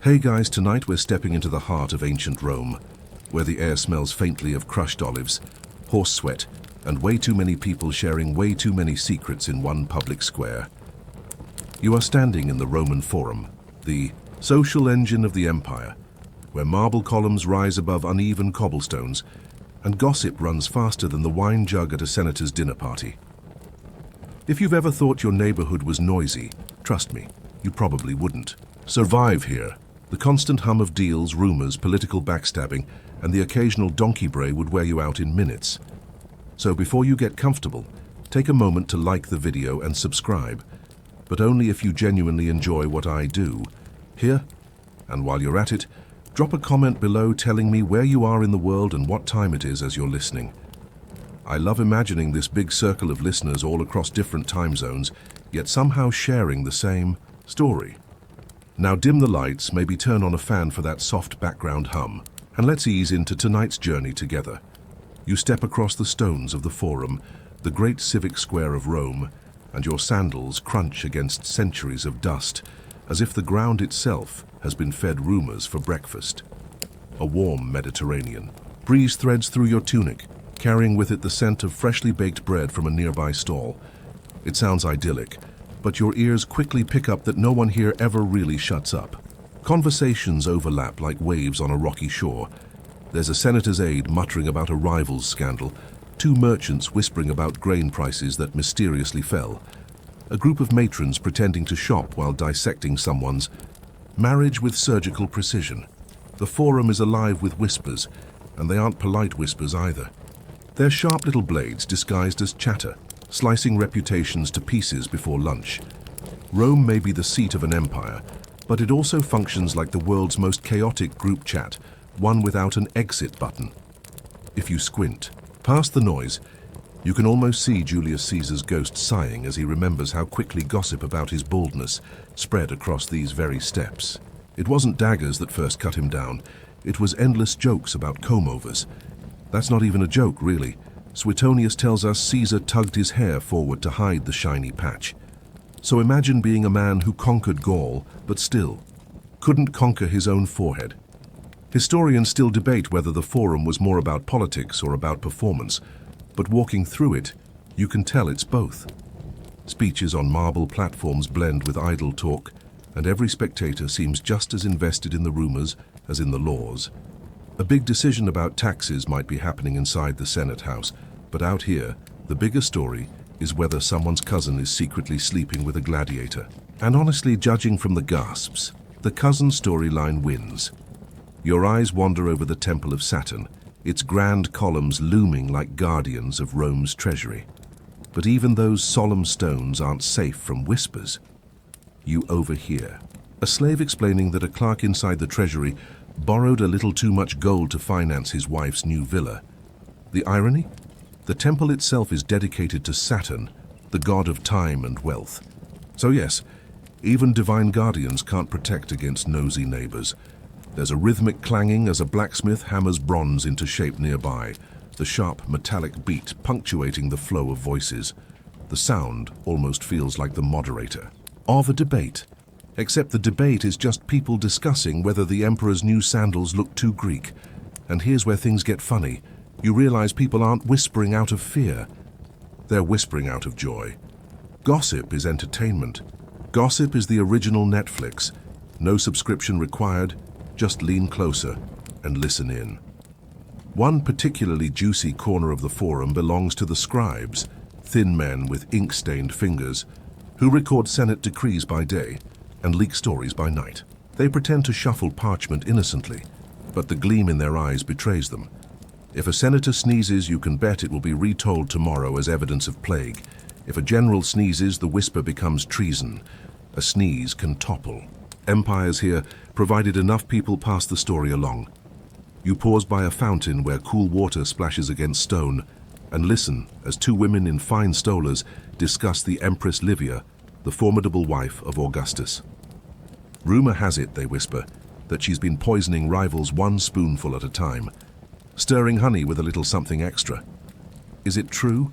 Hey guys, tonight we're stepping into the heart of ancient Rome, where the air smells faintly of crushed olives, horse sweat, and way too many people sharing way too many secrets in one public square. You are standing in the Roman Forum, the social engine of the empire, where marble columns rise above uneven cobblestones, and gossip runs faster than the wine jug at a senator's dinner party. If you've ever thought your neighborhood was noisy, trust me, you probably wouldn't survive here. The constant hum of deals, rumors, political backstabbing, and the occasional donkey bray would wear you out in minutes. So before you get comfortable, take a moment to like the video and subscribe, but only if you genuinely enjoy what I do here. And while you're at it, drop a comment below telling me where you are in the world and what time it is as you're listening. I love imagining this big circle of listeners all across different time zones, yet somehow sharing the same story. Now dim the lights, maybe turn on a fan for that soft background hum, and let's ease into tonight's journey together. You step across the stones of the Forum, the great civic square of Rome, and your sandals crunch against centuries of dust, as if the ground itself has been fed rumors for breakfast. A warm Mediterranean breeze threads through your tunic, carrying with it the scent of freshly baked bread from a nearby stall. It sounds idyllic, but your ears quickly pick up that no one here ever really shuts up. Conversations overlap like waves on a rocky shore. There's a senator's aide muttering about a rival's scandal, two merchants whispering about grain prices that mysteriously fell, a group of matrons pretending to shop while dissecting someone's marriage with surgical precision. The Forum is alive with whispers, and they aren't polite whispers either. They're sharp little blades disguised as chatter, slicing reputations to pieces before lunch. Rome may be the seat of an empire, but it also functions like the world's most chaotic group chat, one without an exit button. If you squint past the noise, you can almost see Julius Caesar's ghost sighing as he remembers how quickly gossip about his baldness spread across these very steps. It wasn't daggers that first cut him down, it was endless jokes about comb-overs. That's not even a joke, really. Suetonius tells us Caesar tugged his hair forward to hide the shiny patch. So imagine being a man who conquered Gaul, but still couldn't conquer his own forehead. Historians still debate whether the Forum was more about politics or about performance, but walking through it, you can tell it's both. Speeches on marble platforms blend with idle talk, and every spectator seems just as invested in the rumors as in the laws. A big decision about taxes might be happening inside the Senate House, but out here, the bigger story is whether someone's cousin is secretly sleeping with a gladiator. And honestly, judging from the gasps, the cousin storyline wins. Your eyes wander over the Temple of Saturn, its grand columns looming like guardians of Rome's treasury. But even those solemn stones aren't safe from whispers. You overhear a slave explaining that a clerk inside the treasury borrowed a little too much gold to finance his wife's new villa. The irony? The temple itself is dedicated to Saturn, the god of time and wealth. So yes, even divine guardians can't protect against nosy neighbors. There's a rhythmic clanging as a blacksmith hammers bronze into shape nearby, the sharp metallic beat punctuating the flow of voices. The sound almost feels like the moderator of a debate. Except the debate is just people discussing whether the emperor's new sandals look too Greek. And here's where things get funny. You realize people aren't whispering out of fear. They're whispering out of joy. Gossip is entertainment. Gossip is the original Netflix. No subscription required, just lean closer and listen in. One particularly juicy corner of the Forum belongs to the scribes, thin men with ink-stained fingers, who record Senate decrees by day and leak stories by night. They pretend to shuffle parchment innocently, but the gleam in their eyes betrays them. If a senator sneezes, you can bet it will be retold tomorrow as evidence of plague. If a general sneezes, the whisper becomes treason. A sneeze can topple. Empires here provided enough people pass the story along. You pause by a fountain where cool water splashes against stone and listen as two women in fine stolas discuss the Empress Livia, the formidable wife of Augustus. Rumor has it, they whisper, that she's been poisoning rivals one spoonful at a time, stirring honey with a little something extra. Is it true?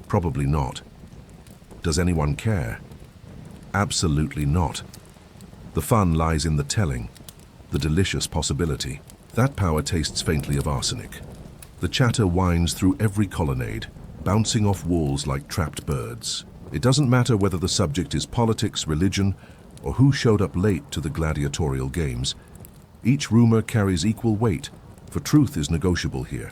Probably not. Does anyone care? Absolutely not. The fun lies in the telling. the delicious possibility. That power tastes faintly of arsenic. The chatter winds through every colonnade, bouncing off walls like trapped birds. It doesn't matter whether the subject is politics, religion, or who showed up late to the gladiatorial games. Each rumor carries equal weight, for truth is negotiable here.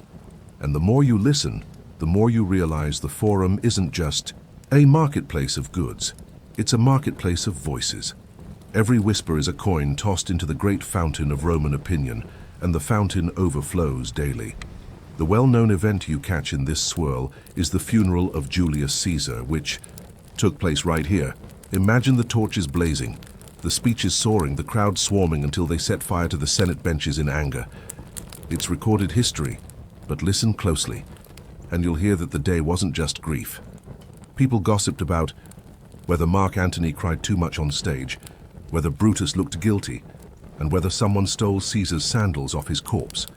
And the more you listen, the more you realize the forum isn't just a marketplace of goods. It's a marketplace of voices. Every whisper is a coin tossed into the great fountain of Roman opinion, and the fountain overflows daily. The well-known event you catch in this swirl is the funeral of Julius Caesar, which took place right here. Imagine the torches blazing, the speeches soaring, the crowd swarming until they set fire to the Senate benches in anger. It's recorded history, but listen closely, and you'll hear that the day wasn't just grief. People gossiped about whether Mark Antony cried too much on stage, whether Brutus looked guilty, and whether someone stole Caesar's sandals off his corpse.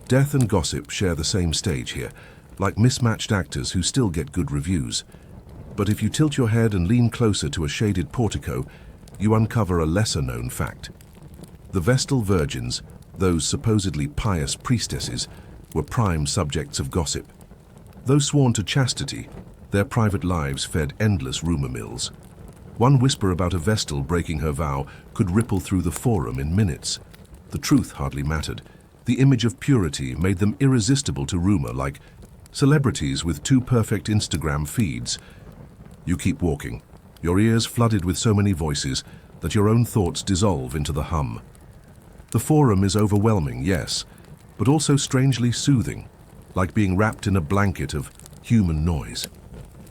Death and gossip share the same stage here, like mismatched actors who still get good reviews. But if you tilt your head and lean closer to a shaded portico, you uncover a lesser-known fact. The Vestal Virgins, those supposedly pious priestesses, were prime subjects of gossip. Though sworn to chastity, their private lives fed endless rumor mills. One whisper about a Vestal breaking her vow could ripple through the forum in minutes. The truth hardly mattered. The image of purity made them irresistible to rumor, like celebrities with too perfect Instagram feeds. You keep walking, your ears flooded with so many voices that your own thoughts dissolve into the hum. The forum is overwhelming, yes, but also strangely soothing, like being wrapped in a blanket of human noise.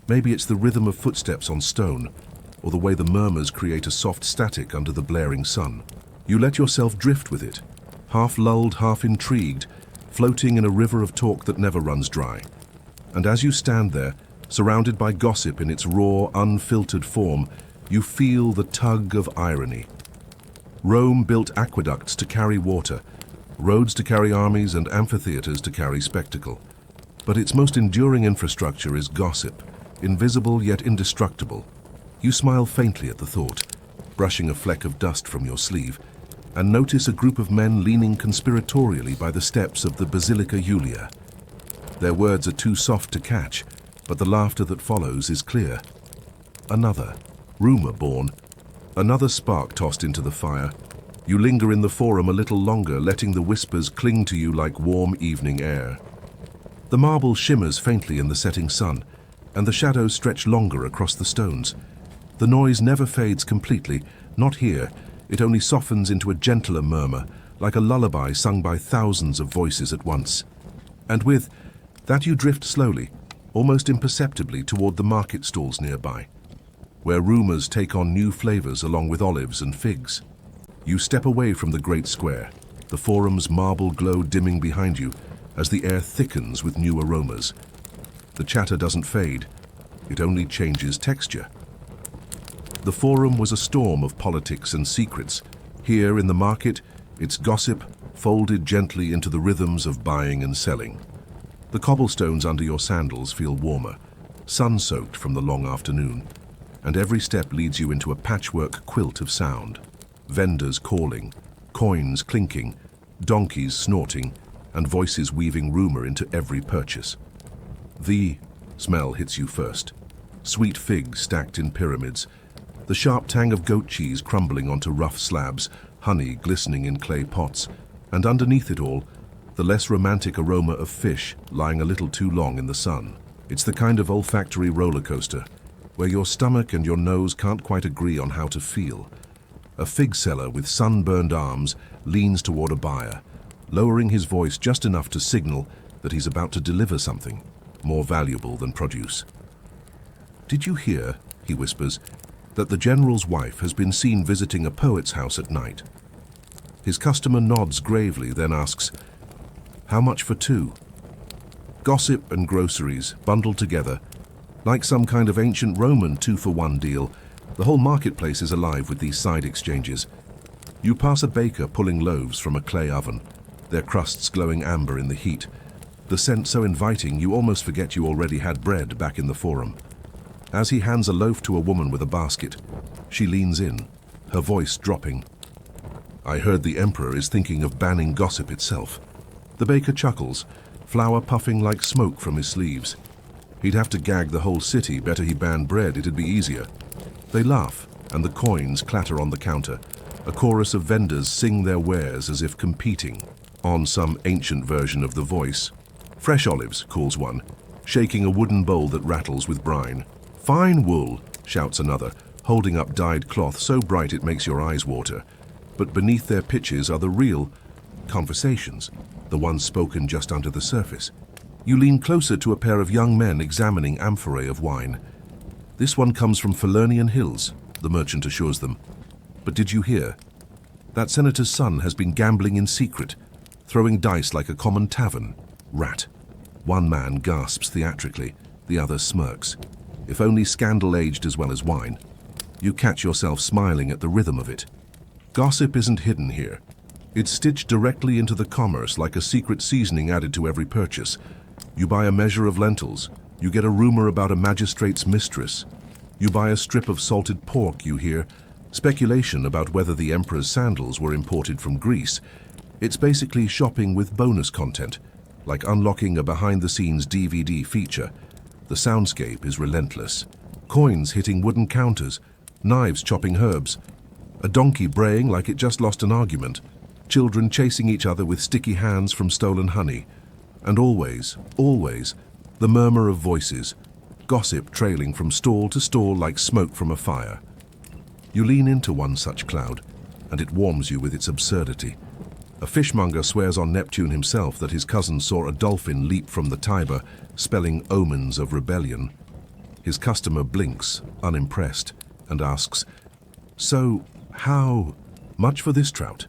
Maybe it's the rhythm of footsteps on stone, or the way the murmurs create a soft static under the blaring sun. You let yourself drift with it, half lulled, half intrigued, floating in a river of talk that never runs dry. And as you stand there, surrounded by gossip in its raw, unfiltered form, you feel the tug of irony. Rome built aqueducts to carry water, roads to carry armies, and amphitheaters to carry spectacle. But its most enduring infrastructure is gossip, invisible yet indestructible. You smile faintly at the thought, brushing a fleck of dust from your sleeve, and notice a group of men leaning conspiratorially by the steps of the Basilica Julia. Their words are too soft to catch, but the laughter that follows is clear. Another rumor born, another spark tossed into the fire. You linger in the forum a little longer, letting the whispers cling to you like warm evening air. The marble shimmers faintly in the setting sun, and the shadows stretch longer across the stones. The noise never fades completely, not here. It only softens into a gentler murmur, like a lullaby sung by thousands of voices at once. And with that you drift slowly, almost imperceptibly, toward the market stalls nearby, where rumors take on new flavors along with olives and figs. You step away from the great square, the forum's marble glow dimming behind you as the air thickens with new aromas. The chatter doesn't fade, it only changes texture. The forum was a storm of politics and secrets. Here in the market, it's gossip folded gently into the rhythms of buying and selling. The cobblestones under your sandals feel warmer, sun-soaked from the long afternoon, and every step leads you into a patchwork quilt of sound. Vendors calling, coins clinking, donkeys snorting, and voices weaving rumor into every purchase. The smell hits you first. Sweet figs stacked in pyramids, the sharp tang of goat cheese crumbling onto rough slabs, honey glistening in clay pots, and underneath it all, the less romantic aroma of fish lying a little too long in the sun. It's the kind of olfactory roller coaster where your stomach and your nose can't quite agree on how to feel. A fig seller with sunburned arms leans toward a buyer, lowering his voice just enough to signal that he's about to deliver something more valuable than produce. "Did you hear," he whispers, "that the general's wife has been seen visiting a poet's house at night?" His customer nods gravely, then asks, "How much for two?" Gossip and groceries bundled together, like some kind of ancient Roman two-for-one deal. The whole marketplace is alive with these side exchanges. You pass a baker pulling loaves from a clay oven, their crusts glowing amber in the heat, the scent so inviting you almost forget you already had bread back in the forum. As he hands a loaf to a woman with a basket, she leans in, her voice dropping. I heard the emperor is thinking of banning gossip itself. The baker chuckles, flour puffing like smoke from his sleeves. He'd have to gag the whole city, better he banned bread, it'd be easier. They laugh, and the coins clatter on the counter. A chorus of vendors sing their wares as if competing on some ancient version of The Voice. Fresh olives, calls one, shaking a wooden bowl that rattles with brine. Fine wool, shouts another, holding up dyed cloth so bright it makes your eyes water. But beneath their pitches are the real conversations, the ones spoken just under the surface. You lean closer to a pair of young men examining amphorae of wine. This one comes from Falernian Hills, the merchant assures them. But did you hear? That senator's son has been gambling in secret, throwing dice like a common tavern. Rat. One man gasps theatrically, the other smirks. If only scandal aged as well as wine. You catch yourself smiling at the rhythm of it. Gossip isn't hidden here. It's stitched directly into the commerce like a secret seasoning added to every purchase. You buy a measure of lentils, you get a rumor about a magistrate's mistress. You buy a strip of salted pork, you hear speculation about whether the emperor's sandals were imported from Greece. It's basically shopping with bonus content, like unlocking a behind-the-scenes DVD feature. The soundscape is relentless. Coins hitting wooden counters, knives chopping herbs, a donkey braying like it just lost an argument, children chasing each other with sticky hands from stolen honey. And always, always, the murmur of voices, gossip trailing from stall to stall like smoke from a fire. You lean into one such cloud, and it warms you with its absurdity. A fishmonger swears on Neptune himself that his cousin saw a dolphin leap from the Tiber, spelling omens of rebellion. His customer blinks, unimpressed, and asks, "So, how much for this trout?"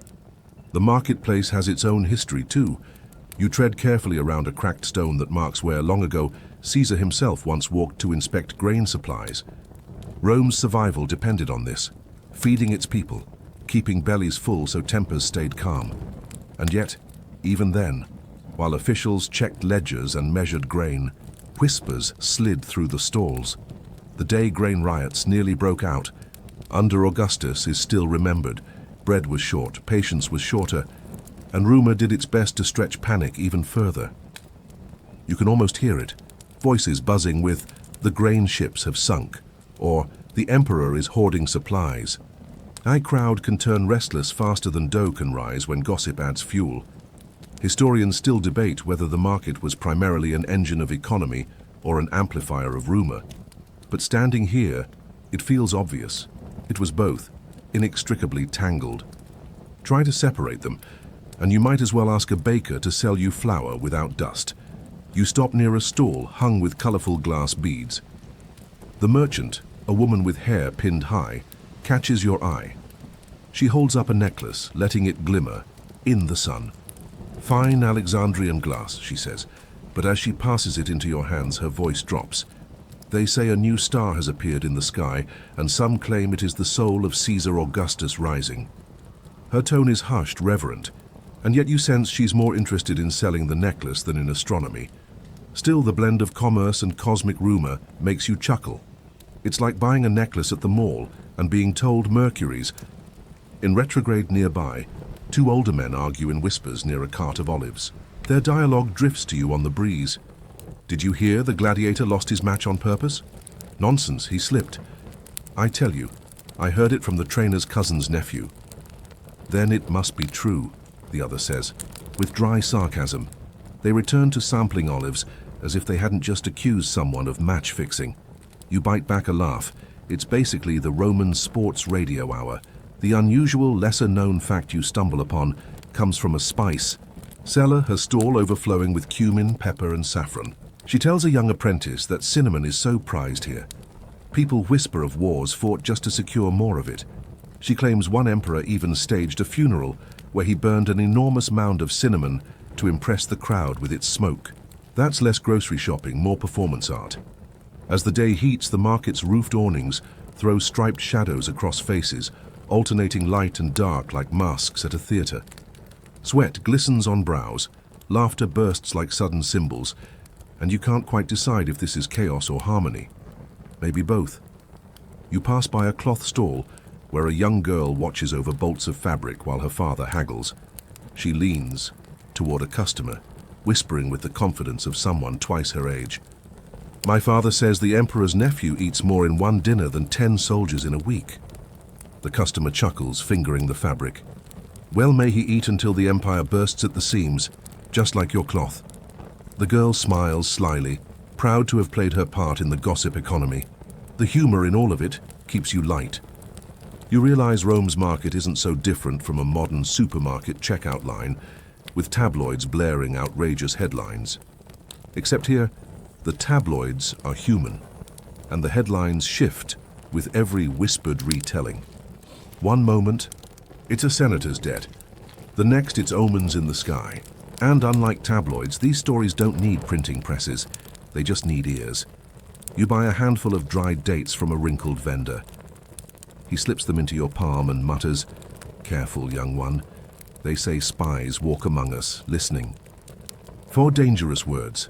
The marketplace has its own history too. You tread carefully around a cracked stone that marks where, long ago, Caesar himself once walked to inspect grain supplies. Rome's survival depended on this, feeding its people, keeping bellies full so tempers stayed calm. And yet, even then, while officials checked ledgers and measured grain, whispers slid through the stalls. The day grain riots nearly broke out. Under Augustus is still remembered. Bread was short, patience was shorter, and rumor did its best to stretch panic even further. You can almost hear it, voices buzzing with, "The grain ships have sunk," or "The emperor is hoarding supplies." A crowd can turn restless faster than dough can rise when gossip adds fuel. Historians still debate whether the market was primarily an engine of economy or an amplifier of rumor. But standing here, it feels obvious. It was both, inextricably tangled. Try to separate them, and you might as well ask a baker to sell you flour without dust. You stop near a stall hung with colorful glass beads. The merchant, a woman with hair pinned high, catches your eye. She holds up a necklace, letting it glimmer in the sun. "Fine Alexandrian glass," she says, but as she passes it into your hands, her voice drops. They say a new star has appeared in the sky, and some claim it is the soul of Caesar Augustus rising. Her tone is hushed, reverent, and yet you sense she's more interested in selling the necklace than in astronomy. Still, the blend of commerce and cosmic rumor makes you chuckle. It's like buying a necklace at the mall and being told Mercury's. In retrograde nearby, two older men argue in whispers near a cart of olives. Their dialogue drifts to you on the breeze. "Did you hear the gladiator lost his match on purpose?" "Nonsense, he slipped." "I tell you, I heard it from the trainer's cousin's nephew." "Then it must be true," the other says, with dry sarcasm. They return to sampling olives as if they hadn't just accused someone of match fixing. You bite back a laugh. It's basically the Roman sports radio hour. The unusual, lesser-known fact you stumble upon comes from a spice seller, her stall overflowing with cumin, pepper, and saffron. She tells a young apprentice that cinnamon is so prized here. People whisper of wars fought just to secure more of it. She claims one emperor even staged a funeral where he burned an enormous mound of cinnamon to impress the crowd with its smoke. That's less grocery shopping, more performance art. As the day heats, the market's roofed awnings throw striped shadows across faces, alternating light and dark like masks at a theater. Sweat glistens on brows, laughter bursts like sudden cymbals, and you can't quite decide if this is chaos or harmony. Maybe both. You pass by a cloth stall where a young girl watches over bolts of fabric while her father haggles. She leans toward a customer, whispering with the confidence of someone twice her age. "My father says the emperor's nephew eats more in one dinner than 10 soldiers in a week." The customer chuckles, fingering the fabric. "Well, may he eat until the empire bursts at the seams, just like your cloth." The girl smiles slyly, proud to have played her part in the gossip economy. The humor in all of it keeps you light. You realize Rome's market isn't so different from a modern supermarket checkout line, with tabloids blaring outrageous headlines. Except here, the tabloids are human, and the headlines shift with every whispered retelling. One moment, it's a senator's debt. The next, it's omens in the sky. And unlike tabloids, these stories don't need printing presses. They just need ears. You buy a handful of dried dates from a wrinkled vendor. He slips them into your palm and mutters, "Careful, young one. They say spies walk among us, listening." 4 dangerous words.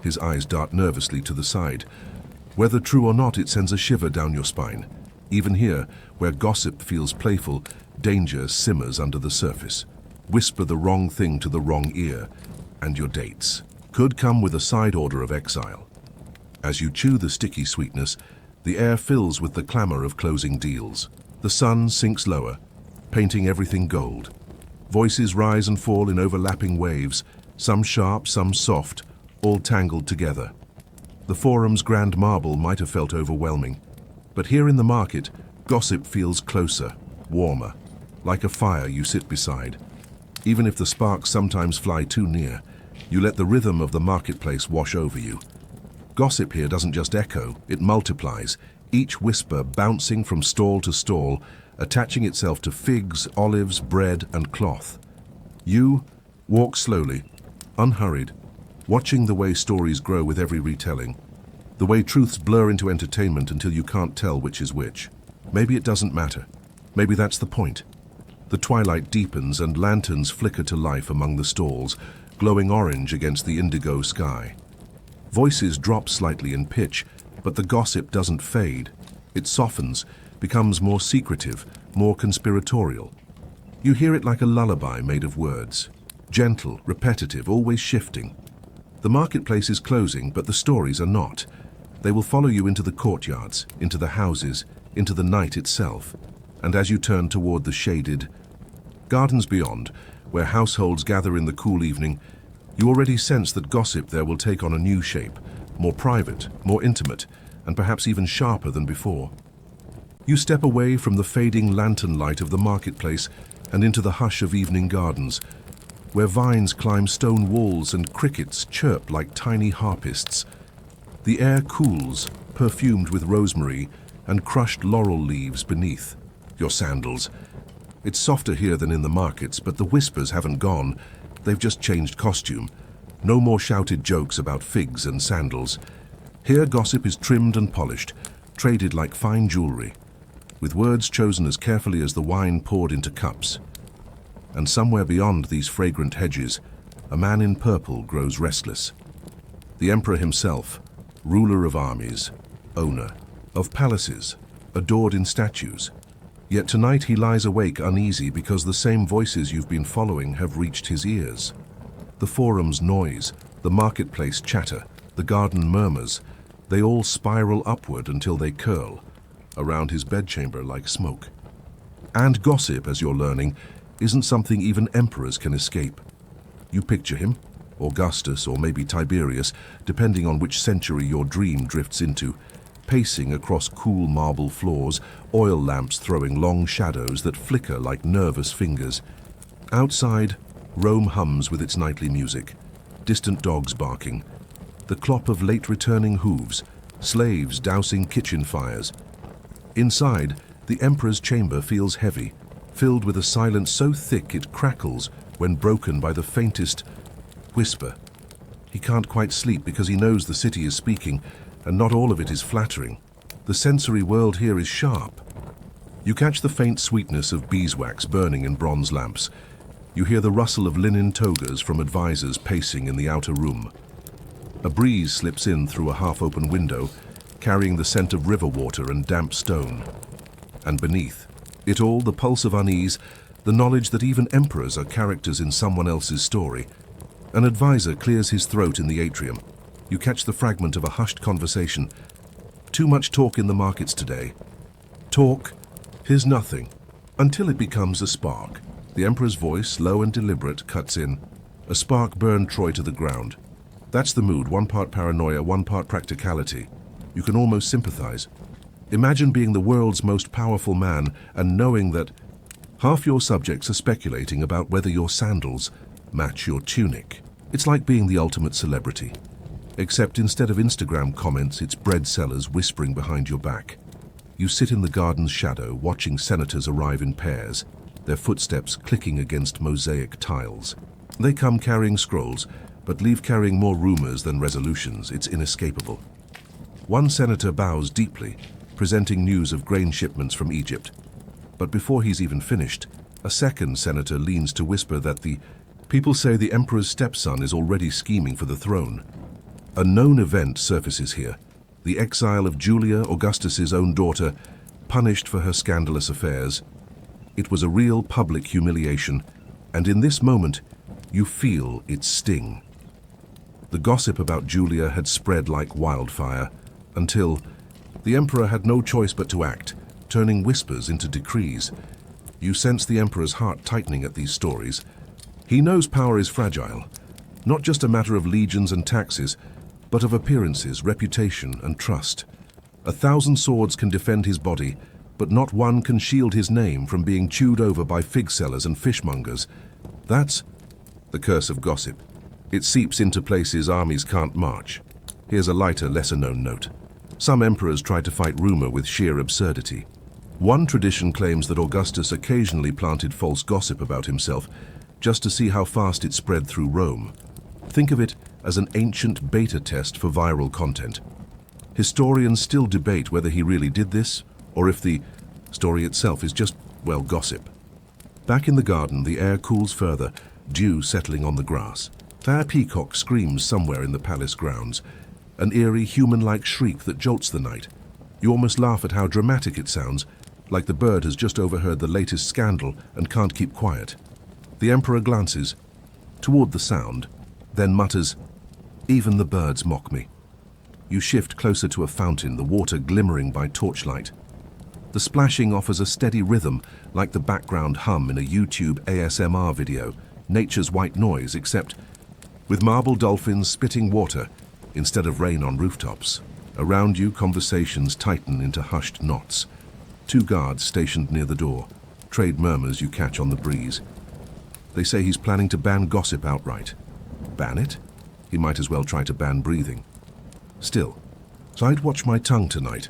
His eyes dart nervously to the side. Whether true or not, it sends a shiver down your spine. Even here, where gossip feels playful, danger simmers under the surface. Whisper the wrong thing to the wrong ear, and your dates could come with a side order of exile. As you chew the sticky sweetness, the air fills with the clamor of closing deals. The sun sinks lower, painting everything gold. Voices rise and fall in overlapping waves, some sharp, some soft, all tangled together. The forum's grand marble might have felt overwhelming, but here in the market, gossip feels closer, warmer, like a fire you sit beside. Even if the sparks sometimes fly too near, you let the rhythm of the marketplace wash over you. Gossip here doesn't just echo, it multiplies, each whisper bouncing from stall to stall, attaching itself to figs, olives, bread, and cloth. You walk slowly, unhurried, watching the way stories grow with every retelling, the way truths blur into entertainment until you can't tell which is which. Maybe it doesn't matter. Maybe that's the point. The twilight deepens and lanterns flicker to life among the stalls, glowing orange against the indigo sky. Voices drop slightly in pitch, but the gossip doesn't fade. It softens, becomes more secretive, more conspiratorial. You hear it like a lullaby made of words. Gentle, repetitive, always shifting. The marketplace is closing, but the stories are not. They will follow you into the courtyards, into the houses, into the night itself. And as you turn toward the shaded gardens beyond, where households gather in the cool evening, you already sense that gossip there will take on a new shape, more private, more intimate, and perhaps even sharper than before. You step away from the fading lantern light of the marketplace and into the hush of evening gardens, where vines climb stone walls and crickets chirp like tiny harpists. The air cools, perfumed with rosemary and crushed laurel leaves beneath. Your sandals. It's softer here than in the markets, but the whispers haven't gone. They've just changed costume. No more shouted jokes about figs and sandals. Here gossip is trimmed and polished, traded like fine jewelry, with words chosen as carefully as the wine poured into cups. And somewhere beyond these fragrant hedges, a man in purple grows restless. The emperor himself, ruler of armies, owner of palaces, adored in statues. Yet tonight he lies awake uneasy because the same voices you've been following have reached his ears. The forum's noise, the marketplace chatter, the garden murmurs, they all spiral upward until they curl around his bedchamber like smoke. And gossip, as you're learning, isn't something even emperors can escape. You picture him, Augustus or maybe Tiberius, depending on which century your dream drifts into, pacing across cool marble floors, oil lamps throwing long shadows that flicker like nervous fingers. Outside, Rome hums with its nightly music, distant dogs barking, the clop of late-returning hooves, slaves dousing kitchen fires. Inside, the emperor's chamber feels heavy, filled with a silence so thick it crackles when broken by the faintest whisper. He can't quite sleep because he knows the city is speaking, and not all of it is flattering. The sensory world here is sharp. You catch the faint sweetness of beeswax burning in bronze lamps. You hear the rustle of linen togas from advisors pacing in the outer room. A breeze slips in through a half-open window, carrying the scent of river water and damp stone. And beneath, It all, the pulse of unease, the knowledge that even emperors are characters in someone else's story. An advisor clears his throat in the atrium. You catch the fragment of a hushed conversation. Too much talk in the markets today. Talk, here's nothing, until it becomes a spark. The emperor's voice, low and deliberate, cuts in. A spark burned Troy to the ground. That's the mood, one part paranoia, one part practicality. You can almost sympathize. Imagine being the world's most powerful man and knowing that half your subjects are speculating about whether your sandals match your tunic. It's like being the ultimate celebrity. Except instead of Instagram comments, it's bread sellers whispering behind your back. You sit in the garden's shadow, watching senators arrive in pairs, their footsteps clicking against mosaic tiles. They come carrying scrolls, but leave carrying more rumors than resolutions. It's inescapable. One senator bows deeply, presenting news of grain shipments from Egypt. But before he's even finished, a second senator leans to whisper that the people say the emperor's stepson is already scheming for the throne. A known event surfaces here. The exile of Julia, Augustus's own daughter, punished for her scandalous affairs. It was a real public humiliation, and in this moment, you feel its sting. The gossip about Julia had spread like wildfire, until the emperor had no choice but to act, turning whispers into decrees. You sense the emperor's heart tightening at these stories. He knows power is fragile, not just a matter of legions and taxes, but of appearances, reputation, and trust. 1,000 swords can defend his body, but not one can shield his name from being chewed over by fig sellers and fishmongers. That's the curse of gossip. It seeps into places armies can't march. Here's a lighter, lesser-known note. Some emperors try to fight rumor with sheer absurdity. One tradition claims that Augustus occasionally planted false gossip about himself, just to see how fast it spread through Rome. Think of it as an ancient beta test for viral content. Historians still debate whether he really did this, or if the story itself is just, well, gossip. Back in the garden, the air cools further, dew settling on the grass. Fair peacock screams somewhere in the palace grounds, an eerie, human-like shriek that jolts the night. You almost laugh at how dramatic it sounds, like the bird has just overheard the latest scandal and can't keep quiet. The emperor glances toward the sound, then mutters, "Even the birds mock me." You shift closer to a fountain, the water glimmering by torchlight. The splashing offers a steady rhythm, like the background hum in a YouTube ASMR video, nature's white noise, except with marble dolphins spitting water instead of rain on rooftops. Around you, conversations tighten into hushed knots. 2 guards stationed near the door trade murmurs you catch on the breeze. They say he's planning to ban gossip outright. Ban it? He might as well try to ban breathing. Still, I'd watch my tongue tonight.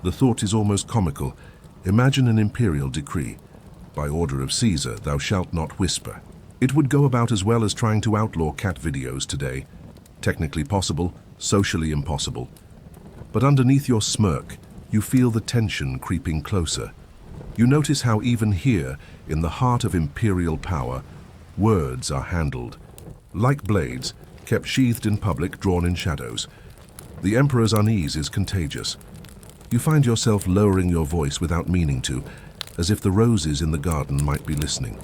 The thought is almost comical. Imagine an imperial decree. By order of Caesar, thou shalt not whisper. It would go about as well as trying to outlaw cat videos today. Technically possible, socially impossible. But underneath your smirk, you feel the tension creeping closer. You notice how even here, in the heart of imperial power, words are handled. Like blades, kept sheathed in public, drawn in shadows. The emperor's unease is contagious. You find yourself lowering your voice without meaning to, as if the roses in the garden might be listening.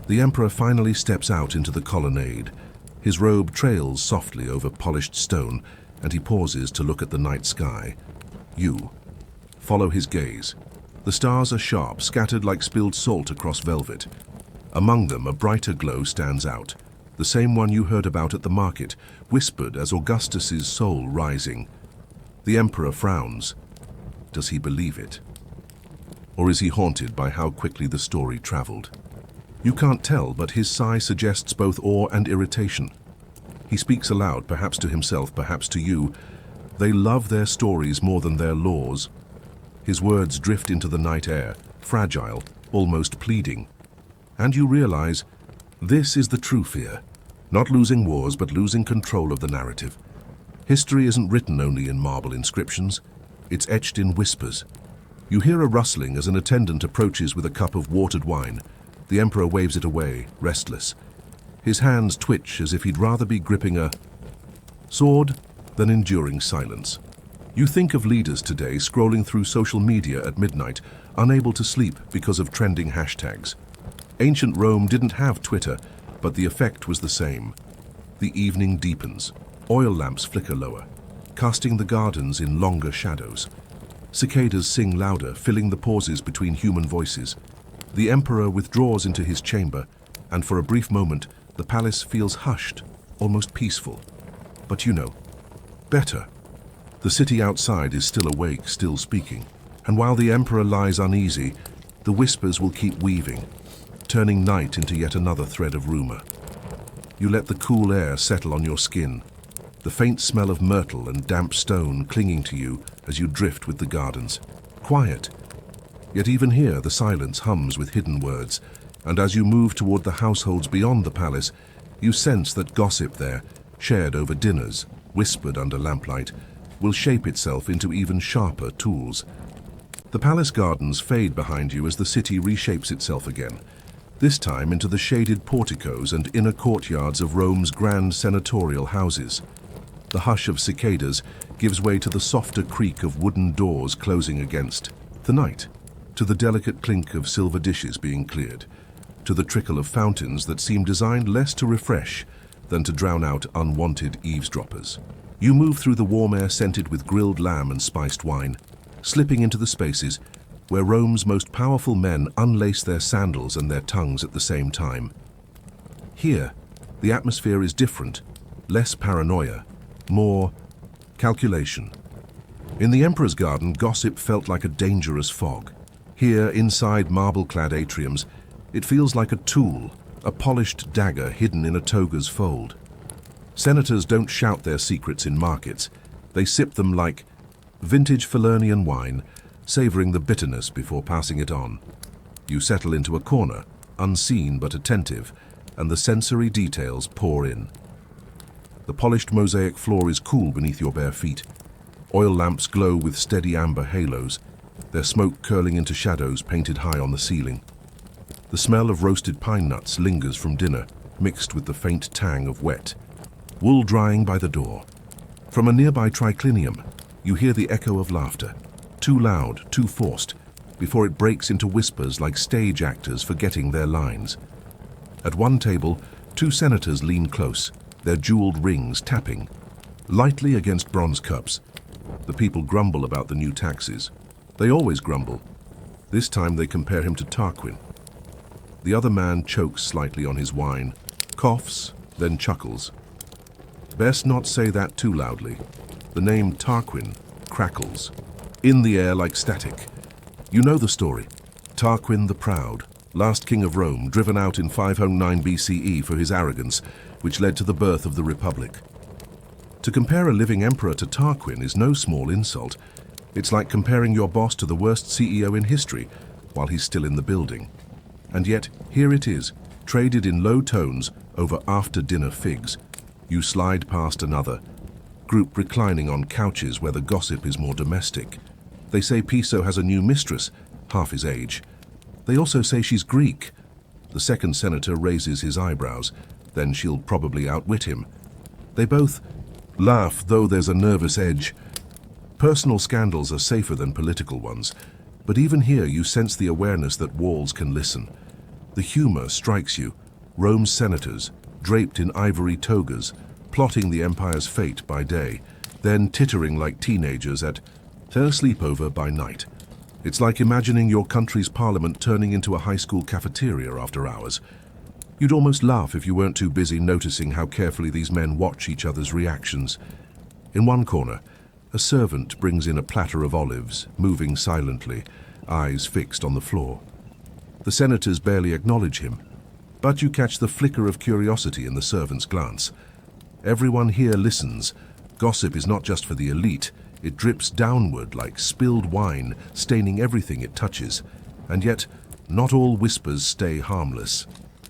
The emperor finally steps out into the colonnade. His robe trails softly over polished stone, and he pauses to look at the night sky. You follow his gaze. The stars are sharp, scattered like spilled salt across velvet. Among them, a brighter glow stands out, the same one you heard about at the market, whispered as Augustus's soul rising. The emperor frowns. Does he believe it? Or is he haunted by how quickly the story traveled? You can't tell, but his sigh suggests both awe and irritation. He speaks aloud, perhaps to himself, perhaps to you. They love their stories more than their laws. His words drift into the night air, fragile, almost pleading. And you realize, this is the true fear. Not losing wars, but losing control of the narrative. History isn't written only in marble inscriptions. It's etched in whispers. You hear a rustling as an attendant approaches with a cup of watered wine. The emperor waves it away, restless. His hands twitch as if he'd rather be gripping a sword than enduring silence. You think of leaders today scrolling through social media at midnight, unable to sleep because of trending hashtags. Ancient Rome didn't have Twitter, but the effect was the same. The evening deepens. Oil lamps flicker lower, casting the gardens in longer shadows. Cicadas sing louder, filling the pauses between human voices. The emperor withdraws into his chamber, and for a brief moment, the palace feels hushed, almost peaceful. But you know, better. The city outside is still awake, still speaking, and while the emperor lies uneasy, the whispers will keep weaving, turning night into yet another thread of rumor. You let the cool air settle on your skin, the faint smell of myrtle and damp stone clinging to you as you drift with the gardens. Quiet. Yet even here the silence hums with hidden words, and as you move toward the households beyond the palace, you sense that gossip there, shared over dinners, whispered under lamplight, will shape itself into even sharper tools. The palace gardens fade behind you as the city reshapes itself again, this time into the shaded porticos and inner courtyards of Rome's grand senatorial houses. The hush of cicadas gives way to the softer creak of wooden doors closing against the night, to the delicate clink of silver dishes being cleared, to the trickle of fountains that seem designed less to refresh than to drown out unwanted eavesdroppers. You move through the warm air scented with grilled lamb and spiced wine, slipping into the spaces where Rome's most powerful men unlace their sandals and their tongues at the same time. Here, the atmosphere is different, less paranoia, more calculation. In the Emperor's Garden, gossip felt like a dangerous fog. Here, inside marble-clad atriums, it feels like a tool, a polished dagger hidden in a toga's fold. Senators don't shout their secrets in markets. They sip them like vintage Falernian wine, savoring the bitterness before passing it on. You settle into a corner, unseen but attentive, and the sensory details pour in. The polished mosaic floor is cool beneath your bare feet. Oil lamps glow with steady amber halos, their smoke curling into shadows painted high on the ceiling. The smell of roasted pine nuts lingers from dinner, mixed with the faint tang of wet. Wool drying by the door. From a nearby triclinium, you hear the echo of laughter, too loud, too forced, before it breaks into whispers like stage actors forgetting their lines. At one table, two senators lean close, their jeweled rings tapping, lightly against bronze cups. The people grumble about the new taxes. They always grumble. This time they compare him to Tarquin. The other man chokes slightly on his wine, coughs, then chuckles. Best not say that too loudly. The name Tarquin crackles, in the air like static. You know the story. Tarquin the Proud, last king of Rome, driven out in 509 BCE for his arrogance, which led to the birth of the Republic. To compare a living emperor to Tarquin is no small insult. It's like comparing your boss to the worst CEO in history while he's still in the building. And yet, here it is, traded in low tones over after-dinner figs. You slide past another, group reclining on couches where the gossip is more domestic. They say Piso has a new mistress, half his age. They also say she's Greek. The second senator raises his eyebrows, then she'll probably outwit him. They both laugh, though there's a nervous edge. Personal scandals are safer than political ones, but even here you sense the awareness that walls can listen. The humor strikes you. Rome's senators, draped in ivory togas, plotting the empire's fate by day, then tittering like teenagers at their sleepover by night. It's like imagining your country's parliament turning into a high school cafeteria after hours. You'd almost laugh if you weren't too busy noticing how carefully these men watch each other's reactions. In one corner, a servant brings in a platter of olives, moving silently, eyes fixed on the floor. The senators barely acknowledge him, but you catch the flicker of curiosity in the servant's glance. Everyone here listens. Gossip is not just for the elite. It drips downward like spilled wine, staining everything it touches. And yet, not all whispers stay harmless.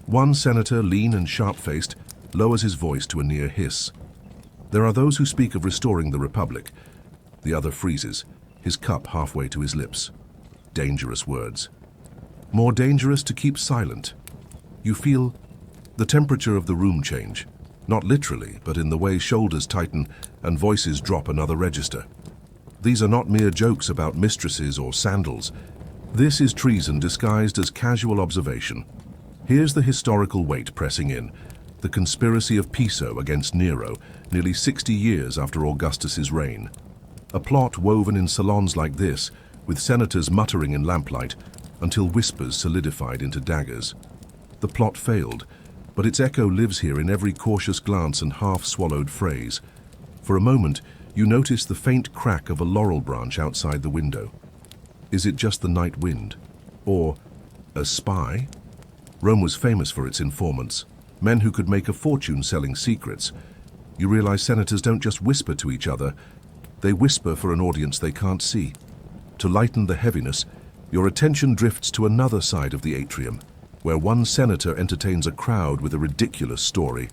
One senator, lean and sharp-faced, lowers his voice to a near hiss. There are those who speak of restoring the Republic. The other freezes, his cup halfway to his lips. Dangerous words. More dangerous to keep silent. You feel the temperature of the room change. Not literally, but in the way shoulders tighten and voices drop another register. These are not mere jokes about mistresses or sandals. This is treason disguised as casual observation. Here's the historical weight pressing in. The conspiracy of Piso against Nero, nearly 60 years after Augustus's reign. A plot woven in salons like this, with senators muttering in lamplight, until whispers solidified into daggers. The plot failed, but its echo lives here in every cautious glance and half-swallowed phrase. For a moment, you notice the faint crack of a laurel branch outside the window. Is it just the night wind? Or a spy? Rome was famous for its informants, men who could make a fortune selling secrets. You realize senators don't just whisper to each other, they whisper for an audience they can't see. To lighten the heaviness, your attention drifts to another side of the atrium, where one senator entertains a crowd with a ridiculous story.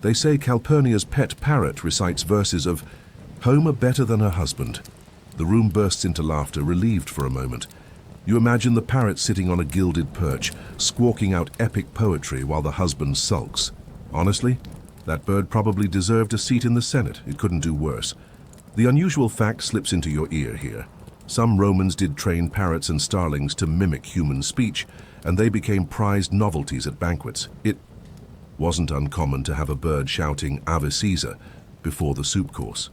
They say Calpurnia's pet parrot recites verses of Homer better than her husband. The room bursts into laughter, relieved for a moment. You imagine the parrot sitting on a gilded perch, squawking out epic poetry while the husband sulks. Honestly, that bird probably deserved a seat in the Senate. It couldn't do worse. The unusual fact slips into your ear here. Some Romans did train parrots and starlings to mimic human speech, and they became prized novelties at banquets. It wasn't uncommon to have a bird shouting Ave Caesar before the soup course.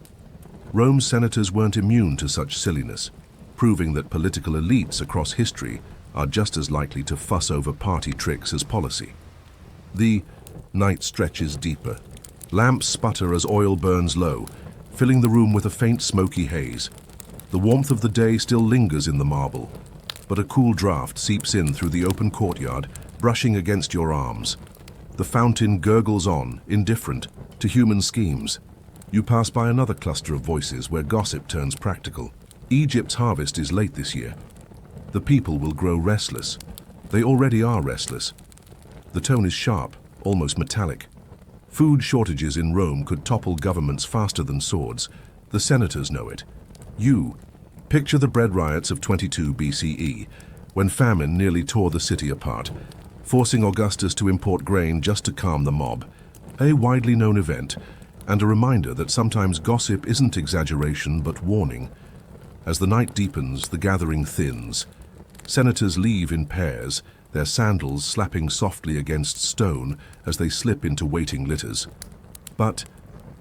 Rome's senators weren't immune to such silliness, proving that political elites across history are just as likely to fuss over party tricks as policy. The night stretches deeper. Lamps sputter as oil burns low, filling the room with a faint smoky haze. The warmth of the day still lingers in the marble, but a cool draft seeps in through the open courtyard, brushing against your arms. The fountain gurgles on, indifferent to human schemes. You pass by another cluster of voices where gossip turns practical. Egypt's harvest is late this year. The people will grow restless. They already are restless. The tone is sharp, almost metallic. Food shortages in Rome could topple governments faster than swords. The senators know it. You picture the bread riots of 22 BCE, when famine nearly tore the city apart, forcing Augustus to import grain just to calm the mob. A widely known event, and a reminder that sometimes gossip isn't exaggeration but warning. As the night deepens, the gathering thins. Senators leave in pairs, their sandals slapping softly against stone as they slip into waiting litters. But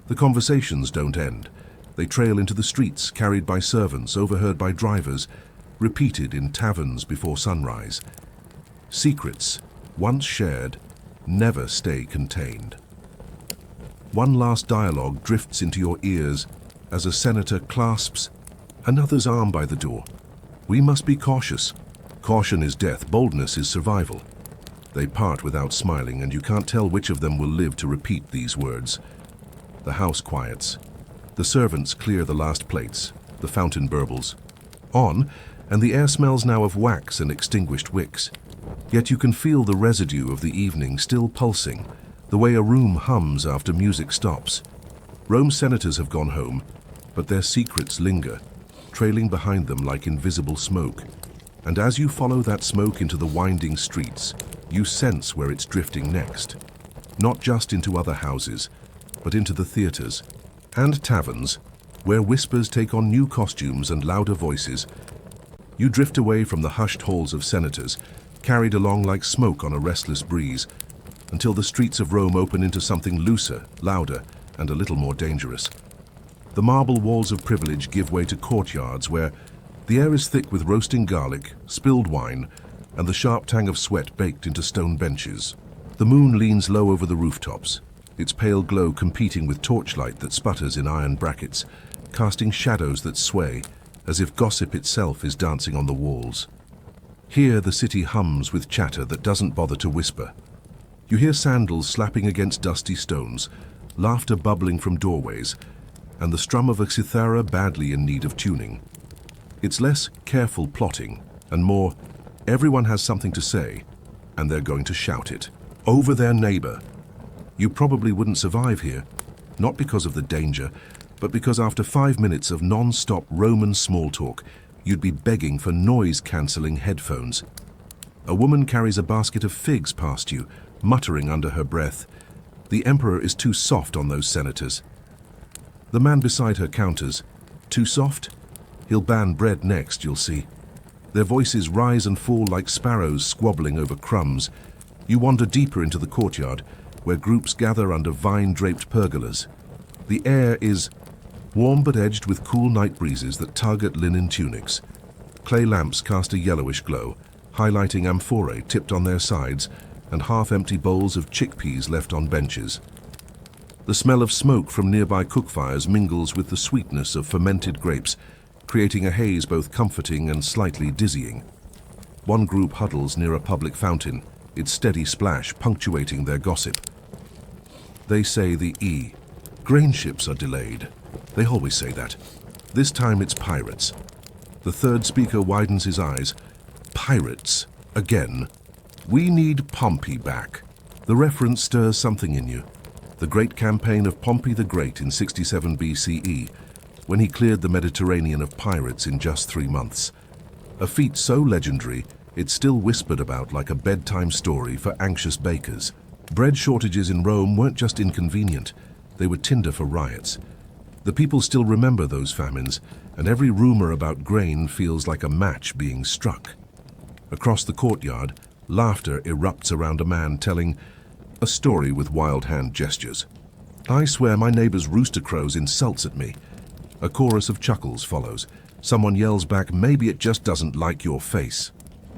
the conversations don't end. They trail into the streets, carried by servants, overheard by drivers, repeated in taverns before sunrise. Secrets, once shared, never stay contained. One last dialogue drifts into your ears as a senator clasps another's arm by the door. We must be cautious. Caution is death, boldness is survival. They part without smiling, and you can't tell which of them will live to repeat these words. The house quiets. The servants clear the last plates. The fountain burbles on, and the air smells now of wax and extinguished wicks. Yet you can feel the residue of the evening still pulsing, the way a room hums after music stops. Rome's senators have gone home, but their secrets linger, trailing behind them like invisible smoke. And as you follow that smoke into the winding streets, you sense where it's drifting next. Not just into other houses, but into the theaters and taverns, where whispers take on new costumes and louder voices. You drift away from the hushed halls of senators, carried along like smoke on a restless breeze, until the streets of Rome open into something looser, louder, and a little more dangerous. The marble walls of privilege give way to courtyards where the air is thick with roasting garlic, spilled wine, and the sharp tang of sweat baked into stone benches. The moon leans low over the rooftops, its pale glow competing with torchlight that sputters in iron brackets, casting shadows that sway, as if gossip itself is dancing on the walls. Here the city hums with chatter that doesn't bother to whisper. You hear sandals slapping against dusty stones, laughter bubbling from doorways, and the strum of a cithara badly in need of tuning. It's less careful plotting, and more, everyone has something to say, and they're going to shout it over their neighbor. You probably wouldn't survive here, not because of the danger, but because after 5 minutes of non-stop Roman small talk, you'd be begging for noise-cancelling headphones. A woman carries a basket of figs past you, muttering under her breath, "The emperor is too soft on those senators." The man beside her counters, Too soft? He'll ban bread next, you'll see. Their voices rise and fall like sparrows squabbling over crumbs. You wander deeper into the courtyard, where groups gather under vine-draped pergolas. The air is warm but edged with cool night breezes that tug at linen tunics. Clay lamps cast a yellowish glow, highlighting amphorae tipped on their sides and half-empty bowls of chickpeas left on benches. The smell of smoke from nearby cookfires mingles with the sweetness of fermented grapes, creating a haze both comforting and slightly dizzying. One group huddles near a public fountain, its steady splash punctuating their gossip. They say the grain ships are delayed. They always say that. This time it's pirates. The third speaker widens his eyes. Pirates? Again? We need Pompey back. The reference stirs something in you. The great campaign of Pompey the Great in 67 BCE, when he cleared the Mediterranean of pirates in just 3 months. A feat so legendary, it's still whispered about like a bedtime story for anxious bakers. Bread shortages in Rome weren't just inconvenient, they were tinder for riots. The people still remember those famines, and every rumor about grain feels like a match being struck. Across the courtyard, laughter erupts around a man telling a story with wild hand gestures. I swear my neighbor's rooster crows insults at me. A chorus of chuckles follows. Someone yells back, maybe it just doesn't like your face.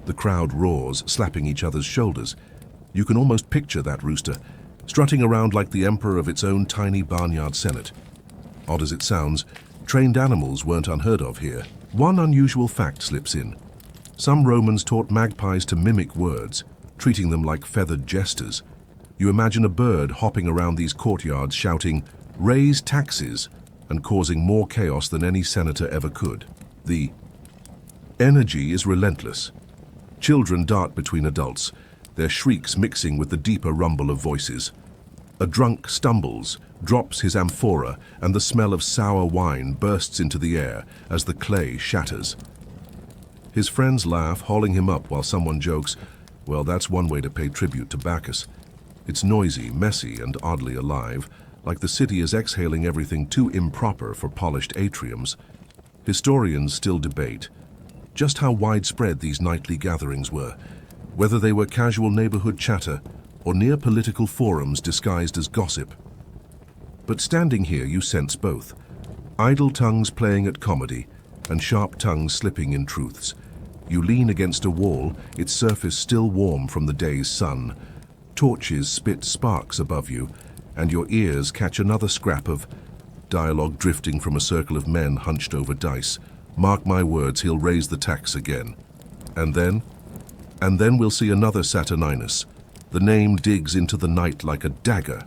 The crowd roars, slapping each other's shoulders. You can almost picture that rooster, strutting around like the emperor of its own tiny barnyard senate. Odd as it sounds, trained animals weren't unheard of here. One unusual fact slips in. Some Romans taught magpies to mimic words, treating them like feathered jesters. You imagine a bird hopping around these courtyards shouting, "Raise taxes," and causing more chaos than any senator ever could. The energy is relentless. Children dart between adults, their shrieks mixing with the deeper rumble of voices. A drunk stumbles, drops his amphora, and the smell of sour wine bursts into the air as the clay shatters. His friends laugh, hauling him up while someone jokes, well, that's one way to pay tribute to Bacchus. It's noisy, messy, and oddly alive, like the city is exhaling everything too improper for polished atriums. Historians still debate just how widespread these nightly gatherings were, whether they were casual neighborhood chatter or near political forums disguised as gossip. But standing here, you sense both. Idle tongues playing at comedy and sharp tongues slipping in truths. You lean against a wall, its surface still warm from the day's sun. Torches spit sparks above you, and your ears catch another scrap of dialogue drifting from a circle of men hunched over dice. Mark my words, he'll raise the tax again. And then we'll see another Saturninus. The name digs into the night like a dagger.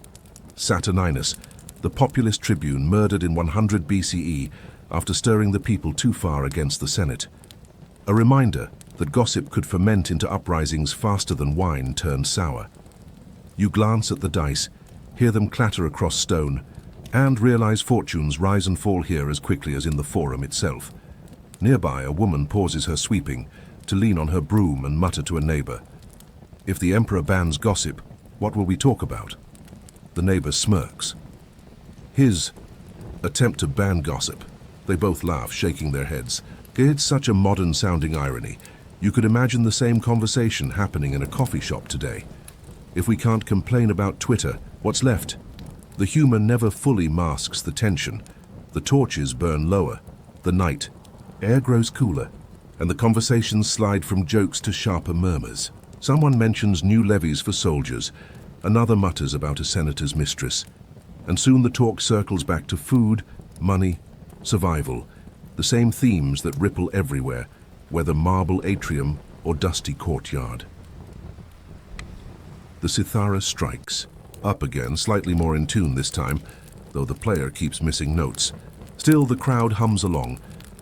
Saturninus, the populist tribune murdered in 100 BCE after stirring the people too far against the Senate. A reminder that gossip could ferment into uprisings faster than wine turned sour. You glance at the dice, hear them clatter across stone, and realize fortunes rise and fall here as quickly as in the forum itself. Nearby, a woman pauses her sweeping to lean on her broom and mutter to a neighbor. If the emperor bans gossip, what will we talk about? The neighbor smirks. His attempt to ban gossip. They both laugh, shaking their heads. It's such a modern-sounding irony. You could imagine the same conversation happening in a coffee shop today. If we can't complain about Twitter, what's left? The humor never fully masks the tension. The torches burn lower. The night. Air grows cooler, and the conversations slide from jokes to sharper murmurs. Someone mentions new levies for soldiers. Another mutters about a senator's mistress. And soon the talk circles back to food, money, survival. The same themes that ripple everywhere, whether marble atrium or dusty courtyard. The cithara strikes. Up again, slightly more in tune this time, though the player keeps missing notes. Still, the crowd hums along,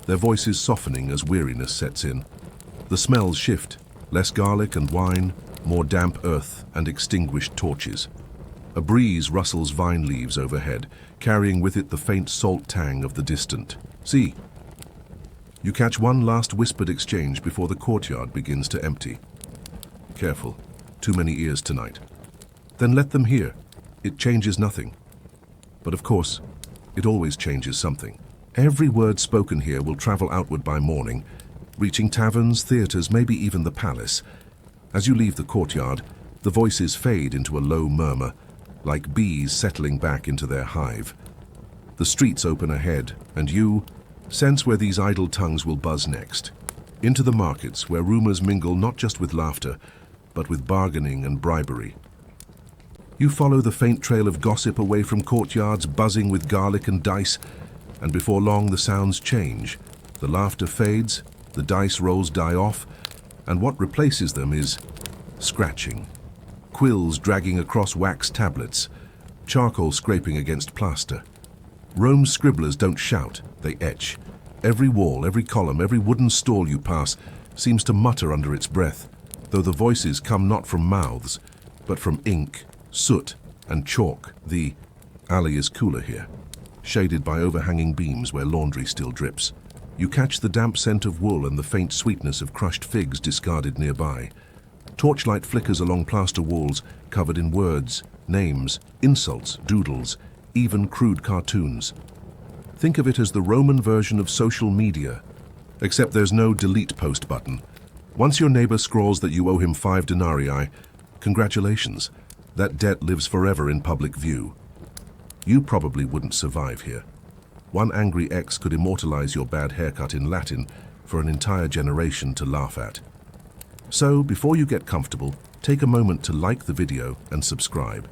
their voices softening as weariness sets in. The smells shift, less garlic and wine, more damp earth and extinguished torches. A breeze rustles vine leaves overhead, carrying with it the faint salt tang of the distant sea. You catch one last whispered exchange before the courtyard begins to empty. Careful. Too many ears tonight. Then let them hear. It changes nothing. But of course, it always changes something. Every word spoken here will travel outward by morning, reaching taverns, theatres, maybe even the palace. As you leave the courtyard, the voices fade into a low murmur, like bees settling back into their hive. The streets open ahead, and you sense where these idle tongues will buzz next. Into the markets, where rumors mingle not just with laughter, but with bargaining and bribery. You follow the faint trail of gossip away from courtyards buzzing with garlic and dice, and before long the sounds change. The laughter fades, the dice rolls die off, and what replaces them is scratching. Quills dragging across wax tablets, charcoal scraping against plaster. Rome's scribblers don't shout, they etch. Every wall, every column, every wooden stall you pass seems to mutter under its breath, though the voices come not from mouths, but from ink, soot, and chalk. The alley is cooler here, shaded by overhanging beams where laundry still drips. You catch the damp scent of wool and the faint sweetness of crushed figs discarded nearby. Torchlight flickers along plaster walls covered in words, names, insults, doodles, even crude cartoons. Think of it as the Roman version of social media, except there's no delete post button. Once your neighbor scrawls that you owe him 5 denarii, congratulations, that debt lives forever in public view. You probably wouldn't survive here. One angry ex could immortalize your bad haircut in Latin for an entire generation to laugh at. So, before you get comfortable, take a moment to like the video and subscribe,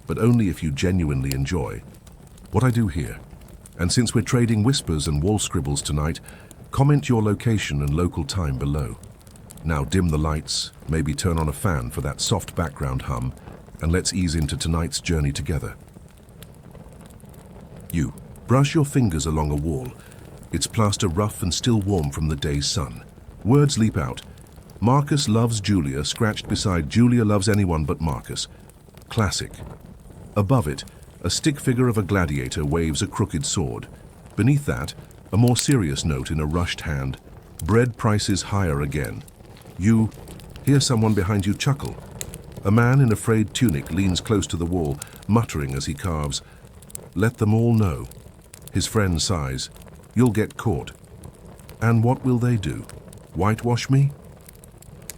but only if you genuinely enjoy what I do here. And since we're trading whispers and wall scribbles tonight, comment your location and local time below. Now dim the lights, maybe turn on a fan for that soft background hum, and let's ease into tonight's journey together. You brush your fingers along a wall, its plaster rough and still warm from the day's sun. Words leap out. Marcus loves Julia, scratched beside Julia loves anyone but Marcus. Classic. Above it, a stick figure of a gladiator waves a crooked sword. Beneath that, a more serious note in a rushed hand. Bread prices higher again. You hear someone behind you chuckle. A man in a frayed tunic leans close to the wall, muttering as he carves. Let them all know. His friend sighs. You'll get caught. And what will they do? Whitewash me?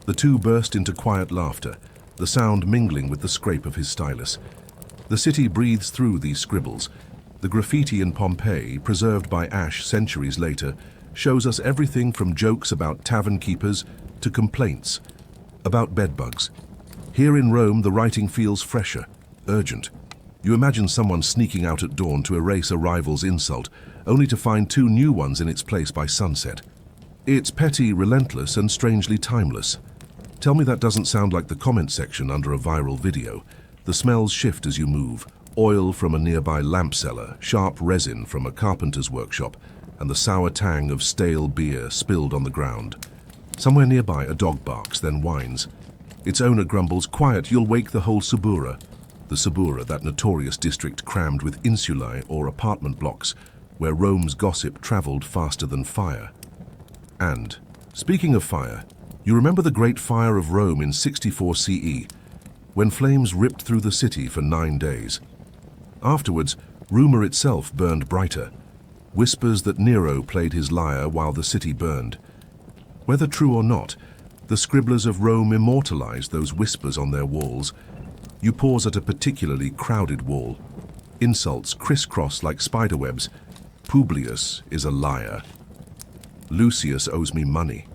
The two burst into quiet laughter, the sound mingling with the scrape of his stylus. The city breathes through these scribbles. The graffiti in Pompeii, preserved by ash centuries later, shows us everything from jokes about tavern keepers to complaints about bedbugs. Here in Rome, the writing feels fresher, urgent. You imagine someone sneaking out at dawn to erase a rival's insult, only to find 2 new ones in its place by sunset. It's petty, relentless, and strangely timeless. Tell me that doesn't sound like the comment section under a viral video. The smells shift as you move. Oil from a nearby lamp cellar, sharp resin from a carpenter's workshop, and the sour tang of stale beer spilled on the ground. Somewhere nearby, a dog barks, then whines. Its owner grumbles, "Quiet, you'll wake the whole Subura." The Subura, that notorious district crammed with insulae or apartment blocks, where Rome's gossip traveled faster than fire. And, speaking of fire, you remember the Great Fire of Rome in 64 CE, when flames ripped through the city for 9 days. Afterwards, rumor itself burned brighter. Whispers that Nero played his lyre while the city burned. Whether true or not, the scribblers of Rome immortalized those whispers on their walls. You pause at a particularly crowded wall. Insults crisscross like spiderwebs. Publius is a liar. Lucius owes me money.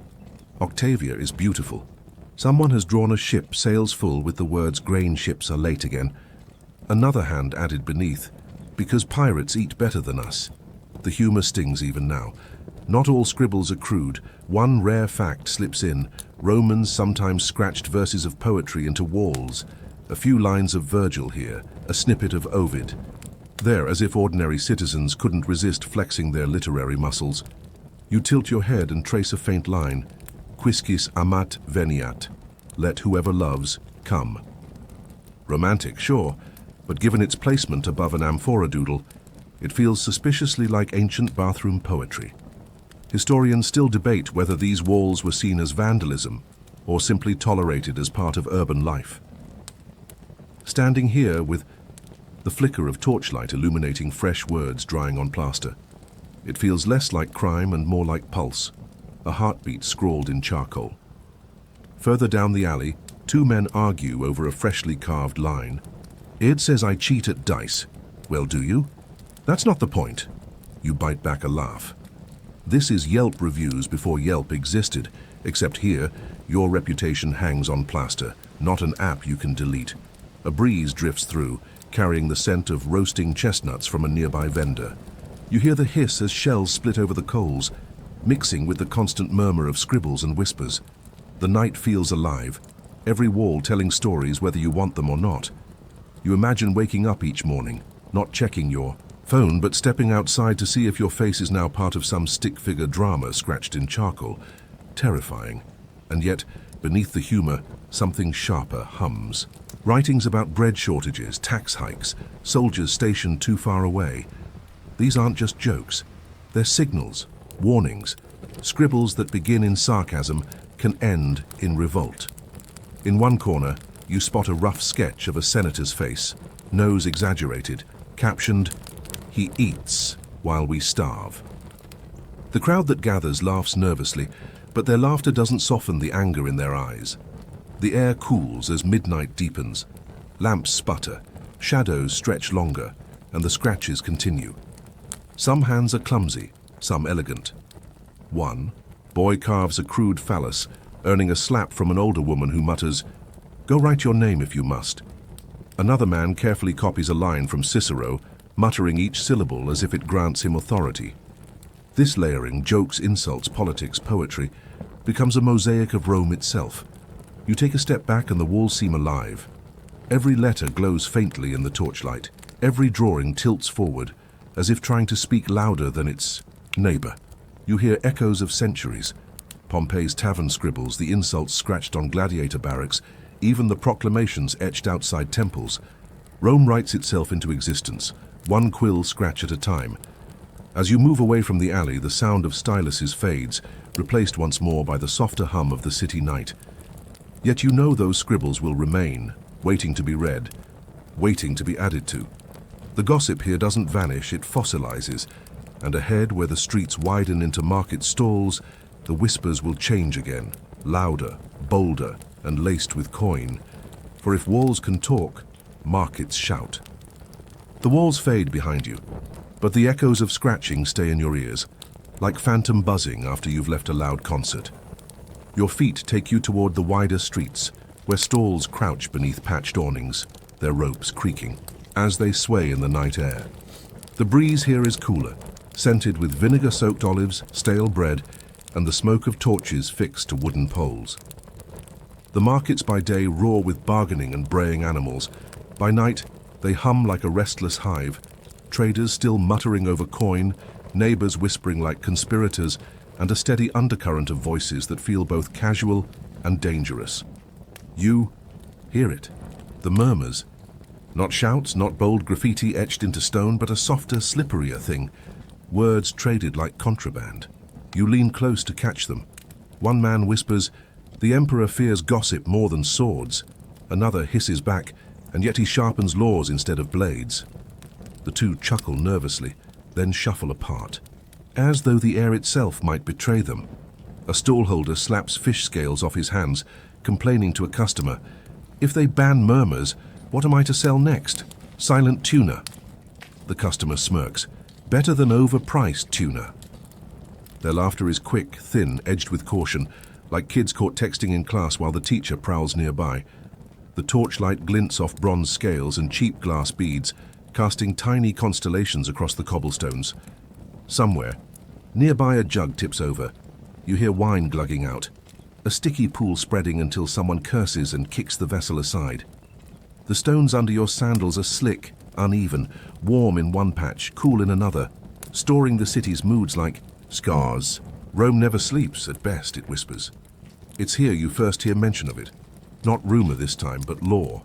Octavia is beautiful. Someone has drawn a ship sails full with the words "grain ships are late again." Another hand added beneath, "because pirates eat better than us." The humor stings even now. Not all scribbles are crude. One rare fact slips in. Romans sometimes scratched verses of poetry into walls. A few lines of Virgil here, a snippet of Ovid. There, as if ordinary citizens couldn't resist flexing their literary muscles. You tilt your head and trace a faint line. Quisquis amat veniat. Let whoever loves come. Romantic, sure, but given its placement above an amphora doodle, it feels suspiciously like ancient bathroom poetry. Historians still debate whether these walls were seen as vandalism or simply tolerated as part of urban life. Standing here with the flicker of torchlight illuminating fresh words drying on plaster, It feels less like crime and more like pulse, a heartbeat scrawled in charcoal. Further down the alley, two men argue over a freshly carved line. "It says I cheat at dice." "Well, do you?" "That's not the point." You bite back a laugh. This is Yelp reviews before Yelp existed, except here, your reputation hangs on plaster, not an app you can delete. A breeze drifts through, carrying the scent of roasting chestnuts from a nearby vendor. You hear the hiss as shells split over the coals, mixing with the constant murmur of scribbles and whispers. The night feels alive, every wall telling stories whether you want them or not. You imagine waking up each morning, not checking your phone, but stepping outside to see if your face is now part of some stick-figure drama scratched in charcoal. Terrifying. And yet, beneath the humor, something sharper hums. Writings about bread shortages, tax hikes, soldiers stationed too far away. These aren't just jokes. They're signals, warnings, scribbles that begin in sarcasm can end in revolt. In one corner, you spot a rough sketch of a senator's face, nose exaggerated, captioned, "He eats while we starve." The crowd that gathers laughs nervously, but their laughter doesn't soften the anger in their eyes. The air cools as midnight deepens. Lamps sputter, shadows stretch longer, and the scratches continue. Some hands are clumsy, some elegant. One boy carves a crude phallus, earning a slap from an older woman who mutters, "Go write your name if you must." Another man carefully copies a line from Cicero, muttering each syllable as if it grants him authority. This layering, jokes, insults, politics, poetry, becomes a mosaic of Rome itself. You take a step back and the walls seem alive. Every letter glows faintly in the torchlight. Every drawing tilts forward, as if trying to speak louder than its neighbor. You hear echoes of centuries. Pompeii's tavern scribbles, the insults scratched on gladiator barracks, even the proclamations etched outside temples. Rome writes itself into existence, one quill scratch at a time. As you move away from the alley, the sound of styluses fades, replaced once more by the softer hum of the city night. Yet you know those scribbles will remain, waiting to be read, waiting to be added to. The gossip here doesn't vanish, it fossilizes, and ahead, where the streets widen into market stalls, the whispers will change again, louder, bolder, and laced with coin. For if walls can talk, markets shout. The walls fade behind you, but the echoes of scratching stay in your ears, like phantom buzzing after you've left a loud concert. Your feet take you toward the wider streets, where stalls crouch beneath patched awnings, their ropes creaking, as they sway in the night air. The breeze here is cooler, scented with vinegar-soaked olives, stale bread, and the smoke of torches fixed to wooden poles. The markets by day roar with bargaining and braying animals. By night, they hum like a restless hive, traders still muttering over coin, neighbors whispering like conspirators, and a steady undercurrent of voices that feel both casual and dangerous. You hear it, the murmurs. Not shouts, not bold graffiti etched into stone, but a softer, slipperier thing. Words traded like contraband. You lean close to catch them. One man whispers, "The emperor fears gossip more than swords." Another hisses back, "And yet he sharpens laws instead of blades." The two chuckle nervously, then shuffle apart, as though the air itself might betray them. A stallholder slaps fish scales off his hands, complaining to a customer, "If they ban murmurs, what am I to sell next? Silent tuna." The customer smirks, "Better than overpriced tuna." Their laughter is quick, thin, edged with caution, like kids caught texting in class while the teacher prowls nearby. The torchlight glints off bronze scales and cheap glass beads, casting tiny constellations across the cobblestones. Somewhere, nearby, a jug tips over. You hear wine glugging out, a sticky pool spreading until someone curses and kicks the vessel aside. The stones under your sandals are slick, uneven, warm in one patch, cool in another, storing the city's moods like scars. Rome never sleeps, at best, it whispers. It's here you first hear mention of it. Not rumor this time, but law.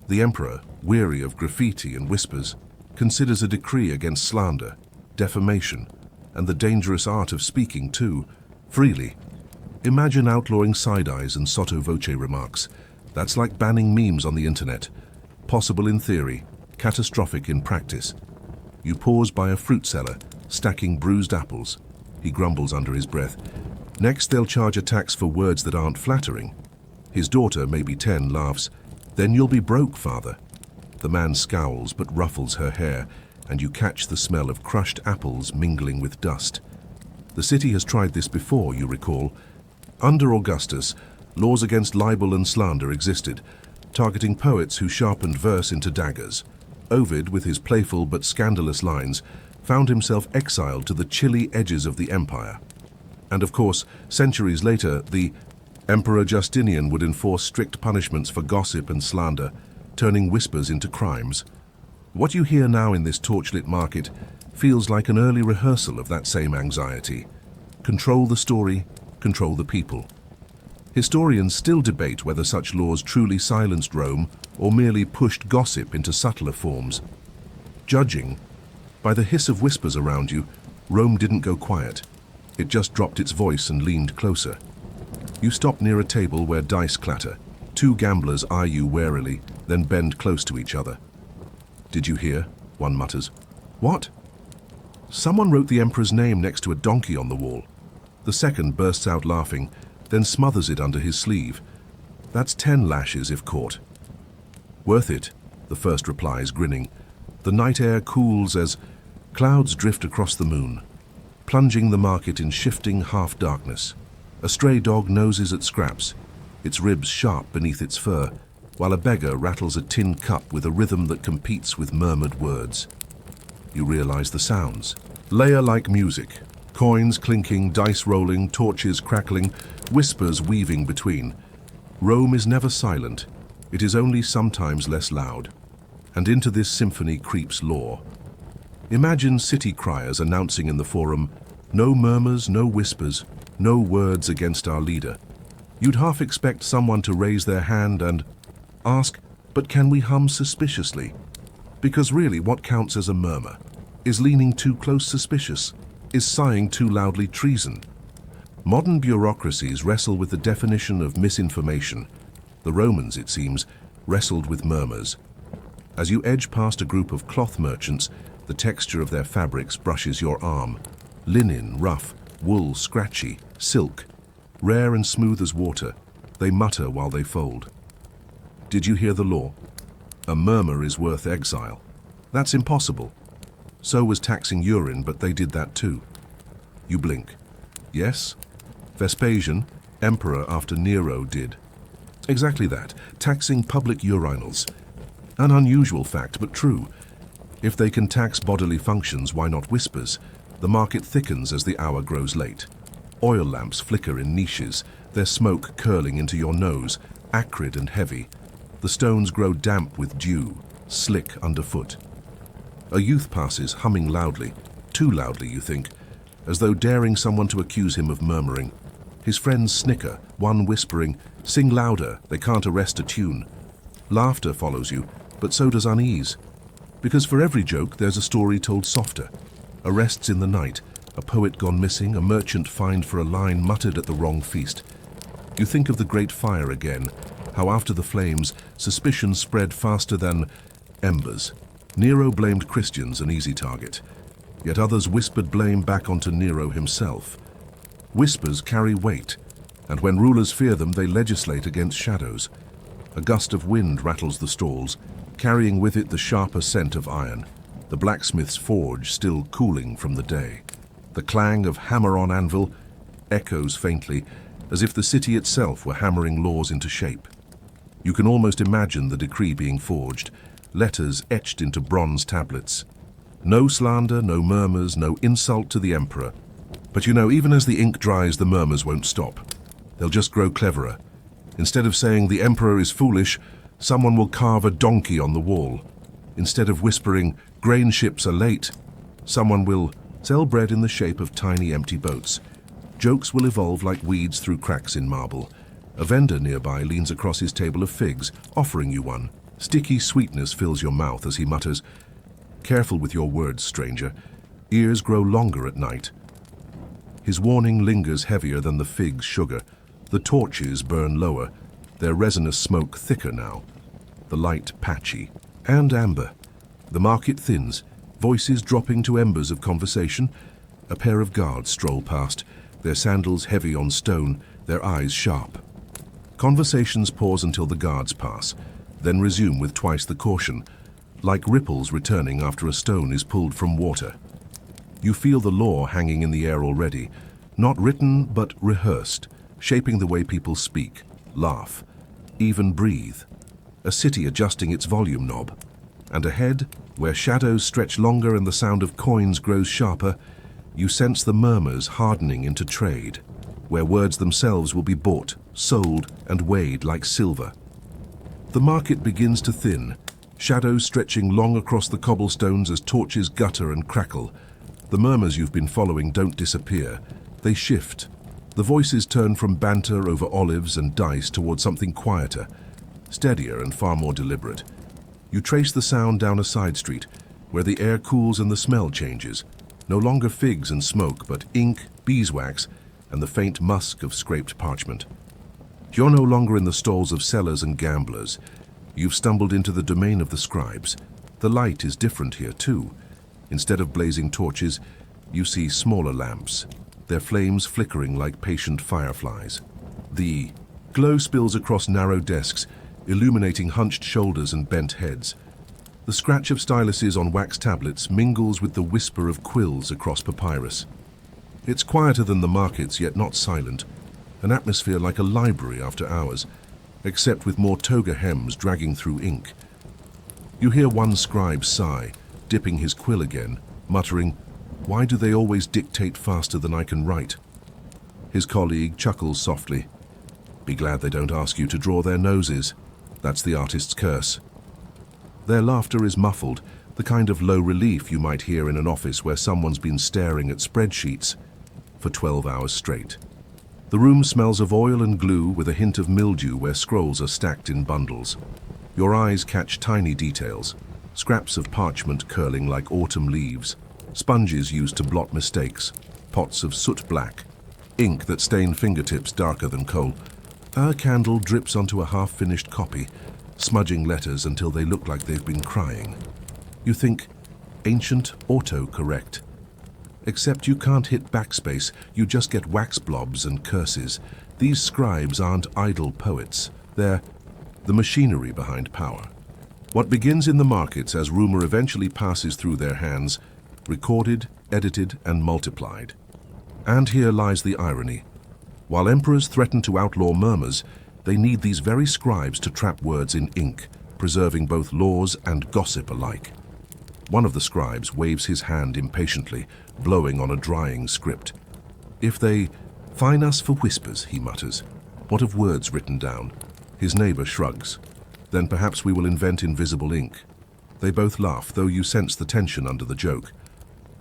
The emperor, weary of graffiti and whispers, considers a decree against slander, defamation, and the dangerous art of speaking too, freely. Imagine outlawing side-eyes and sotto voce remarks. That's like banning memes on the internet. Possible in theory, catastrophic in practice. You pause by a fruit seller, stacking bruised apples. He grumbles under his breath. Next, they'll charge a tax for words that aren't flattering. His daughter, maybe 10, laughs. Then you'll be broke, father. The man scowls but ruffles her hair, and you catch the smell of crushed apples mingling with dust. The city has tried this before, you recall. Under Augustus, laws against libel and slander existed, targeting poets who sharpened verse into daggers. Ovid, with his playful but scandalous lines, found himself exiled to the chilly edges of the empire. And of course, centuries later, the Emperor Justinian would enforce strict punishments for gossip and slander, turning whispers into crimes. What you hear now in this torchlit market feels like an early rehearsal of that same anxiety. Control the story, control the people. Historians still debate whether such laws truly silenced Rome or merely pushed gossip into subtler forms. Judging by the hiss of whispers around you, Rome didn't go quiet. It just dropped its voice and leaned closer. You stop near a table where dice clatter. Two gamblers eye you warily, then bend close to each other. "Did you hear?" one mutters. "What?" "Someone wrote the emperor's name next to a donkey on the wall." The second bursts out laughing, then smothers it under his sleeve. "That's 10 lashes if caught." "Worth it," the first replies, grinning. The night air cools as clouds drift across the moon, plunging the market in shifting half-darkness. A stray dog noses at scraps, its ribs sharp beneath its fur, while a beggar rattles a tin cup with a rhythm that competes with murmured words. You realize the sounds. Layer-like music. Coins clinking, dice rolling, torches crackling, whispers weaving between. Rome is never silent. It is only sometimes less loud. And into this symphony creeps law. Imagine city criers announcing in the forum, "No murmurs, no whispers, no words against our leader." You'd half expect someone to raise their hand and ask, "But can we hum suspiciously?" Because really, what counts as a murmur? Is leaning too close suspicious? Is sighing too loudly treason? Modern bureaucracies wrestle with the definition of misinformation. The Romans, it seems, wrestled with murmurs. As you edge past a group of cloth merchants, the texture of their fabrics brushes your arm. Linen, rough, wool, scratchy, silk, rare and smooth as water. They mutter while they fold. Did you hear the law? A murmur is worth exile. That's impossible. So was taxing urine, but they did that too. You blink. Yes? Vespasian, emperor after Nero, did. Exactly that, taxing public urinals. An unusual fact, but true. If they can tax bodily functions, why not whispers? The market thickens as the hour grows late. Oil lamps flicker in niches, their smoke curling into your nose, acrid and heavy. The stones grow damp with dew, slick underfoot. A youth passes, humming loudly, too loudly, you think, as though daring someone to accuse him of murmuring. His friends snicker, one whispering, "Sing louder, they can't arrest a tune." Laughter follows you, but so does unease. Because for every joke, there's a story told softer. Arrests in the night, a poet gone missing, a merchant fined for a line muttered at the wrong feast. You think of the Great Fire again, how after the flames, suspicion spread faster than embers. Nero blamed Christians, an easy target. Yet others whispered blame back onto Nero himself. Whispers carry weight, and when rulers fear them, they legislate against shadows. A gust of wind rattles the stalls, carrying with it the sharper scent of iron, the blacksmith's forge still cooling from the day. The clang of hammer on anvil echoes faintly, as if the city itself were hammering laws into shape. You can almost imagine the decree being forged, letters etched into bronze tablets. No slander, no murmurs, no insult to the emperor. But you know, even as the ink dries, the murmurs won't stop. They'll just grow cleverer. Instead of saying the emperor is foolish, someone will carve a donkey on the wall. Instead of whispering, grain ships are late, someone will sell bread in the shape of tiny empty boats. Jokes will evolve like weeds through cracks in marble. A vendor nearby leans across his table of figs, offering you one. Sticky sweetness fills your mouth as he mutters, "Careful with your words, stranger. Ears grow longer at night." His warning lingers heavier than the fig's sugar. The torches burn lower, their resinous smoke thicker now. The light patchy and amber. The market thins. Voices dropping to embers of conversation. A pair of guards stroll past, their sandals heavy on stone, their eyes sharp. Conversations pause until the guards pass, then resume with twice the caution, like ripples returning after a stone is pulled from water. You feel the law hanging in the air already, not written but rehearsed, shaping the way people speak, laugh, even breathe. A city adjusting its volume knob. And ahead, where shadows stretch longer and the sound of coins grows sharper, you sense the murmurs hardening into trade, where words themselves will be bought, sold, and weighed like silver. The market begins to thin, shadows stretching long across the cobblestones as torches gutter and crackle. The murmurs you've been following don't disappear, they shift. The voices turn from banter over olives and dice toward something quieter, steadier and far more deliberate. You trace the sound down a side street, where the air cools and the smell changes. No longer figs and smoke, but ink, beeswax, and the faint musk of scraped parchment. You're no longer in the stalls of sellers and gamblers. You've stumbled into the domain of the scribes. The light is different here too. Instead of blazing torches, you see smaller lamps, their flames flickering like patient fireflies. The glow spills across narrow desks, illuminating hunched shoulders and bent heads. The scratch of styluses on wax tablets mingles with the whisper of quills across papyrus. It's quieter than the markets, yet not silent, an atmosphere like a library after hours, except with more toga hems dragging through ink. You hear one scribe sigh, dipping his quill again, muttering, "Why do they always dictate faster than I can write?" His colleague chuckles softly. "Be glad they don't ask you to draw their noses. That's the artist's curse." Their laughter is muffled, the kind of low relief you might hear in an office where someone's been staring at spreadsheets for 12 hours straight. The room smells of oil and glue with a hint of mildew where scrolls are stacked in bundles. Your eyes catch tiny details, scraps of parchment curling like autumn leaves, sponges used to blot mistakes, pots of soot black, ink that stain fingertips darker than coal. A candle drips onto a half-finished copy, smudging letters until they look like they've been crying. You think, ancient autocorrect. Except you can't hit backspace, you just get wax blobs and curses. These scribes aren't idle poets, they're the machinery behind power. What begins in the markets as rumor eventually passes through their hands, recorded, edited, and multiplied. And here lies the irony. While emperors threaten to outlaw murmurs, they need these very scribes to trap words in ink, preserving both laws and gossip alike. One of the scribes waves his hand impatiently, blowing on a drying script. "If they fine us for whispers," he mutters. "What of words written down?" His neighbor shrugs. "Then perhaps we will invent invisible ink." They both laugh, though you sense the tension under the joke.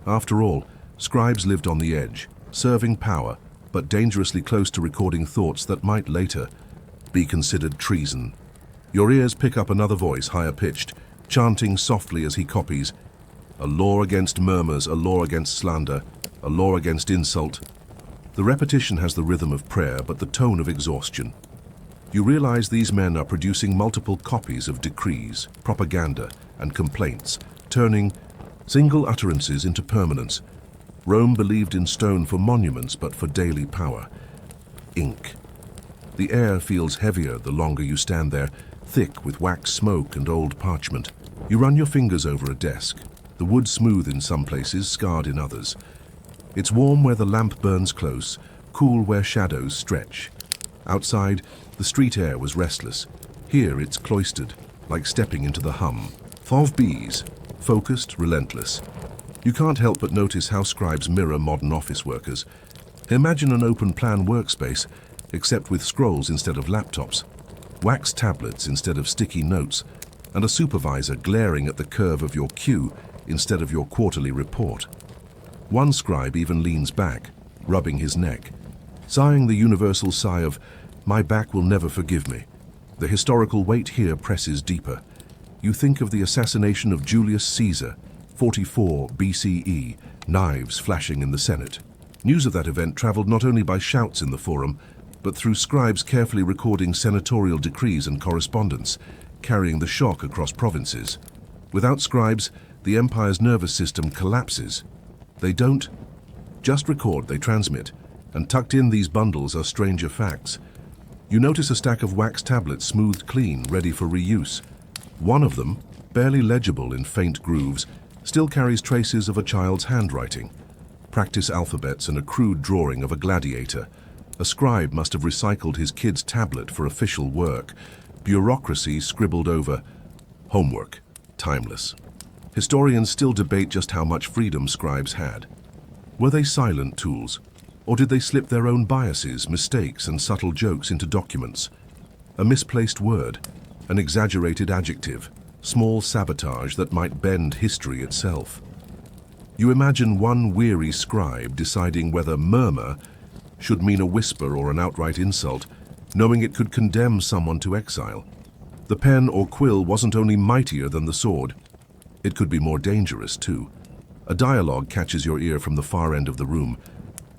After all, scribes lived on the edge, serving power, but dangerously close to recording thoughts that might later be considered treason. Your ears pick up another voice, higher pitched, chanting softly as he copies, "A law against murmurs, a law against slander, a law against insult." The repetition has the rhythm of prayer, but the tone of exhaustion. You realize these men are producing multiple copies of decrees, propaganda, and complaints, turning single utterances into permanence. Rome believed in stone for monuments, but for daily power. Ink. The air feels heavier the longer you stand there, thick with wax smoke and old parchment. You run your fingers over a desk, the wood smooth in some places, scarred in others. It's warm where the lamp burns close, cool where shadows stretch. Outside, the street air was restless. Here it's cloistered, like stepping into the hum. Of bees, focused, relentless. You can't help but notice how scribes mirror modern office workers. Imagine an open-plan workspace, except with scrolls instead of laptops, wax tablets instead of sticky notes, and a supervisor glaring at the curve of your queue instead of your quarterly report. One scribe even leans back, rubbing his neck, sighing the universal sigh of, "My back will never forgive me." The historical weight here presses deeper. You think of the assassination of Julius Caesar, 44 BCE, knives flashing in the Senate. News of that event traveled not only by shouts in the forum, but through scribes carefully recording senatorial decrees and correspondence, carrying the shock across provinces. Without scribes, the Empire's nervous system collapses. They don't just record, they transmit, and tucked in these bundles are stranger facts. You notice a stack of wax tablets smoothed clean, ready for reuse. One of them, barely legible in faint grooves, still carries traces of a child's handwriting. Practice alphabets and a crude drawing of a gladiator. A scribe must have recycled his kid's tablet for official work. Bureaucracy scribbled over. Homework. Timeless. Historians still debate just how much freedom scribes had. Were they silent tools, or did they slip their own biases, mistakes, and subtle jokes into documents? A misplaced word, an exaggerated adjective, small sabotage that might bend history itself. You imagine one weary scribe deciding whether murmur should mean a whisper or an outright insult, knowing it could condemn someone to exile. The pen or quill wasn't only mightier than the sword, it could be more dangerous too. A dialogue catches your ear from the far end of the room.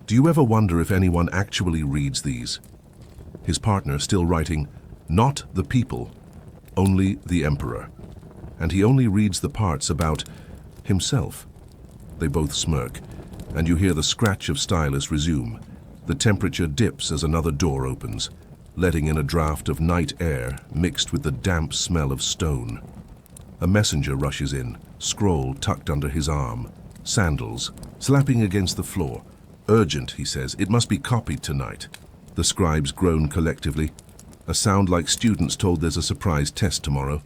Do you ever wonder if anyone actually reads these? His partner still writing, "Not the people, only the emperor." And he only reads the parts about himself. They both smirk, and you hear the scratch of stylus resume. The temperature dips as another door opens, letting in a draft of night air mixed with the damp smell of stone. A messenger rushes in, scroll tucked under his arm, sandals slapping against the floor. "Urgent," he says, "it must be copied tonight." The scribes groan collectively, a sound like students told there's a surprise test tomorrow.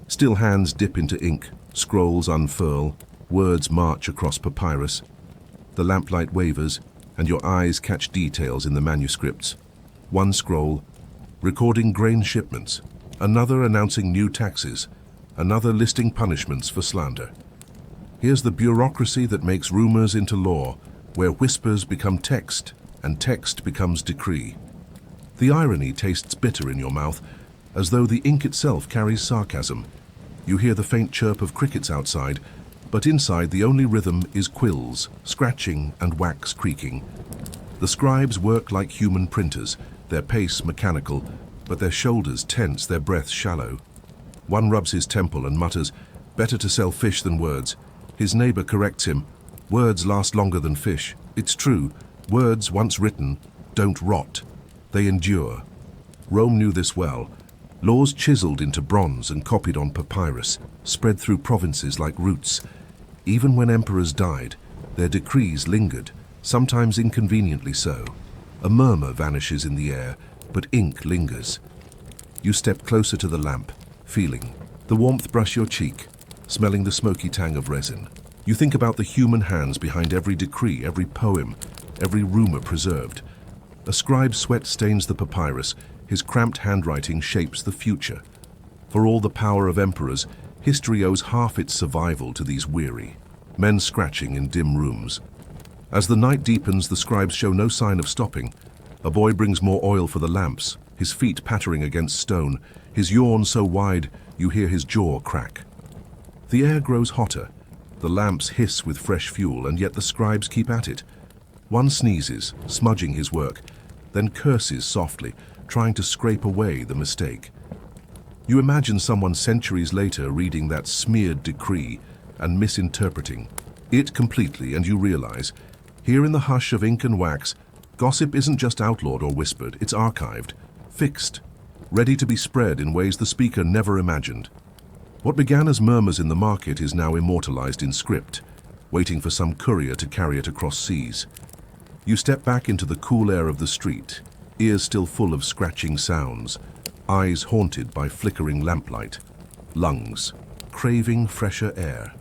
Still hands dip into ink, scrolls unfurl, words march across papyrus. The lamplight wavers, and your eyes catch details in the manuscripts. One scroll, recording grain shipments, another announcing new taxes, another listing punishments for slander. Here's the bureaucracy that makes rumors into law, where whispers become text, and text becomes decree. The irony tastes bitter in your mouth, as though the ink itself carries sarcasm. You hear the faint chirp of crickets outside, but inside the only rhythm is quills, scratching and wax creaking. The scribes work like human printers, their pace mechanical, but their shoulders tense, their breath shallow. One rubs his temple and mutters, "Better to sell fish than words." His neighbor corrects him, "Words last longer than fish." It's true, words once written don't rot, they endure. Rome knew this well. Laws chiseled into bronze and copied on papyrus, spread through provinces like roots. Even when emperors died, their decrees lingered, sometimes inconveniently so. A murmur vanishes in the air, but ink lingers. You step closer to the lamp, feeling the warmth brush your cheek, smelling the smoky tang of resin. You think about the human hands behind every decree, every poem, every rumor preserved. A scribe's sweat stains the papyrus, his cramped handwriting shapes the future. For all the power of emperors, history owes half its survival to these weary men scratching in dim rooms. As the night deepens, the scribes show no sign of stopping. A boy brings more oil for the lamps, his feet pattering against stone, his yawn so wide you hear his jaw crack. The air grows hotter. The lamps hiss with fresh fuel, and yet the scribes keep at it. One sneezes, smudging his work, then curses softly, trying to scrape away the mistake. You imagine someone centuries later reading that smeared decree and misinterpreting it completely, and you realize, here in the hush of ink and wax, gossip isn't just outlawed or whispered, it's archived, fixed, ready to be spread in ways the speaker never imagined. What began as murmurs in the market is now immortalized in script, waiting for some courier to carry it across seas. You step back into the cool air of the street, ears still full of scratching sounds, eyes haunted by flickering lamplight, lungs craving fresher air.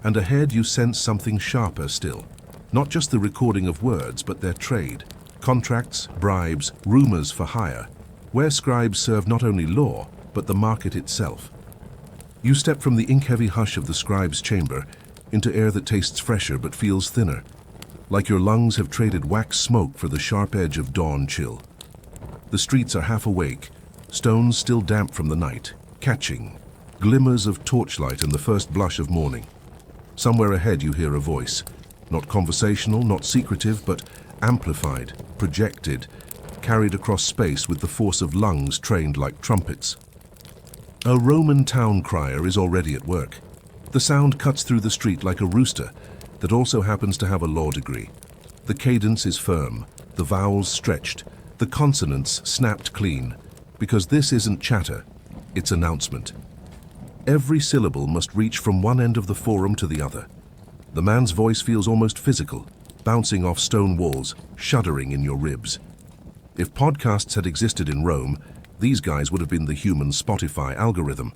And ahead you sense something sharper still, not just the recording of words, but their trade, contracts, bribes, rumors for hire, where scribes serve not only law, but the market itself. You step from the ink-heavy hush of the scribe's chamber into air that tastes fresher but feels thinner, like your lungs have traded wax smoke for the sharp edge of dawn chill. The streets are half awake, stones still damp from the night, catching glimmers of torchlight and the first blush of morning. Somewhere ahead you hear a voice, not conversational, not secretive, but amplified, projected, carried across space with the force of lungs trained like trumpets. A Roman town crier is already at work. The sound cuts through the street like a rooster that also happens to have a law degree. The cadence is firm, the vowels stretched, the consonants snapped clean, because this isn't chatter, it's announcement. Every syllable must reach from one end of the forum to the other. The man's voice feels almost physical, bouncing off stone walls, shuddering in your ribs. If podcasts had existed in Rome, these guys would have been the human Spotify algorithm,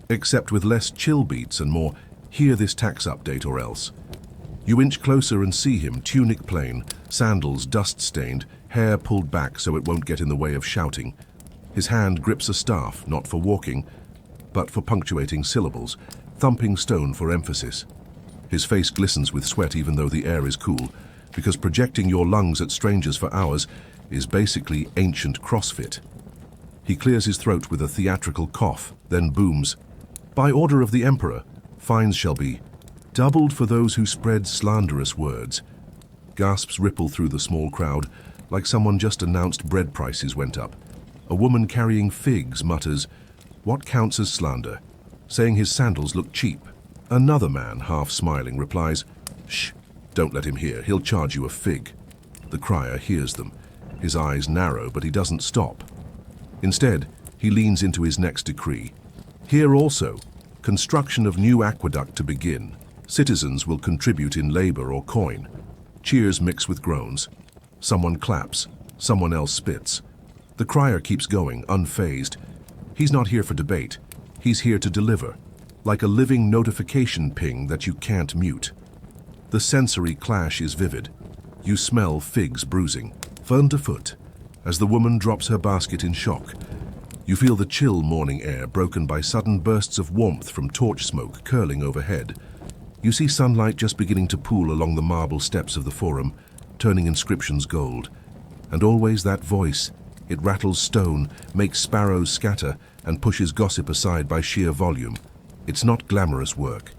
except with less chill beats and more hear this tax update or else. You inch closer and see him, tunic plain, sandals dust-stained, hair pulled back so it won't get in the way of shouting. His hand grips a staff, not for walking, but for punctuating syllables, thumping stone for emphasis. His face glistens with sweat even though the air is cool, because projecting your lungs at strangers for hours is basically ancient CrossFit. He clears his throat with a theatrical cough, then booms, "By order of the Emperor, fines shall be doubled for those who spread slanderous words." Gasps ripple through the small crowd, like someone just announced bread prices went up. A woman carrying figs mutters, "What counts as slander?" saying his sandals look cheap. Another man, half smiling, replies, "Shh, don't let him hear, he'll charge you a fig." The crier hears them. His eyes narrow, but he doesn't stop. Instead, he leans into his next decree. Here also, construction of new aqueduct to begin. Citizens will contribute in labor or coin. Cheers mix with groans. Someone claps, someone else spits. The crier keeps going, unfazed. He's not here for debate. He's here to deliver, like a living notification ping that you can't mute. The sensory clash is vivid. You smell figs bruising, fern to foot, as the woman drops her basket in shock. You feel the chill morning air broken by sudden bursts of warmth from torch smoke curling overhead. You see sunlight just beginning to pool along the marble steps of the forum, turning inscriptions gold. And always that voice. It rattles stone, makes sparrows scatter, and pushes gossip aside by sheer volume. It's not glamorous work.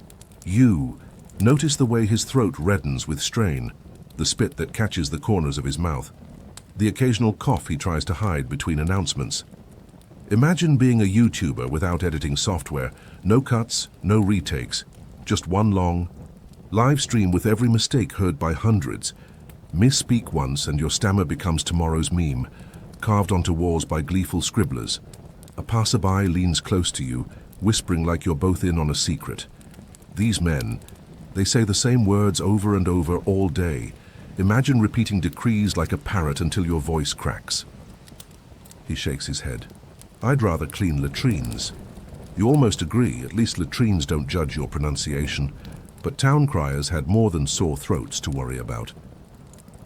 You notice the way his throat reddens with strain, the spit that catches the corners of his mouth, the occasional cough he tries to hide between announcements. Imagine being a YouTuber without editing software, no cuts, no retakes, just one long live stream with every mistake heard by hundreds. Misspeak once and your stammer becomes tomorrow's meme, carved onto walls by gleeful scribblers. A passerby leans close to you, whispering like you're both in on a secret. These men, they say the same words over and over all day. Imagine repeating decrees like a parrot until your voice cracks. He shakes his head. I'd rather clean latrines. You almost agree, at least latrines don't judge your pronunciation, but town criers had more than sore throats to worry about.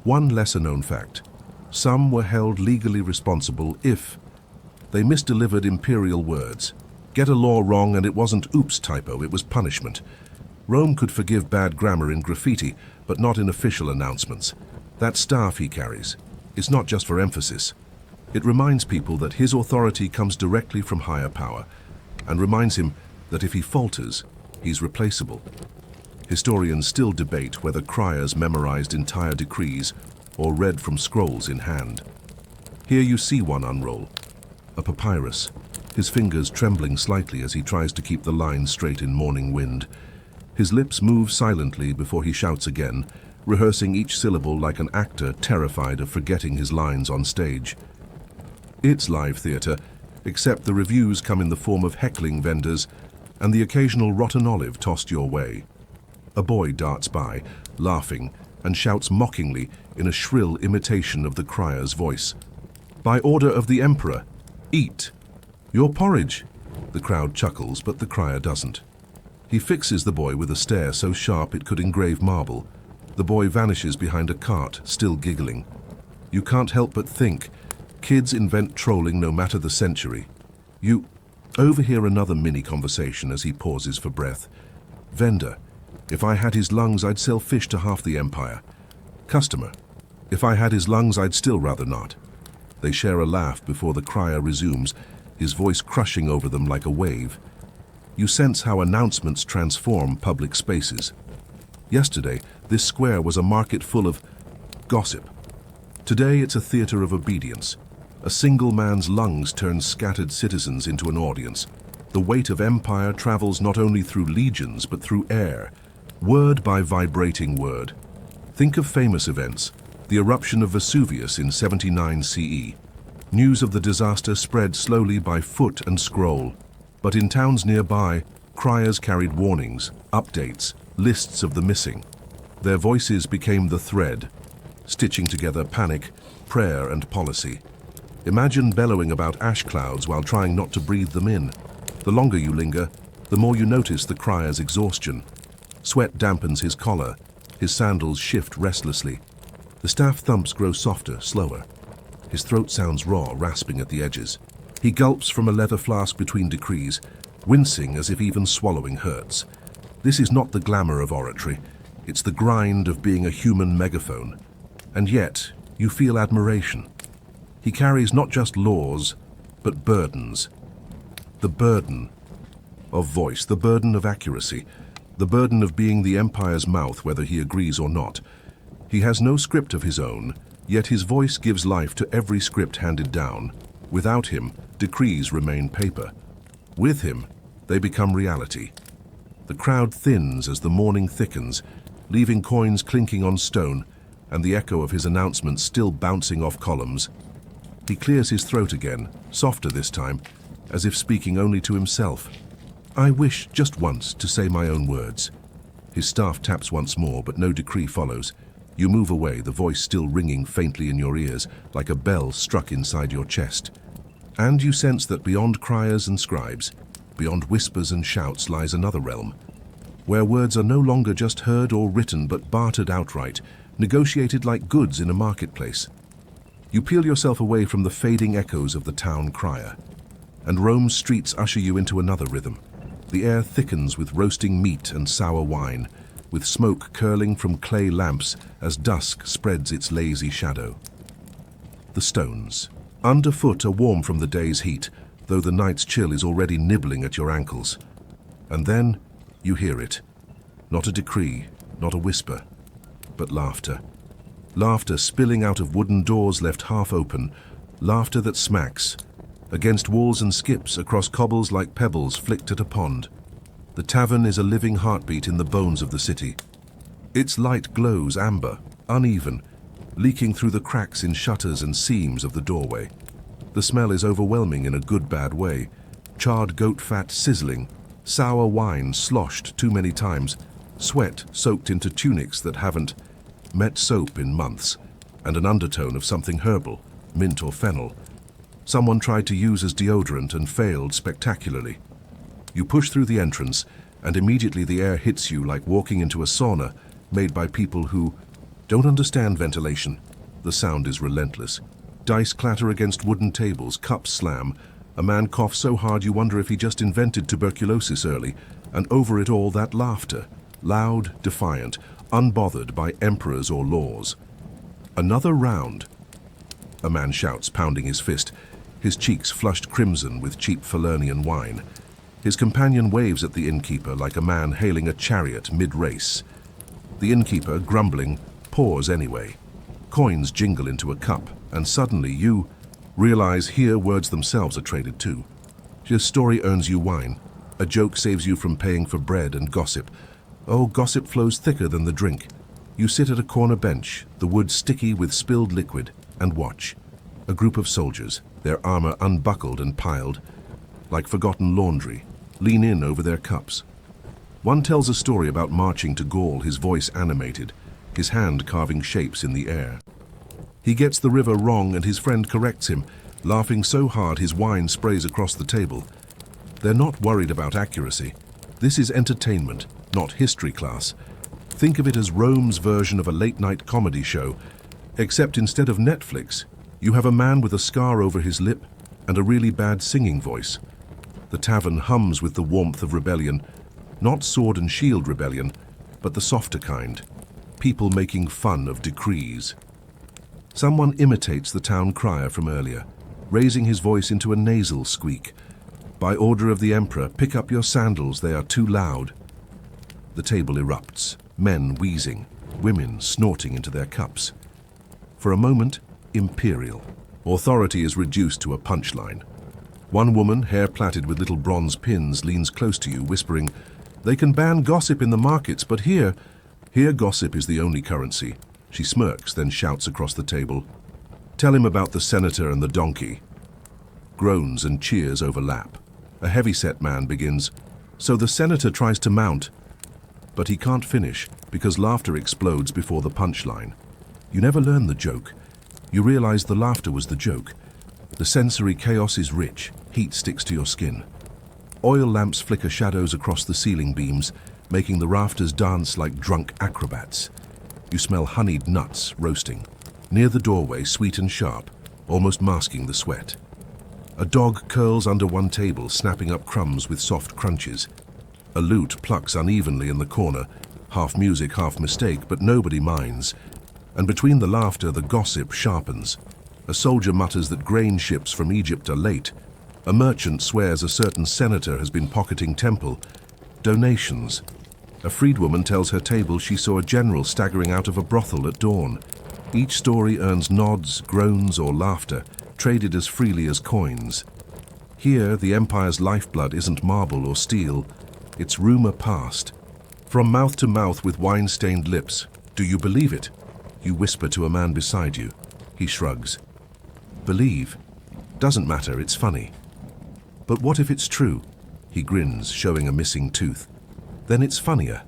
One lesser-known fact. Some were held legally responsible if they misdelivered imperial words. Get a law wrong and it wasn't oops typo, it was punishment. Rome could forgive bad grammar in graffiti, but not in official announcements. That staff he carries, it's not just for emphasis. It reminds people that his authority comes directly from higher power, and reminds him that if he falters, he's replaceable. Historians still debate whether criers memorized entire decrees or read from scrolls in hand. Here you see one unroll, a papyrus, his fingers trembling slightly as he tries to keep the lines straight in morning wind. His lips move silently before he shouts again, rehearsing each syllable like an actor terrified of forgetting his lines on stage. It's live theatre, except the reviews come in the form of heckling vendors and the occasional rotten olive tossed your way. A boy darts by, laughing, and shouts mockingly in a shrill imitation of the crier's voice. By order of the Emperor, eat. Your porridge. The crowd chuckles, but the crier doesn't. He fixes the boy with a stare so sharp it could engrave marble. The boy vanishes behind a cart, still giggling. You can't help but think, kids invent trolling no matter the century. You overhear another mini-conversation as he pauses for breath. Vendor. If I had his lungs, I'd sell fish to half the empire. Customer. If I had his lungs, I'd still rather not. They share a laugh before the crier resumes, his voice crushing over them like a wave. You sense how announcements transform public spaces. Yesterday, this square was a market full of gossip. Today, it's a theater of obedience. A single man's lungs turns scattered citizens into an audience. The weight of empire travels not only through legions, but through air, word by vibrating word. Think of famous events, the eruption of Vesuvius in 79 CE. News of the disaster spread slowly by foot and scroll, but in towns nearby, criers carried warnings, updates, lists of the missing. Their voices became the thread, stitching together panic, prayer, and policy. Imagine bellowing about ash clouds while trying not to breathe them in. The longer you linger, the more you notice the crier's exhaustion. Sweat dampens his collar, his sandals shift restlessly. The staff thumps grow softer, slower. His throat sounds raw, rasping at the edges. He gulps from a leather flask between decrees, wincing as if even swallowing hurts. This is not the glamour of oratory. It's the grind of being a human megaphone. And yet, you feel admiration. He carries not just laws, but burdens. The burden of voice, the burden of accuracy, the burden of being the empire's mouth whether he agrees or not. He has no script of his own, yet his voice gives life to every script handed down. Without him, decrees remain paper. With him, they become reality. The crowd thins as the morning thickens, leaving coins clinking on stone and the echo of his announcement still bouncing off columns. He clears his throat again, softer this time, as if speaking only to himself. I wish just once to say my own words. His staff taps once more, but no decree follows. You move away, the voice still ringing faintly in your ears, like a bell struck inside your chest. And you sense that beyond criers and scribes, beyond whispers and shouts lies another realm, where words are no longer just heard or written, but bartered outright, negotiated like goods in a marketplace. You peel yourself away from the fading echoes of the town crier, and Rome's streets usher you into another rhythm. The air thickens with roasting meat and sour wine, with smoke curling from clay lamps as dusk spreads its lazy shadow. The stones, underfoot, are warm from the day's heat, though the night's chill is already nibbling at your ankles. And then you hear it. Not a decree, not a whisper, but laughter. Laughter spilling out of wooden doors left half open, laughter that smacks, against walls and skips, across cobbles like pebbles flicked at a pond. The tavern is a living heartbeat in the bones of the city. Its light glows amber, uneven, leaking through the cracks in shutters and seams of the doorway. The smell is overwhelming in a good-bad way. Charred goat fat sizzling, sour wine sloshed too many times, sweat soaked into tunics that haven't met soap in months, and an undertone of something herbal, mint or fennel. Someone tried to use as deodorant and failed spectacularly. You push through the entrance, and immediately the air hits you like walking into a sauna made by people who don't understand ventilation. The sound is relentless. Dice clatter against wooden tables, cups slam. A man coughs so hard you wonder if he just invented tuberculosis early, and over it all that laughter, loud, defiant, unbothered by emperors or laws. Another round. A man shouts, pounding his fist, his cheeks flushed crimson with cheap Falernian wine. His companion waves at the innkeeper like a man hailing a chariot mid-race. The innkeeper, grumbling, pours anyway. Coins jingle into a cup, and suddenly you realize here words themselves are traded too. Your story earns you wine. A joke saves you from paying for bread and gossip. Oh, gossip flows thicker than the drink. You sit at a corner bench, the wood sticky with spilled liquid, and watch. A group of soldiers, their armor unbuckled and piled, like forgotten laundry, lean in over their cups. One tells a story about marching to Gaul, his voice animated, his hand carving shapes in the air. He gets the river wrong and his friend corrects him, laughing so hard his wine sprays across the table. They're not worried about accuracy. This is entertainment, not history class. Think of it as Rome's version of a late-night comedy show, except instead of Netflix, you have a man with a scar over his lip and a really bad singing voice. The tavern hums with the warmth of rebellion, not sword and shield rebellion, but the softer kind, people making fun of decrees. Someone imitates the town crier from earlier, raising his voice into a nasal squeak. By order of the emperor, pick up your sandals, they are too loud. The table erupts, men wheezing, women snorting into their cups. For a moment, imperial. Authority is reduced to a punchline. One woman, hair plaited with little bronze pins, leans close to you, whispering, "They can ban gossip in the markets, but here gossip is the only currency." She smirks, then shouts across the table, "Tell him about the senator and the donkey." Groans and cheers overlap. A heavy-set man begins, "So the senator tries to mount," but he can't finish because laughter explodes before the punchline. You never learn the joke. You realize the laughter was the joke. The sensory chaos is rich. Heat sticks to your skin. Oil lamps flicker shadows across the ceiling beams, making the rafters dance like drunk acrobats. You smell honeyed nuts roasting. Near the doorway, sweet and sharp, almost masking the sweat. A dog curls under one table, snapping up crumbs with soft crunches. A lute plucks unevenly in the corner, half music, half mistake, but nobody minds. And between the laughter, the gossip sharpens. A soldier mutters that grain ships from Egypt are late. A merchant swears a certain senator has been pocketing temple donations. A freedwoman tells her table she saw a general staggering out of a brothel at dawn. Each story earns nods, groans, or laughter, traded as freely as coins. Here, the empire's lifeblood isn't marble or steel, it's rumor passed. From mouth to mouth with wine-stained lips. "Do you believe it?" You whisper to a man beside you. He shrugs. "Believe? Doesn't matter, it's funny." "But what if it's true?" He grins, showing a missing tooth. "Then it's funnier."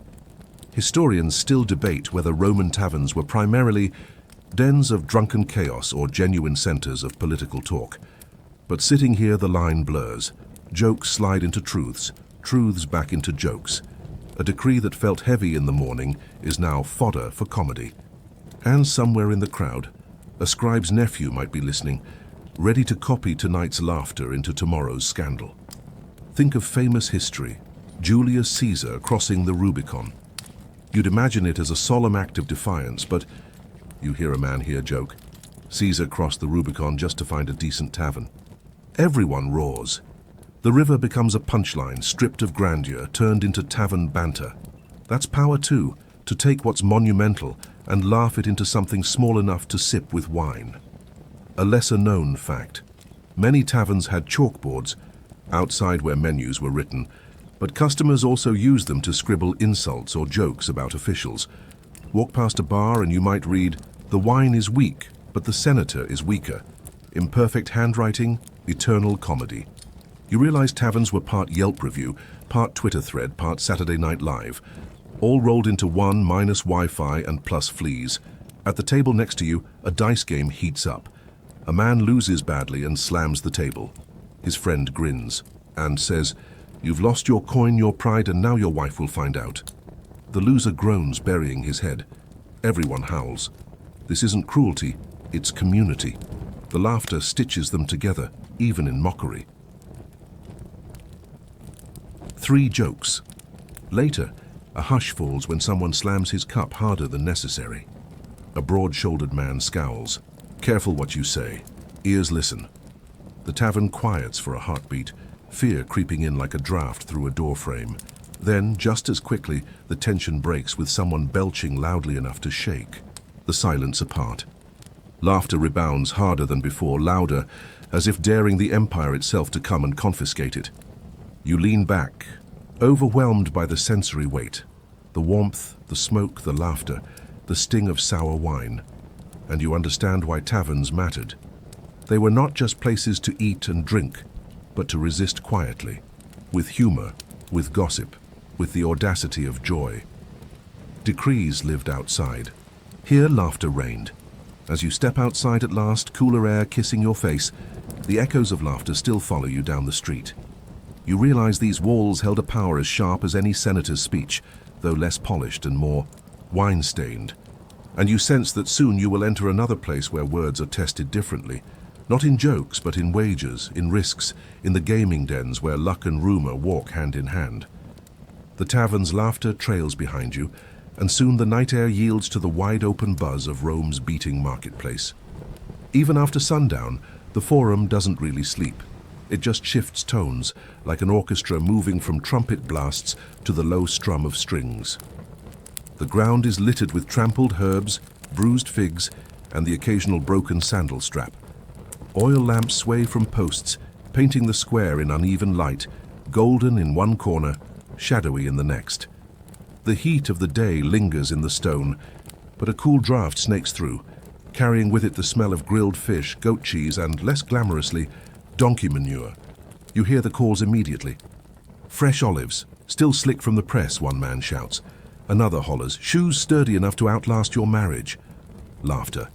Historians still debate whether Roman taverns were primarily dens of drunken chaos or genuine centers of political talk. But sitting here, the line blurs. Jokes slide into truths, truths back into jokes. A decree that felt heavy in the morning is now fodder for comedy. And somewhere in the crowd, a scribe's nephew might be listening, ready to copy tonight's laughter into tomorrow's scandal. Think of famous history, Julius Caesar crossing the Rubicon. You'd imagine it as a solemn act of defiance, but you hear a man here joke. Caesar crossed the Rubicon just to find a decent tavern. Everyone roars. The river becomes a punchline, stripped of grandeur, turned into tavern banter. That's power too, to take what's monumental and laugh it into something small enough to sip with wine. A lesser-known fact. Many taverns had chalkboards outside where menus were written, but customers also used them to scribble insults or jokes about officials. Walk past a bar and you might read, "The wine is weak, but the senator is weaker." Imperfect handwriting, eternal comedy. You realize taverns were part Yelp review, part Twitter thread, part Saturday Night Live, all rolled into one minus Wi-Fi and plus fleas. At the table next to you, a dice game heats up. A man loses badly and slams the table. His friend grins and says, "You've lost your coin, your pride, and now your wife will find out." The loser groans, burying his head. Everyone howls. This isn't cruelty, it's community. The laughter stitches them together, even in mockery. 3 jokes. Later, a hush falls when someone slams his cup harder than necessary. A broad-shouldered man scowls. "Careful what you say. Ears listen." The tavern quiets for a heartbeat, fear creeping in like a draft through a doorframe. Then, just as quickly, the tension breaks with someone belching loudly enough to shake. The silence apart. Laughter rebounds harder than before, louder, as if daring the empire itself to come and confiscate it. You lean back, overwhelmed by the sensory weight. The warmth, the smoke, the laughter, the sting of sour wine. And you understand why taverns mattered. They were not just places to eat and drink, but to resist quietly, with humor, with gossip, with the audacity of joy. Decrees lived outside. Here laughter reigned. As you step outside at last, cooler air kissing your face, the echoes of laughter still follow you down the street. You realize these walls held a power as sharp as any senator's speech, though less polished and more wine-stained. And you sense that soon you will enter another place where words are tested differently, not in jokes, but in wagers, in risks, in the gaming dens where luck and rumor walk hand in hand. The tavern's laughter trails behind you, and soon the night air yields to the wide-open buzz of Rome's beating marketplace. Even after sundown, the forum doesn't really sleep. It just shifts tones, like an orchestra moving from trumpet blasts to the low strum of strings. The ground is littered with trampled herbs, bruised figs, and the occasional broken sandal strap. Oil lamps sway from posts, painting the square in uneven light, golden in one corner, shadowy in the next. The heat of the day lingers in the stone, but a cool draft snakes through, carrying with it the smell of grilled fish, goat cheese, and, less glamorously, donkey manure. You hear the calls immediately. "Fresh olives, still slick from the press," one man shouts. Another hollers, "Shoes sturdy enough to outlast your marriage." Laughter.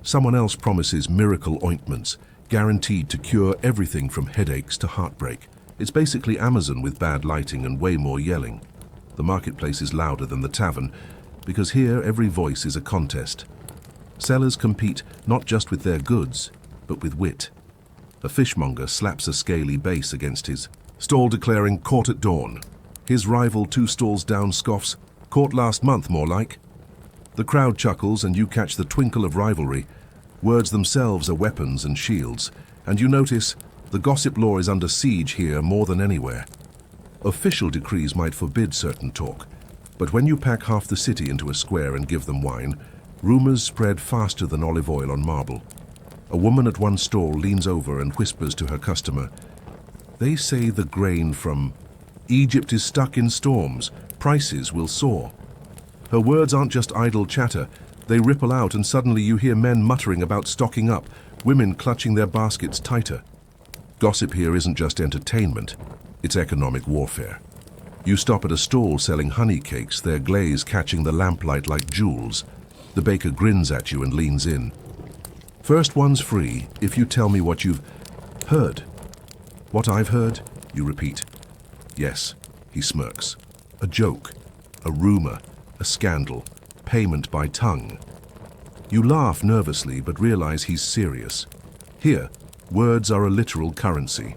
Someone else promises miracle ointments, guaranteed to cure everything from headaches to heartbreak. It's basically Amazon with bad lighting and way more yelling. The marketplace is louder than the tavern, because here every voice is a contest. Sellers compete not just with their goods, but with wit. A fishmonger slaps a scaly base against his stall, declaring "Caught at dawn." His rival 2 stalls down scoffs, "Caught last month, more like." The crowd chuckles and you catch the twinkle of rivalry. Words themselves are weapons and shields, and you notice the gossip law is under siege here more than anywhere. Official decrees might forbid certain talk, but when you pack half the city into a square and give them wine, rumors spread faster than olive oil on marble. A woman at one stall leans over and whispers to her customer, "They say the grain from Egypt is stuck in storms. Prices will soar." Her words aren't just idle chatter. They ripple out, and suddenly you hear men muttering about stocking up, women clutching their baskets tighter. Gossip here isn't just entertainment, it's economic warfare. You stop at a stall selling honey cakes, their glaze catching the lamplight like jewels. The baker grins at you and leans in. "First one's free if you tell me what you've heard." "What I've heard?" you repeat. "Yes," he smirks. "A joke, a rumor, a scandal, payment by tongue." You laugh nervously but realize he's serious. Here, words are a literal currency.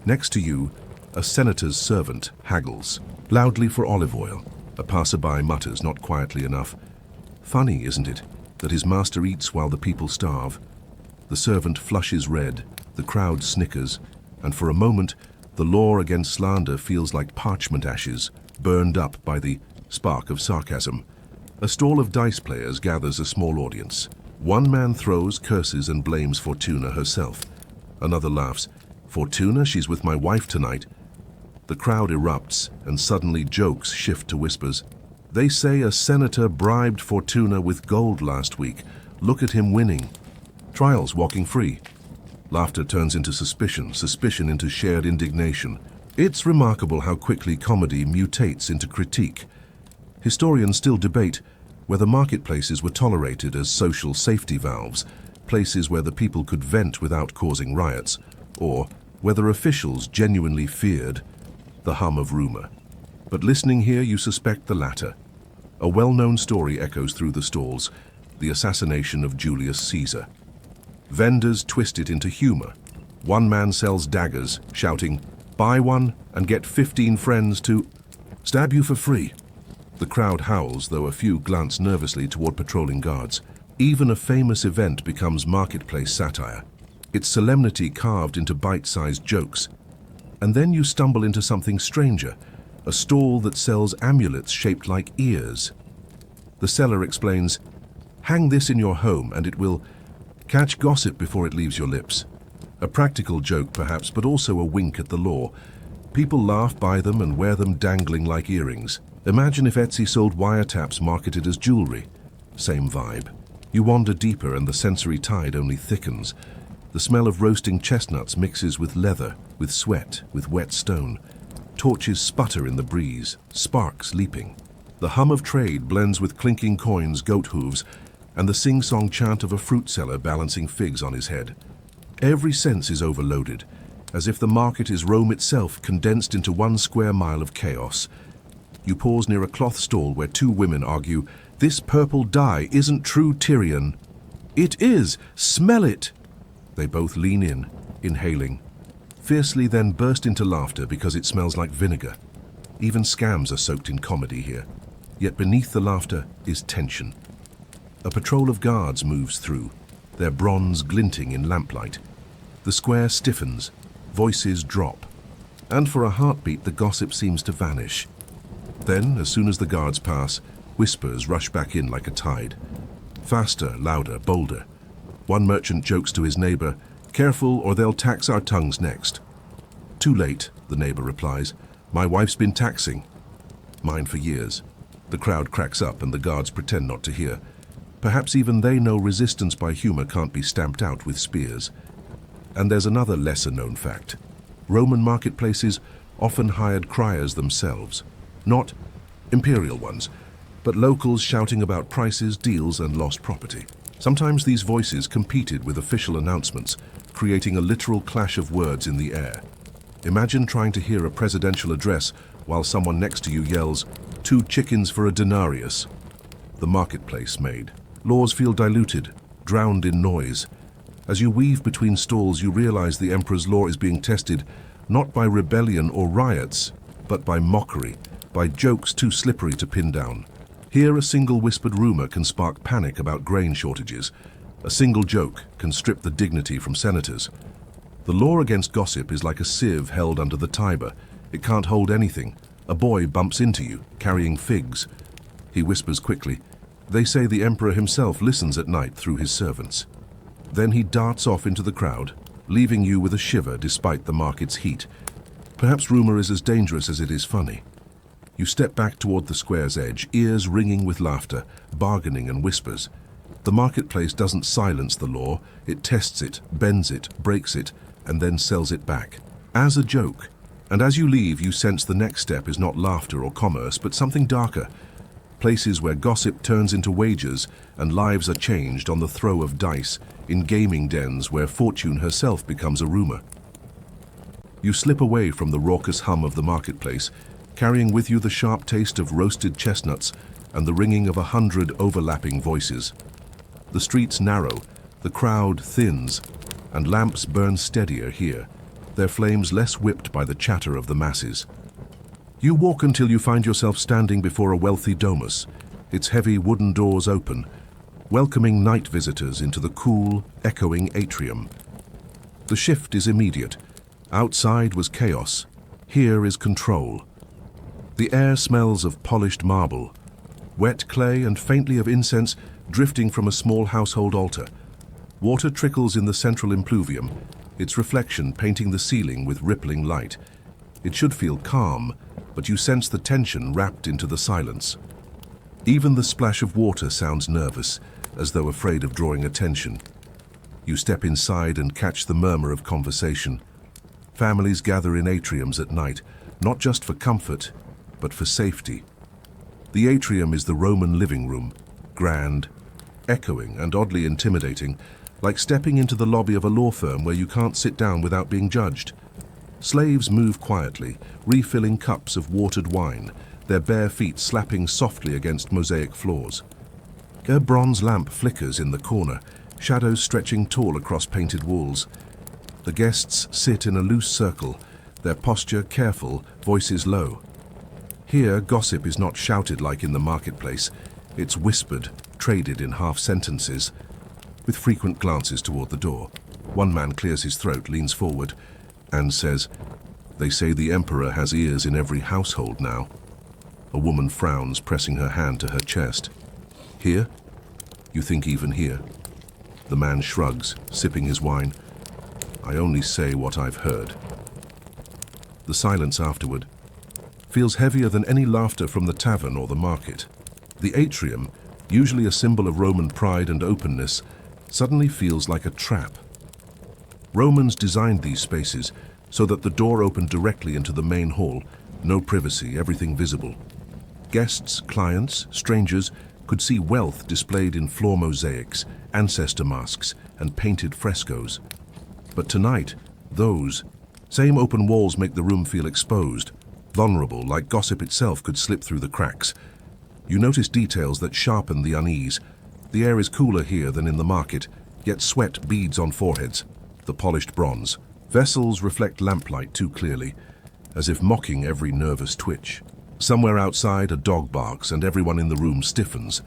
Next to you, a senator's servant haggles, loudly for olive oil. A passerby mutters, not quietly enough, "Funny, isn't it, that his master eats while the people starve?" The servant flushes red, the crowd snickers, and for a moment, the law against slander feels like parchment ashes, burned up by the spark of sarcasm. A stall of dice players gathers a small audience. One man throws, curses, and blames Fortuna herself. Another laughs, "Fortuna, she's with my wife tonight." The crowd erupts, and suddenly jokes shift to whispers. "They say a senator bribed Fortuna with gold last week. Look at him winning. Trials walking free." Laughter turns into suspicion, suspicion into shared indignation. It's remarkable how quickly comedy mutates into critique. Historians still debate whether marketplaces were tolerated as social safety valves, places where the people could vent without causing riots, or whether officials genuinely feared the hum of rumor. But listening here, you suspect the latter. A well-known story echoes through the stalls, the assassination of Julius Caesar. Vendors twist it into humor. One man sells daggers, shouting, "Buy one and get 15 friends to stab you for free." The crowd howls, though a few glance nervously toward patrolling guards. Even a famous event becomes marketplace satire, its solemnity carved into bite-sized jokes. And then you stumble into something stranger, a stall that sells amulets shaped like ears. The seller explains, "Hang this in your home and it will catch gossip before it leaves your lips." A practical joke perhaps, but also a wink at the law. People laugh, buy them, and wear them dangling like earrings. Imagine if Etsy sold wiretaps marketed as jewelry. Same vibe. You wander deeper and the sensory tide only thickens. The smell of roasting chestnuts mixes with leather, with sweat, with wet stone. Torches sputter in the breeze, sparks leaping. The hum of trade blends with clinking coins, goat hooves, and the sing-song chant of a fruit seller balancing figs on his head. Every sense is overloaded, as if the market is Rome itself condensed into 1 square mile of chaos. You pause near a cloth stall where 2 women argue, "This purple dye isn't true Tyrian." "It is! Smell it!" They both lean in, inhaling. Fiercely then burst into laughter because it smells like vinegar. Even scams are soaked in comedy here. Yet beneath the laughter is tension. A patrol of guards moves through, their bronze glinting in lamplight. The square stiffens, voices drop, and for a heartbeat the gossip seems to vanish. Then, as soon as the guards pass, whispers rush back in like a tide. Faster, louder, bolder. One merchant jokes to his neighbor, Careful, or they'll tax our tongues next. Too late, the neighbor replies. My wife's been taxing. Mine for years. The crowd cracks up and the guards pretend not to hear. Perhaps even they know resistance by humor can't be stamped out with spears. And there's another lesser-known fact. Roman marketplaces often hired criers themselves. Not imperial ones, but locals shouting about prices, deals, and lost property. Sometimes these voices competed with official announcements, creating a literal clash of words in the air. Imagine trying to hear a presidential address while someone next to you yells, 2 chickens for a denarius. The marketplace made. Laws feel diluted, drowned in noise. As you weave between stalls, you realize the emperor's law is being tested not by rebellion or riots, but by mockery, by jokes too slippery to pin down. Here, a single whispered rumor can spark panic about grain shortages. A single joke can strip the dignity from senators. The law against gossip is like a sieve held under the Tiber. It can't hold anything. A boy bumps into you, carrying figs. He whispers quickly. They say the emperor himself listens at night through his servants. Then he darts off into the crowd, leaving you with a shiver despite the market's heat. Perhaps rumor is as dangerous as it is funny. You step back toward the square's edge, ears ringing with laughter, bargaining and whispers. The marketplace doesn't silence the law, it tests it, bends it, breaks it, and then sells it back. As a joke. And as you leave, you sense the next step is not laughter or commerce, but something darker. Places where gossip turns into wagers and lives are changed on the throw of dice, in gaming dens where fortune herself becomes a rumor. You slip away from the raucous hum of the marketplace, carrying with you the sharp taste of roasted chestnuts and the ringing of 100 overlapping voices. The streets narrow, the crowd thins, and lamps burn steadier here, their flames less whipped by the chatter of the masses. You walk until you find yourself standing before a wealthy domus, its heavy wooden doors open, welcoming night visitors into the cool, echoing atrium. The shift is immediate. Outside was chaos. Here is control. The air smells of polished marble, wet clay and faintly of incense drifting from a small household altar. Water trickles in the central impluvium, its reflection painting the ceiling with rippling light. It should feel calm, but you sense the tension wrapped into the silence. Even the splash of water sounds nervous, as though afraid of drawing attention. You step inside and catch the murmur of conversation. Families gather in atriums at night, not just for comfort, but for safety. The atrium is the Roman living room, grand, echoing and oddly intimidating, like stepping into the lobby of a law firm where you can't sit down without being judged. Slaves move quietly, refilling cups of watered wine, their bare feet slapping softly against mosaic floors. A bronze lamp flickers in the corner, shadows stretching tall across painted walls. The guests sit in a loose circle, their posture careful, voices low. Here, gossip is not shouted like in the marketplace. It's whispered, traded in half sentences, with frequent glances toward the door. One man clears his throat, leans forward, and says, "They say the emperor has ears in every household now." A woman frowns, pressing her hand to her chest. "Here? You think even here?" The man shrugs, sipping his wine. "I only say what I've heard." The silence afterward feels heavier than any laughter from the tavern or the market. The atrium, usually a symbol of Roman pride and openness, suddenly feels like a trap. Romans designed these spaces so that the door opened directly into the main hall, no privacy, everything visible. Guests, clients, strangers could see wealth displayed in floor mosaics, ancestor masks, and painted frescoes. But tonight, those same open walls make the room feel exposed, vulnerable, like gossip itself could slip through the cracks. You notice details that sharpen the unease. The air is cooler here than in the market, yet sweat beads on foreheads. The polished bronze. Vessels reflect lamplight too clearly, as if mocking every nervous twitch. Somewhere outside, a dog barks and everyone in the room stiffens.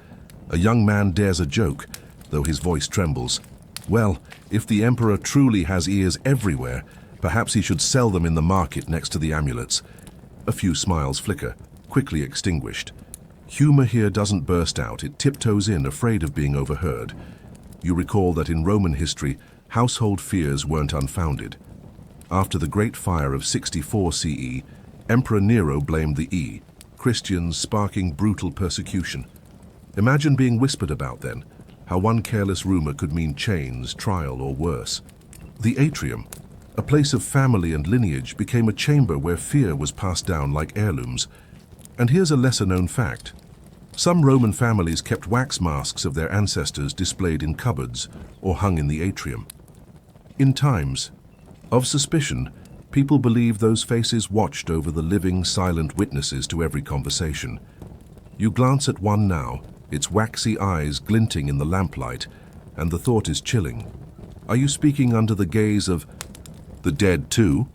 A young man dares a joke, though his voice trembles. Well, if the emperor truly has ears everywhere, perhaps he should sell them in the market next to the amulets. A few smiles flicker, quickly extinguished. Humor here doesn't burst out, it tiptoes in, afraid of being overheard. You recall that in Roman history, household fears weren't unfounded. After the Great Fire of 64 CE, Emperor Nero blamed the Christians, sparking brutal persecution. Imagine being whispered about then, how one careless rumor could mean chains, trial, or worse. The atrium, a place of family and lineage, became a chamber where fear was passed down like heirlooms. And here's a lesser-known fact. Some Roman families kept wax masks of their ancestors displayed in cupboards or hung in the atrium. In times of suspicion, people believed those faces watched over the living, silent witnesses to every conversation. You glance at one now, its waxy eyes glinting in the lamplight, and the thought is chilling. Are you speaking under the gaze of the dead too?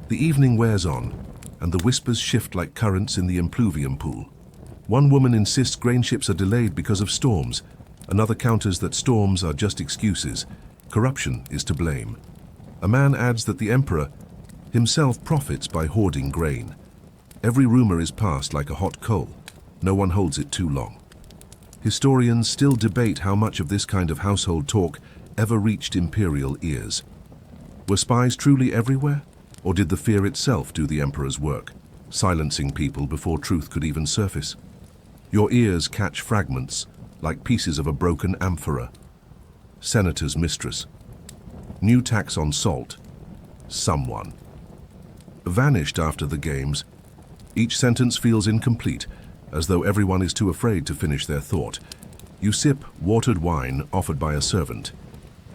The evening wears on, and the whispers shift like currents in the impluvium pool. One woman insists grain ships are delayed because of storms. Another counters that storms are just excuses. Corruption is to blame. A man adds that the emperor himself profits by hoarding grain. Every rumor is passed like a hot coal. No one holds it too long. Historians still debate how much of this kind of household talk ever reached imperial ears. Were spies truly everywhere? Or did the fear itself do the emperor's work, silencing people before truth could even surface? Your ears catch fragments, like pieces of a broken amphora. Senator's mistress. New tax on salt. Someone. Vanished after the games. Each sentence feels incomplete, as though everyone is too afraid to finish their thought. You sip watered wine offered by a servant.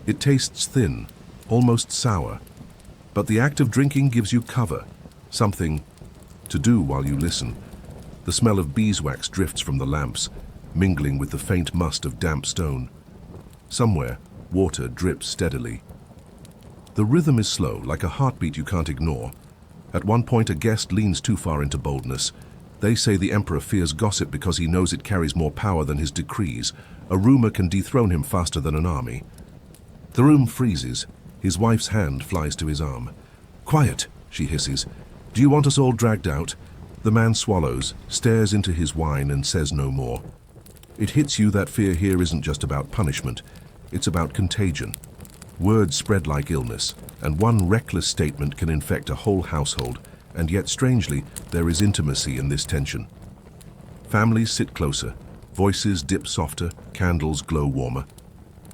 It tastes thin, almost sour. But the act of drinking gives you cover, something to do while you listen. The smell of beeswax drifts from the lamps, mingling with the faint must of damp stone. Somewhere, water drips steadily. The rhythm is slow, like a heartbeat you can't ignore. At one point, a guest leans too far into boldness. They say the emperor fears gossip because he knows it carries more power than his decrees. A rumor can dethrone him faster than an army. The room freezes. His wife's hand flies to his arm. "Quiet," she hisses. "Do you want us all dragged out?" The man swallows, stares into his wine, and says no more. It hits you that fear here isn't just about punishment. It's about contagion. Words spread like illness, and one reckless statement can infect a whole household, and yet strangely, there is intimacy in this tension. Families sit closer, voices dip softer, candles glow warmer.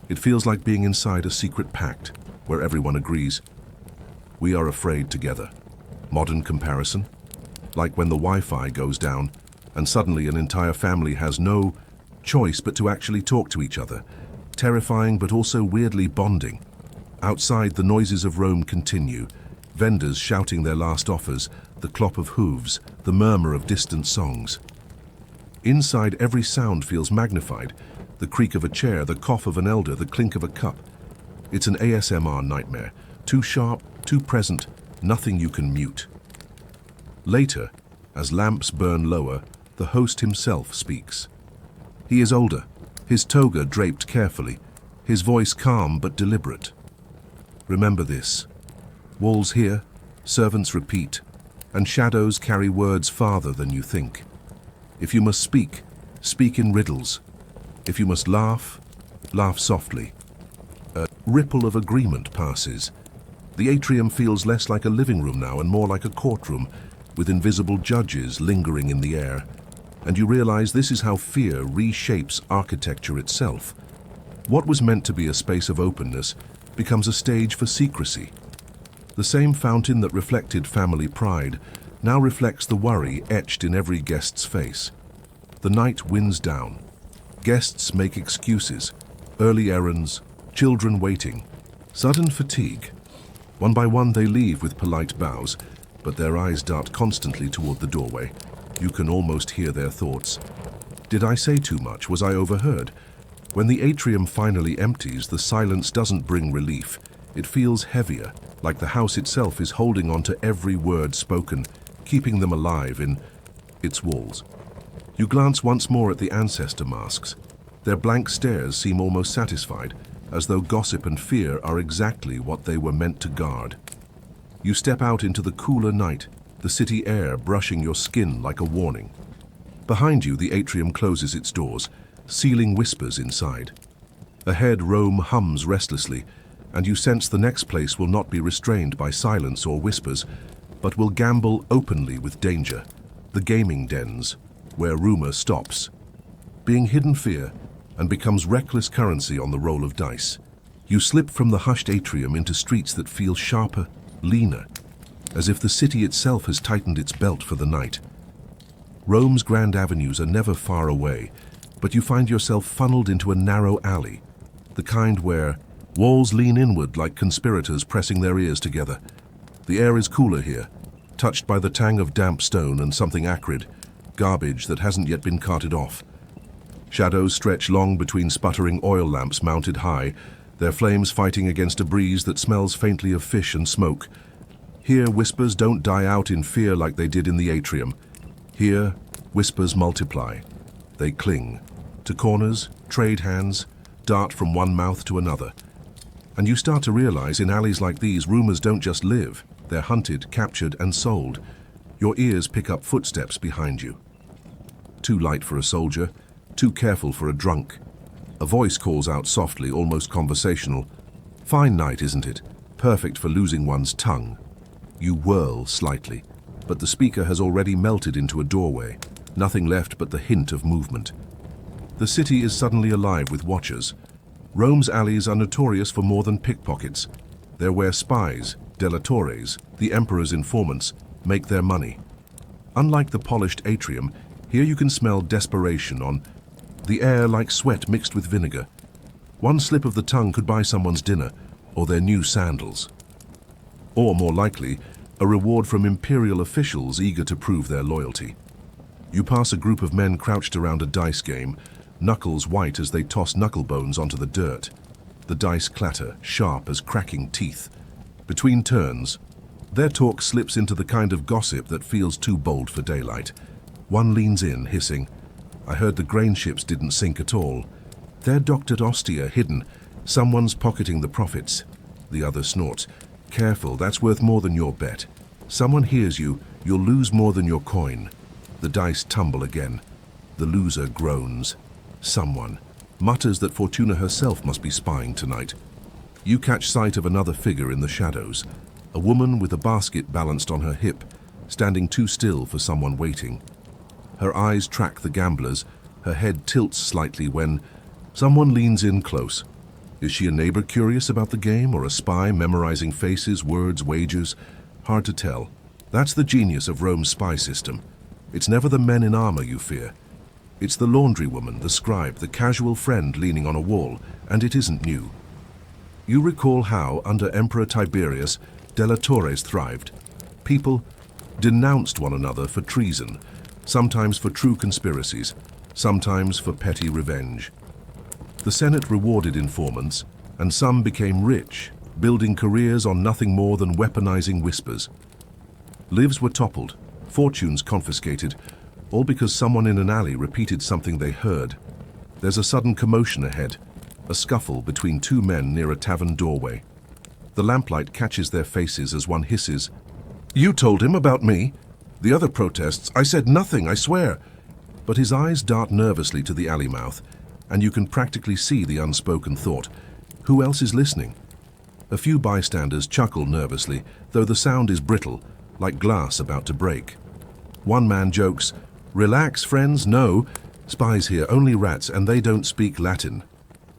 It feels like being inside a secret pact, where everyone agrees. We are afraid together. Modern comparison? Like when the Wi-Fi goes down, and suddenly an entire family has no choice but to actually talk to each other. Terrifying but also weirdly bonding. Outside, the noises of Rome continue. Vendors shouting their last offers, the clop of hooves, the murmur of distant songs. Inside, every sound feels magnified. The creak of a chair, the cough of an elder, the clink of a cup. It's an ASMR nightmare. Too sharp, too present, nothing you can mute. Later, as lamps burn lower, the host himself speaks. He is older, his toga draped carefully, his voice calm but deliberate. Remember this. Walls hear, servants repeat, and shadows carry words farther than you think. If you must speak, speak in riddles. If you must laugh, laugh softly. A ripple of agreement passes. The atrium feels less like a living room now and more like a courtroom, with invisible judges lingering in the air. And you realize this is how fear reshapes architecture itself. What was meant to be a space of openness becomes a stage for secrecy. The same fountain that reflected family pride now reflects the worry etched in every guest's face. The night winds down. Guests make excuses, early errands, children waiting, sudden fatigue. One by one they leave with polite bows, but their eyes dart constantly toward the doorway. You can almost hear their thoughts. Did I say too much? Was I overheard? When the atrium finally empties, the silence doesn't bring relief. It feels heavier, like the house itself is holding on to every word spoken, keeping them alive in its walls. You glance once more at the ancestor masks. Their blank stares seem almost satisfied, as though gossip and fear are exactly what they were meant to guard. You step out into the cooler night, the city air brushing your skin like a warning. Behind you, the atrium closes its doors, sealing whispers inside. Ahead, Rome hums restlessly, and you sense the next place will not be restrained by silence or whispers, but will gamble openly with danger. The gaming dens, where rumor stops. Being hidden fear and becomes reckless currency on the roll of dice. You slip from the hushed atrium into streets that feel sharper, leaner, as if the city itself has tightened its belt for the night. Rome's grand avenues are never far away, but you find yourself funneled into a narrow alley, the kind where walls lean inward like conspirators pressing their ears together. The air is cooler here, touched by the tang of damp stone and something acrid, garbage that hasn't yet been carted off. Shadows stretch long between sputtering oil lamps mounted high, their flames fighting against a breeze that smells faintly of fish and smoke. Here, whispers don't die out in fear like they did in the atrium. Here, whispers multiply. They cling to corners, trade hands, dart from one mouth to another. And you start to realize in alleys like these, rumors don't just live. They're hunted, captured, and sold. Your ears pick up footsteps behind you. Too light for a soldier, too careful for a drunk. A voice calls out softly, almost conversational. Fine night, isn't it? Perfect for losing one's tongue. You whirl slightly, but the speaker has already melted into a doorway, nothing left but the hint of movement. The city is suddenly alive with watchers. Rome's alleys are notorious for more than pickpockets. They're where spies, delatores, the emperor's informants, make their money. Unlike the polished atrium, here you can smell desperation on the air like sweat mixed with vinegar. One slip of the tongue could buy someone's dinner or their new sandals. Or, more likely, a reward from imperial officials eager to prove their loyalty. You pass a group of men crouched around a dice game, knuckles white as they toss knucklebones onto the dirt. The dice clatter, sharp as cracking teeth. Between turns, their talk slips into the kind of gossip that feels too bold for daylight. One leans in, hissing, "I heard the grain ships didn't sink at all. They're docked at Ostia, hidden. Someone's pocketing the profits." The other snorts, "Careful, that's worth more than your bet. Someone hears you, you'll lose more than your coin." The dice tumble again. The loser groans. Someone mutters that Fortuna herself must be spying tonight. You catch sight of another figure in the shadows, a woman with a basket balanced on her hip, standing too still for someone waiting. Her eyes track the gamblers, her head tilts slightly when someone leans in close. Is she a neighbor curious about the game or a spy memorizing faces, words, wagers? Hard to tell. That's the genius of Rome's spy system. It's never the men in armor you fear. It's the laundrywoman, the scribe, the casual friend leaning on a wall, and it isn't new. You recall how, under Emperor Tiberius, delatores thrived. People denounced one another for treason, sometimes for true conspiracies, sometimes for petty revenge. The Senate rewarded informants, and some became rich, building careers on nothing more than weaponizing whispers. Lives were toppled, fortunes confiscated, all because someone in an alley repeated something they heard. There's a sudden commotion ahead, a scuffle between two men near a tavern doorway. The lamplight catches their faces as one hisses, "You told him about me?" The other protests, "I said nothing, I swear." But his eyes dart nervously to the alley mouth, and you can practically see the unspoken thought. Who else is listening? A few bystanders chuckle nervously, though the sound is brittle, like glass about to break. One man jokes, "Relax, friends, no. Spies here, only rats, and they don't speak Latin."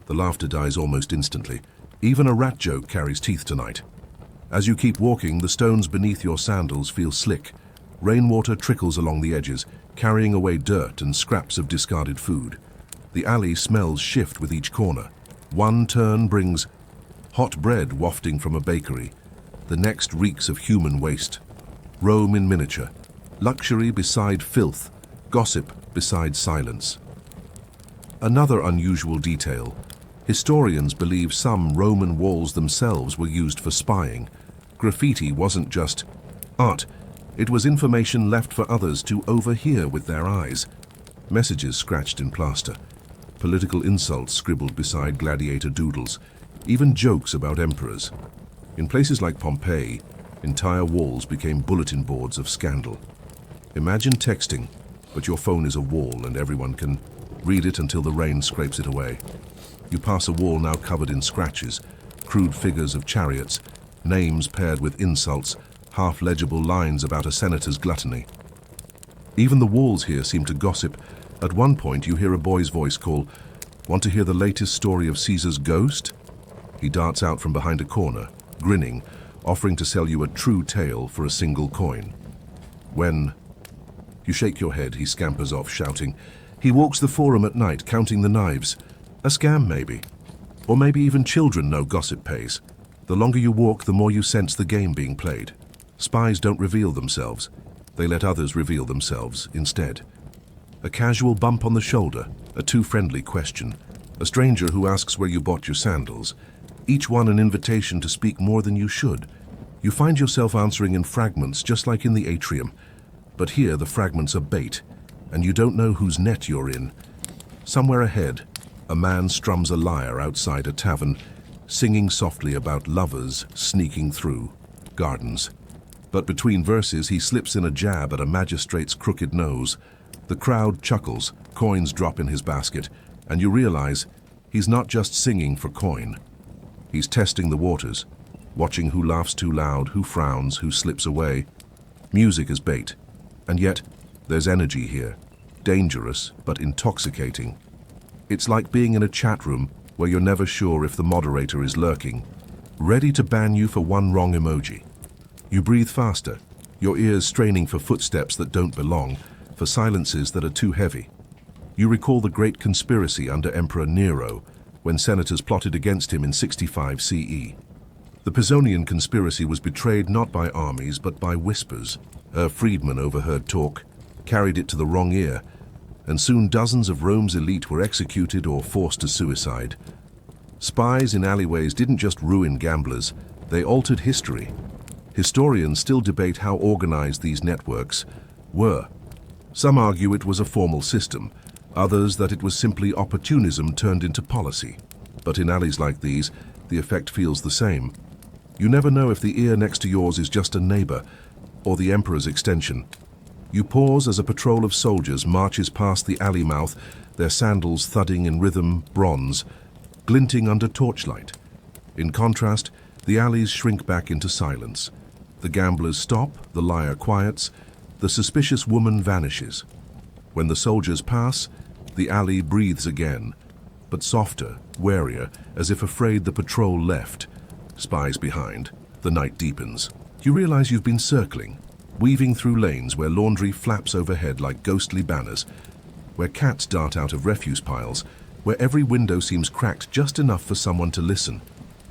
The laughter dies almost instantly. Even a rat joke carries teeth tonight. As you keep walking, the stones beneath your sandals feel slick. Rainwater trickles along the edges, carrying away dirt and scraps of discarded food. The alley smells shift with each corner. One turn brings hot bread wafting from a bakery. The next reeks of human waste. Rome in miniature. Luxury beside filth. Gossip beside silence. Another unusual detail. Historians believe some Roman walls themselves were used for spying. Graffiti wasn't just art. It was information left for others to overhear with their eyes. Messages scratched in plaster. Political insults scribbled beside gladiator doodles. Even jokes about emperors. In places like Pompeii, entire walls became bulletin boards of scandal. Imagine texting, but your phone is a wall and everyone can read it until the rain scrapes it away. You pass a wall now covered in scratches, crude figures of chariots, names paired with insults, half-legible lines about a senator's gluttony. Even the walls here seem to gossip. At one point you hear a boy's voice call, "Want to hear the latest story of Caesar's ghost?" He darts out from behind a corner, grinning, offering to sell you a true tale for a single coin. When you shake your head, he scampers off, shouting. He walks the forum at night, counting the knives. A scam, maybe. Or maybe even children know gossip pays. The longer you walk, the more you sense the game being played. Spies don't reveal themselves. They let others reveal themselves instead. A casual bump on the shoulder, a too friendly question, a stranger who asks where you bought your sandals, each one an invitation to speak more than you should. You find yourself answering in fragments, just like in the atrium. But here the fragments are bait, and you don't know whose net you're in. Somewhere ahead, a man strums a lyre outside a tavern, singing softly about lovers sneaking through gardens. But between verses, he slips in a jab at a magistrate's crooked nose. The crowd chuckles, coins drop in his basket, and you realize he's not just singing for coin. He's testing the waters, watching who laughs too loud, who frowns, who slips away. Music is bait, and yet there's energy here, dangerous but intoxicating. It's like being in a chat room where you're never sure if the moderator is lurking, ready to ban you for one wrong emoji. You breathe faster, your ears straining for footsteps that don't belong, for silences that are too heavy. You recall the great conspiracy under Emperor Nero, when senators plotted against him in 65 CE. The Pisonian conspiracy was betrayed not by armies but by whispers. A freedman overheard talk, carried it to the wrong ear, and soon dozens of Rome's elite were executed or forced to suicide. Spies in alleyways didn't just ruin gamblers, they altered history. Historians still debate how organized these networks were. Some argue it was a formal system, others that it was simply opportunism turned into policy. But in alleys like these, the effect feels the same. You never know if the ear next to yours is just a neighbor or the emperor's extension. You pause as a patrol of soldiers marches past the alley mouth, their sandals thudding in rhythm, bronze, glinting under torchlight. In contrast, the alleys shrink back into silence. The gamblers stop, the lyre quiets, the suspicious woman vanishes. When the soldiers pass, the alley breathes again, but softer, warier, as if afraid the patrol left. Spies behind, the night deepens. You realize you've been circling, weaving through lanes where laundry flaps overhead like ghostly banners, where cats dart out of refuse piles, where every window seems cracked just enough for someone to listen.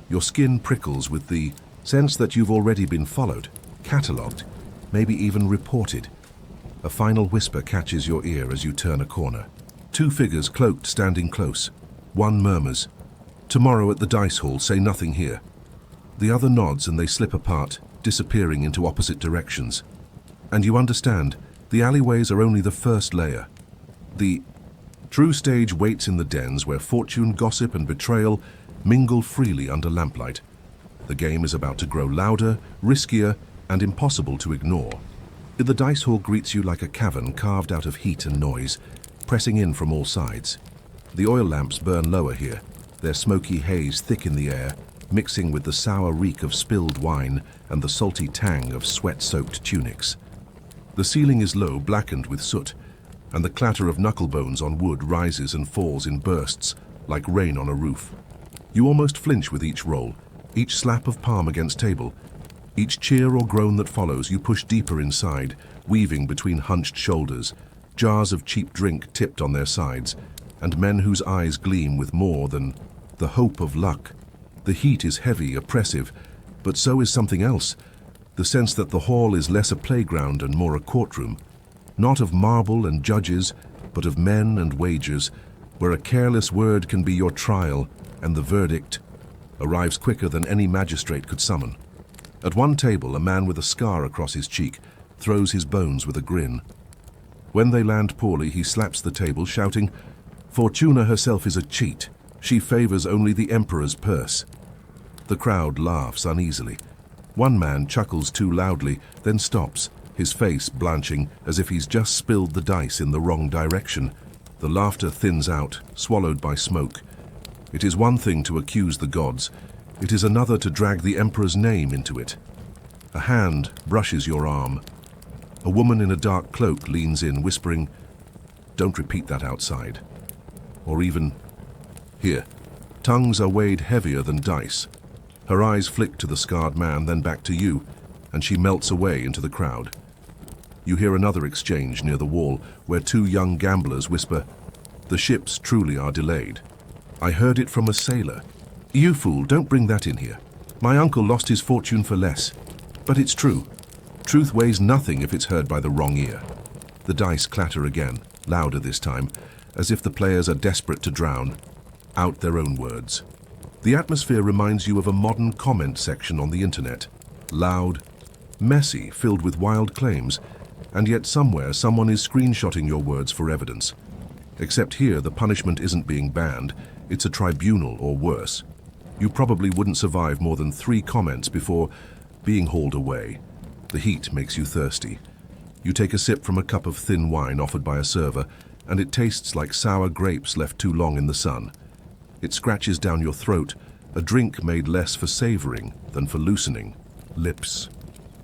Your skin prickles with the sense that you've already been followed, catalogued, maybe even reported. A final whisper catches your ear as you turn a corner. Two figures cloaked standing close. One murmurs, "Tomorrow at the dice hall, say nothing here." The other nods and they slip apart, disappearing into opposite directions. And you understand, the alleyways are only the first layer. The true stage waits in the dens where fortune, gossip, and betrayal mingle freely under lamplight. The game is about to grow louder, riskier, and impossible to ignore. The dice hall greets you like a cavern carved out of heat and noise, pressing in from all sides. The oil lamps burn lower here, their smoky haze thick in the air, mixing with the sour reek of spilled wine and the salty tang of sweat-soaked tunics. The ceiling is low, blackened with soot, and the clatter of knucklebones on wood rises and falls in bursts, like rain on a roof. You almost flinch with each roll, each slap of palm against table. Each cheer or groan that follows, you push deeper inside, weaving between hunched shoulders, jars of cheap drink tipped on their sides, and men whose eyes gleam with more than the hope of luck. The heat is heavy, oppressive, but so is something else. The sense that the hall is less a playground and more a courtroom, not of marble and judges, but of men and wagers, where a careless word can be your trial, and the verdict arrives quicker than any magistrate could summon. At one table, a man with a scar across his cheek throws his bones with a grin. When they land poorly, he slaps the table, shouting, "Fortuna herself is a cheat. She favors only the emperor's purse." The crowd laughs uneasily. One man chuckles too loudly, then stops, his face blanching as if he's just spilled the dice in the wrong direction. The laughter thins out, swallowed by smoke. It is one thing to accuse the gods. It is another to drag the Emperor's name into it. A hand brushes your arm. A woman in a dark cloak leans in, whispering, "Don't repeat that outside." Or even, "Here." Tongues are weighed heavier than dice. Her eyes flick to the scarred man, then back to you, and she melts away into the crowd. You hear another exchange near the wall, where two young gamblers whisper, "The ships truly are delayed." "I heard it from a sailor." "You fool, don't bring that in here. My uncle lost his fortune for less." "But it's true. Truth weighs nothing if it's heard by the wrong ear." The dice clatter again, louder this time, as if the players are desperate to drown out their own words. The atmosphere reminds you of a modern comment section on the internet. Loud, messy, filled with wild claims, and yet somewhere someone is screenshotting your words for evidence. Except here, the punishment isn't being banned, it's a tribunal or worse. You probably wouldn't survive more than 3 comments before being hauled away. The heat makes you thirsty. You take a sip from a cup of thin wine offered by a server, and it tastes like sour grapes left too long in the sun. It scratches down your throat, a drink made less for savoring than for loosening lips.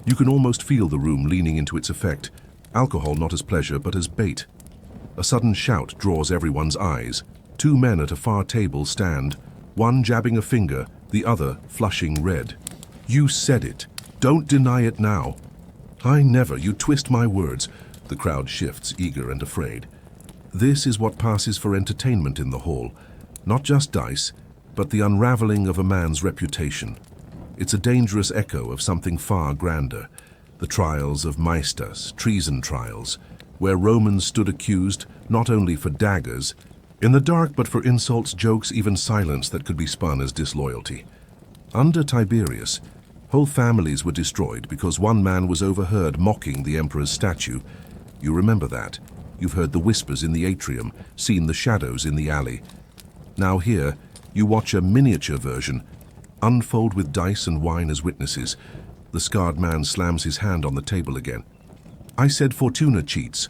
You can almost feel the room leaning into its effect, alcohol not as pleasure but as bait. A sudden shout draws everyone's eyes. 2 men at a far table stand, one jabbing a finger, the other flushing red. "You said it. Don't deny it now." "I never. You twist my words." The crowd shifts, eager and afraid. This is what passes for entertainment in the hall. Not just dice, but the unraveling of a man's reputation. It's a dangerous echo of something far grander. The trials of Maestas, treason trials, where Romans stood accused not only for daggers, in the dark, but for insults, jokes, even silence that could be spun as disloyalty. Under Tiberius, whole families were destroyed because one man was overheard mocking the emperor's statue. You remember that. You've heard the whispers in the atrium, seen the shadows in the alley. Now here, you watch a miniature version, unfold with dice and wine as witnesses. The scarred man slams his hand on the table again. "I said Fortuna cheats.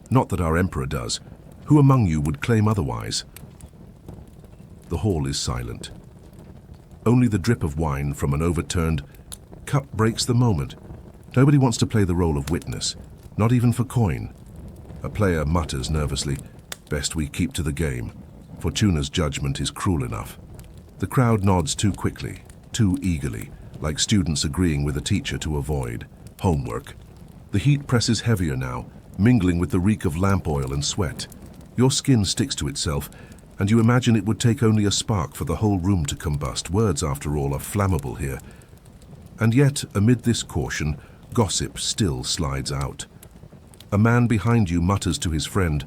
Not that our emperor does. Who among you would claim otherwise?" The hall is silent. Only the drip of wine from an overturned cup breaks the moment. Nobody wants to play the role of witness, not even for coin. A player mutters nervously, "Best we keep to the game. Fortuna's judgment is cruel enough." The crowd nods too quickly, too eagerly, like students agreeing with a teacher to avoid homework. The heat presses heavier now, mingling with the reek of lamp oil and sweat. Your skin sticks to itself, and you imagine it would take only a spark for the whole room to combust. Words, after all, are flammable here. And yet, amid this caution, gossip still slides out. A man behind you mutters to his friend,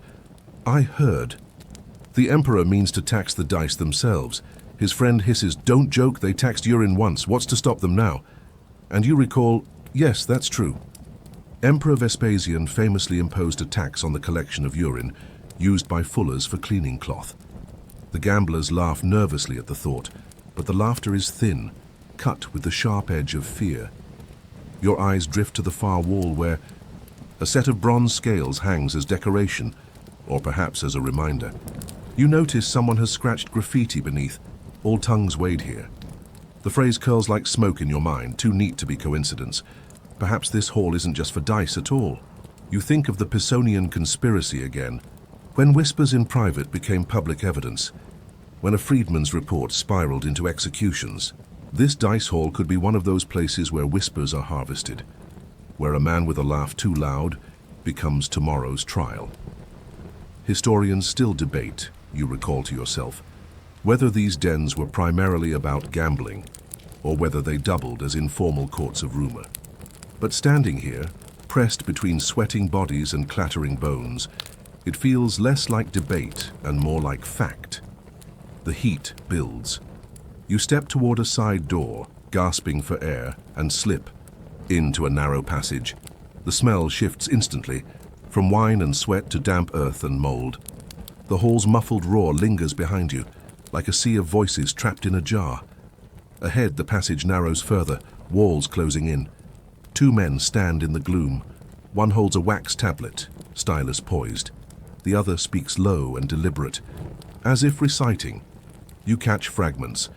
"I heard." The emperor means to tax the dice themselves. His friend hisses, "Don't joke, they taxed urine once. What's to stop them now?" And you recall, "Yes, that's true." Emperor Vespasian famously imposed a tax on the collection of urine, used by fullers for cleaning cloth. The gamblers laugh nervously at the thought, but the laughter is thin, cut with the sharp edge of fear. Your eyes drift to the far wall where a set of bronze scales hangs as decoration, or perhaps as a reminder. You notice someone has scratched graffiti beneath, "All tongues weighed here." The phrase curls like smoke in your mind, too neat to be coincidence. Perhaps this hall isn't just for dice at all. You think of the Pisonian conspiracy again, when whispers in private became public evidence, when a freedman's report spiraled into executions. This dice hall could be one of those places where whispers are harvested, where a man with a laugh too loud becomes tomorrow's trial. Historians still debate, you recall to yourself, whether these dens were primarily about gambling, or whether they doubled as informal courts of rumor. But standing here, pressed between sweating bodies and clattering bones, it feels less like debate and more like fact. The heat builds. You step toward a side door, gasping for air, and slip into a narrow passage. The smell shifts instantly, from wine and sweat to damp earth and mold. The hall's muffled roar lingers behind you, like a sea of voices trapped in a jar. Ahead, the passage narrows further, walls closing in. 2 men stand in the gloom. One holds a wax tablet, stylus poised. The other speaks low and deliberate, as if reciting. You catch fragments.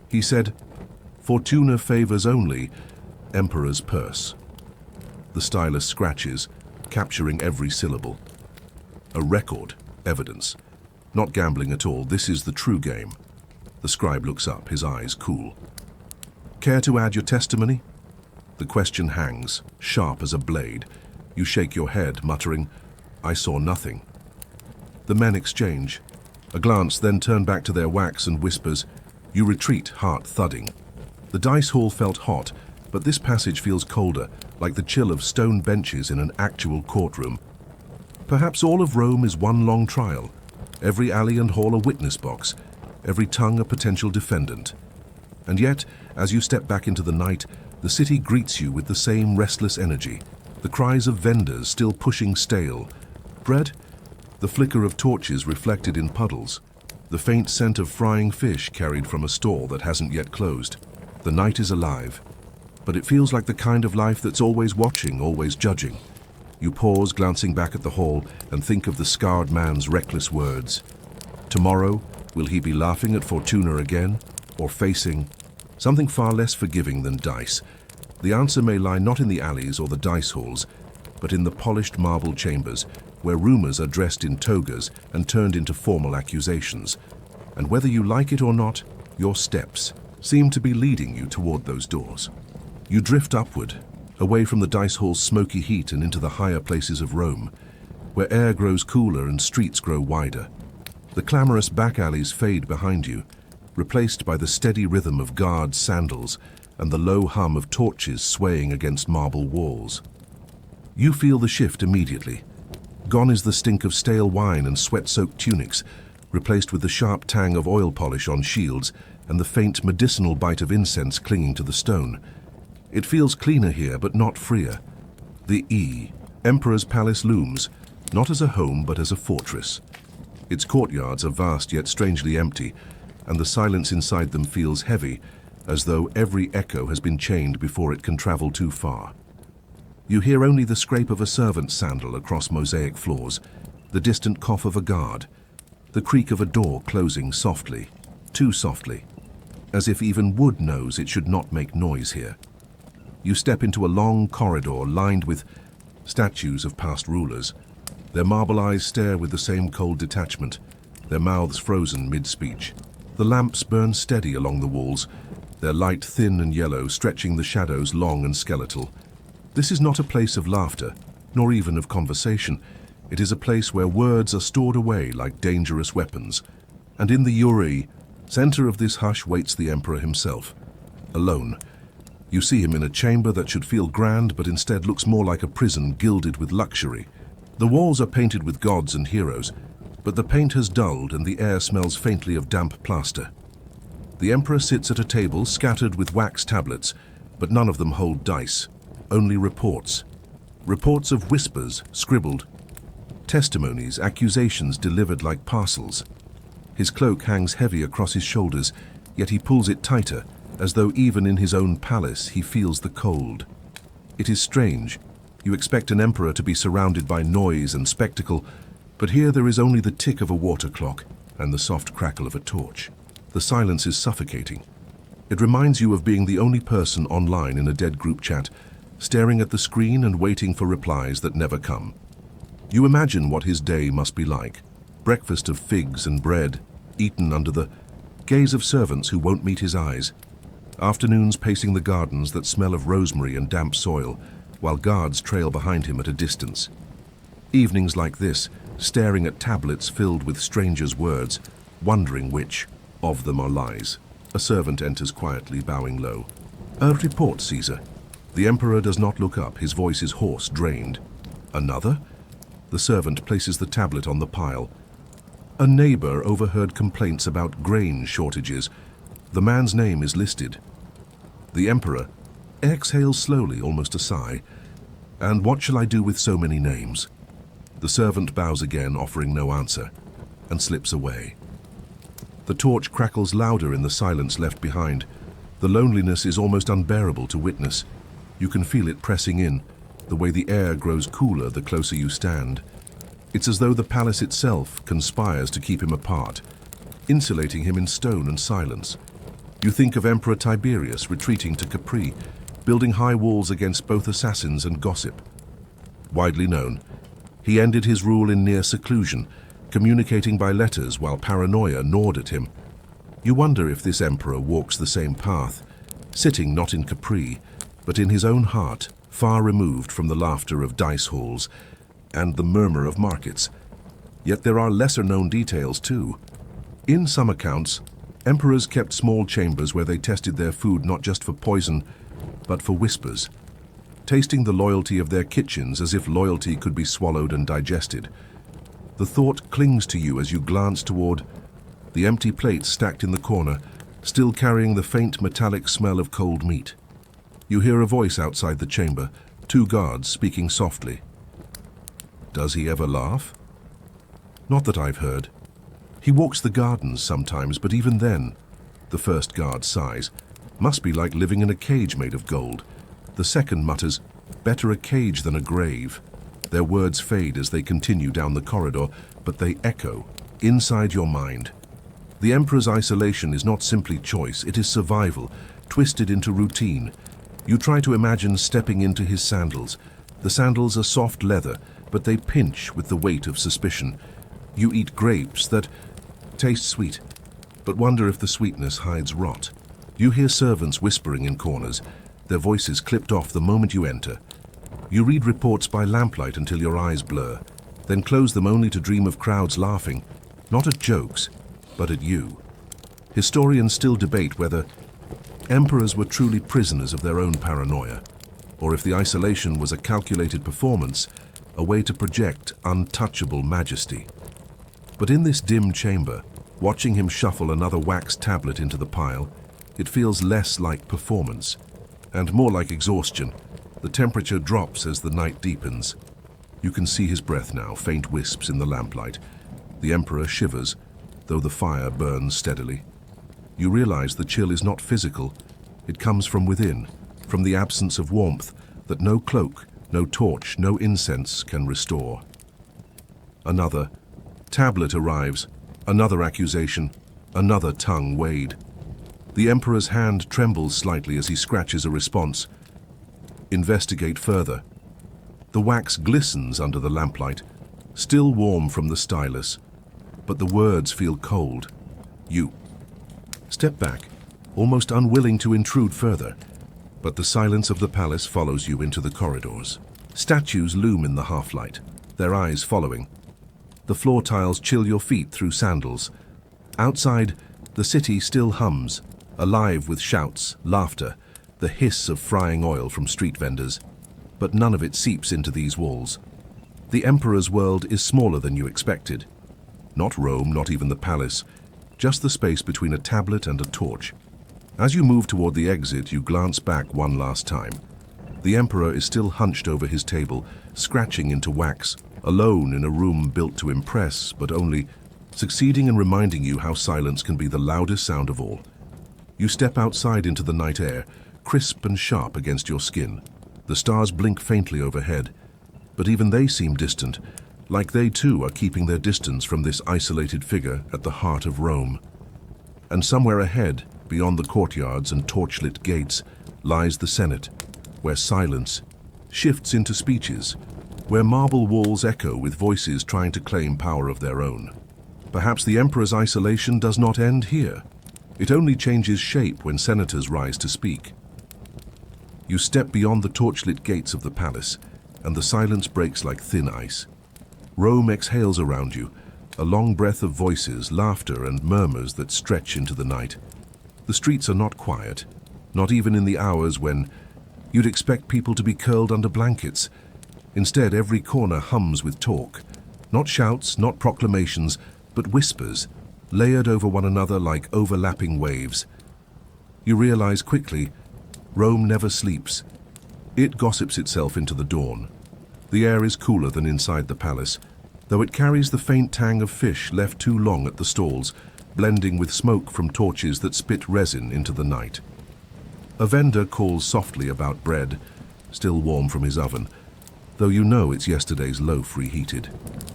He said, Fortuna favors only Emperor's purse. The stylus scratches, capturing every syllable. A record, evidence. Not gambling at all, this is the true game. The scribe looks up, his eyes cool. Care to add your testimony? The question hangs, sharp as a blade. You shake your head, muttering, I saw nothing. The men exchange. A glance, then turn back to their wax and whispers. You retreat, heart thudding. The dice hall felt hot, but this passage feels colder, like the chill of stone benches in an actual courtroom. Perhaps all of Rome is one long trial. Every alley and hall a witness box, every tongue a potential defendant. And yet, as you step back into the night, the city greets you with the same restless energy. The cries of vendors still pushing stale bread, the flicker of torches reflected in puddles, the faint scent of frying fish carried from a stall that hasn't yet closed. The night is alive, but it feels like the kind of life that's always watching, always judging. You pause, glancing back at the hall, and think of the scarred man's reckless words. Tomorrow, will he be laughing at Fortuna again, or facing something far less forgiving than dice? The answer may lie not in the alleys or the dice halls, but in the polished marble chambers, where rumors are dressed in togas and turned into formal accusations. And whether you like it or not, your steps seem to be leading you toward those doors. You drift upward, away from the dice hall's smoky heat and into the higher places of Rome, where air grows cooler and streets grow wider. The clamorous back alleys fade behind you, replaced by the steady rhythm of guards' sandals and the low hum of torches swaying against marble walls. You feel the shift immediately. Gone is the stink of stale wine and sweat-soaked tunics, replaced with the sharp tang of oil polish on shields and the faint medicinal bite of incense clinging to the stone. It feels cleaner here, but not freer. The Emperor's Palace looms, not as a home, but as a fortress. Its courtyards are vast yet strangely empty, and the silence inside them feels heavy, as though every echo has been chained before it can travel too far. You hear only the scrape of a servant's sandal across mosaic floors, the distant cough of a guard, the creak of a door closing softly, too softly, as if even wood knows it should not make noise here. You step into a long corridor lined with statues of past rulers. Their marble eyes stare with the same cold detachment, their mouths frozen mid-speech. The lamps burn steady along the walls, their light thin and yellow, stretching the shadows long and skeletal. This is not a place of laughter, nor even of conversation. It is a place where words are stored away like dangerous weapons. And in the Uri, center of this hush, waits the emperor himself, alone. You see him in a chamber that should feel grand, but instead looks more like a prison gilded with luxury. The walls are painted with gods and heroes, but the paint has dulled and the air smells faintly of damp plaster. The emperor sits at a table scattered with wax tablets, but none of them hold dice, only reports. Reports of whispers, scribbled. Testimonies, accusations delivered like parcels. His cloak hangs heavy across his shoulders, yet he pulls it tighter, as though even in his own palace he feels the cold. It is strange. You expect an emperor to be surrounded by noise and spectacle, but here there is only the tick of a water clock and the soft crackle of a torch. The silence is suffocating. It reminds you of being the only person online in a dead group chat, staring at the screen and waiting for replies that never come. You imagine what his day must be like. Breakfast of figs and bread, eaten under the gaze of servants who won't meet his eyes. Afternoons pacing the gardens that smell of rosemary and damp soil, while guards trail behind him at a distance. Evenings like this, staring at tablets filled with strangers' words, wondering which of them are lies. A servant enters quietly, bowing low. A report, Caesar. The emperor does not look up, his voice is hoarse, drained. Another? The servant places the tablet on the pile. A neighbor overheard complaints about grain shortages. The man's name is listed. The emperor exhales slowly, almost a sigh. And what shall I do with so many names? The servant bows again, offering no answer, and slips away. The torch crackles louder in the silence left behind. The loneliness is almost unbearable to witness. You can feel it pressing in, the way the air grows cooler the closer you stand. It's as though the palace itself conspires to keep him apart, insulating him in stone and silence. You think of Emperor Tiberius retreating to Capri, building high walls against both assassins and gossip. Widely known, he ended his rule in near seclusion, communicating by letters while paranoia gnawed at him. You wonder if this emperor walks the same path, sitting not in Capri, but in his own heart, far removed from the laughter of dice halls and the murmur of markets. Yet there are lesser-known details too. In some accounts, emperors kept small chambers where they tested their food not just for poison, but for whispers, tasting the loyalty of their kitchens as if loyalty could be swallowed and digested. The thought clings to you as you glance toward the empty plates stacked in the corner, still carrying the faint metallic smell of cold meat. You hear a voice outside the chamber, two guards speaking softly. Does he ever laugh? Not that I've heard. He walks the gardens sometimes, but even then, the first guard sighs, must be like living in a cage made of gold. The second mutters, better a cage than a grave. Their words fade as they continue down the corridor, but they echo inside your mind. The Emperor's isolation is not simply choice, it is survival, twisted into routine. You try to imagine stepping into his sandals. The sandals are soft leather, but they pinch with the weight of suspicion. You eat grapes that taste sweet, but wonder if the sweetness hides rot. You hear servants whispering in corners, their voices clipped off the moment you enter. You read reports by lamplight until your eyes blur, then close them only to dream of crowds laughing, not at jokes, but at you. Historians still debate whether emperors were truly prisoners of their own paranoia, or if the isolation was a calculated performance, a way to project untouchable majesty. But in this dim chamber, watching him shuffle another wax tablet into the pile, it feels less like performance, and more like exhaustion. The temperature drops as the night deepens. You can see his breath now, faint wisps in the lamplight. The Emperor shivers, though the fire burns steadily. You realize the chill is not physical. It comes from within, from the absence of warmth that no cloak, no torch, no incense can restore. Another tablet arrives, another accusation, another tongue weighed. The Emperor's hand trembles slightly as he scratches a response. Investigate further. The wax glistens under the lamplight, still warm from the stylus, but the words feel cold. You step back, almost unwilling to intrude further, but the silence of the palace follows you into the corridors. Statues loom in the half-light, their eyes following. The floor tiles chill your feet through sandals. Outside, the city still hums, alive with shouts, laughter, the hiss of frying oil from street vendors. But none of it seeps into these walls. The Emperor's world is smaller than you expected. Not Rome, not even the palace, just the space between a tablet and a torch. As you move toward the exit, you glance back one last time. The Emperor is still hunched over his table, scratching into wax, alone in a room built to impress, but only succeeding in reminding you how silence can be the loudest sound of all. You step outside into the night air, crisp and sharp against your skin. The stars blink faintly overhead, but even they seem distant, like they too are keeping their distance from this isolated figure at the heart of Rome. And somewhere ahead, beyond the courtyards and torchlit gates, lies the Senate, where silence shifts into speeches, where marble walls echo with voices trying to claim power of their own. Perhaps the Emperor's isolation does not end here. It only changes shape when senators rise to speak. You step beyond the torchlit gates of the palace, and the silence breaks like thin ice. Rome exhales around you, a long breath of voices, laughter, and murmurs that stretch into the night. The streets are not quiet, not even in the hours when you'd expect people to be curled under blankets. Instead, every corner hums with talk. Not shouts, not proclamations, but whispers, layered over one another like overlapping waves. You realize quickly, Rome never sleeps. It gossips itself into the dawn. The air is cooler than inside the palace, though it carries the faint tang of fish left too long at the stalls, blending with smoke from torches that spit resin into the night. A vendor calls softly about bread, still warm from his oven, though you know it's yesterday's loaf reheated.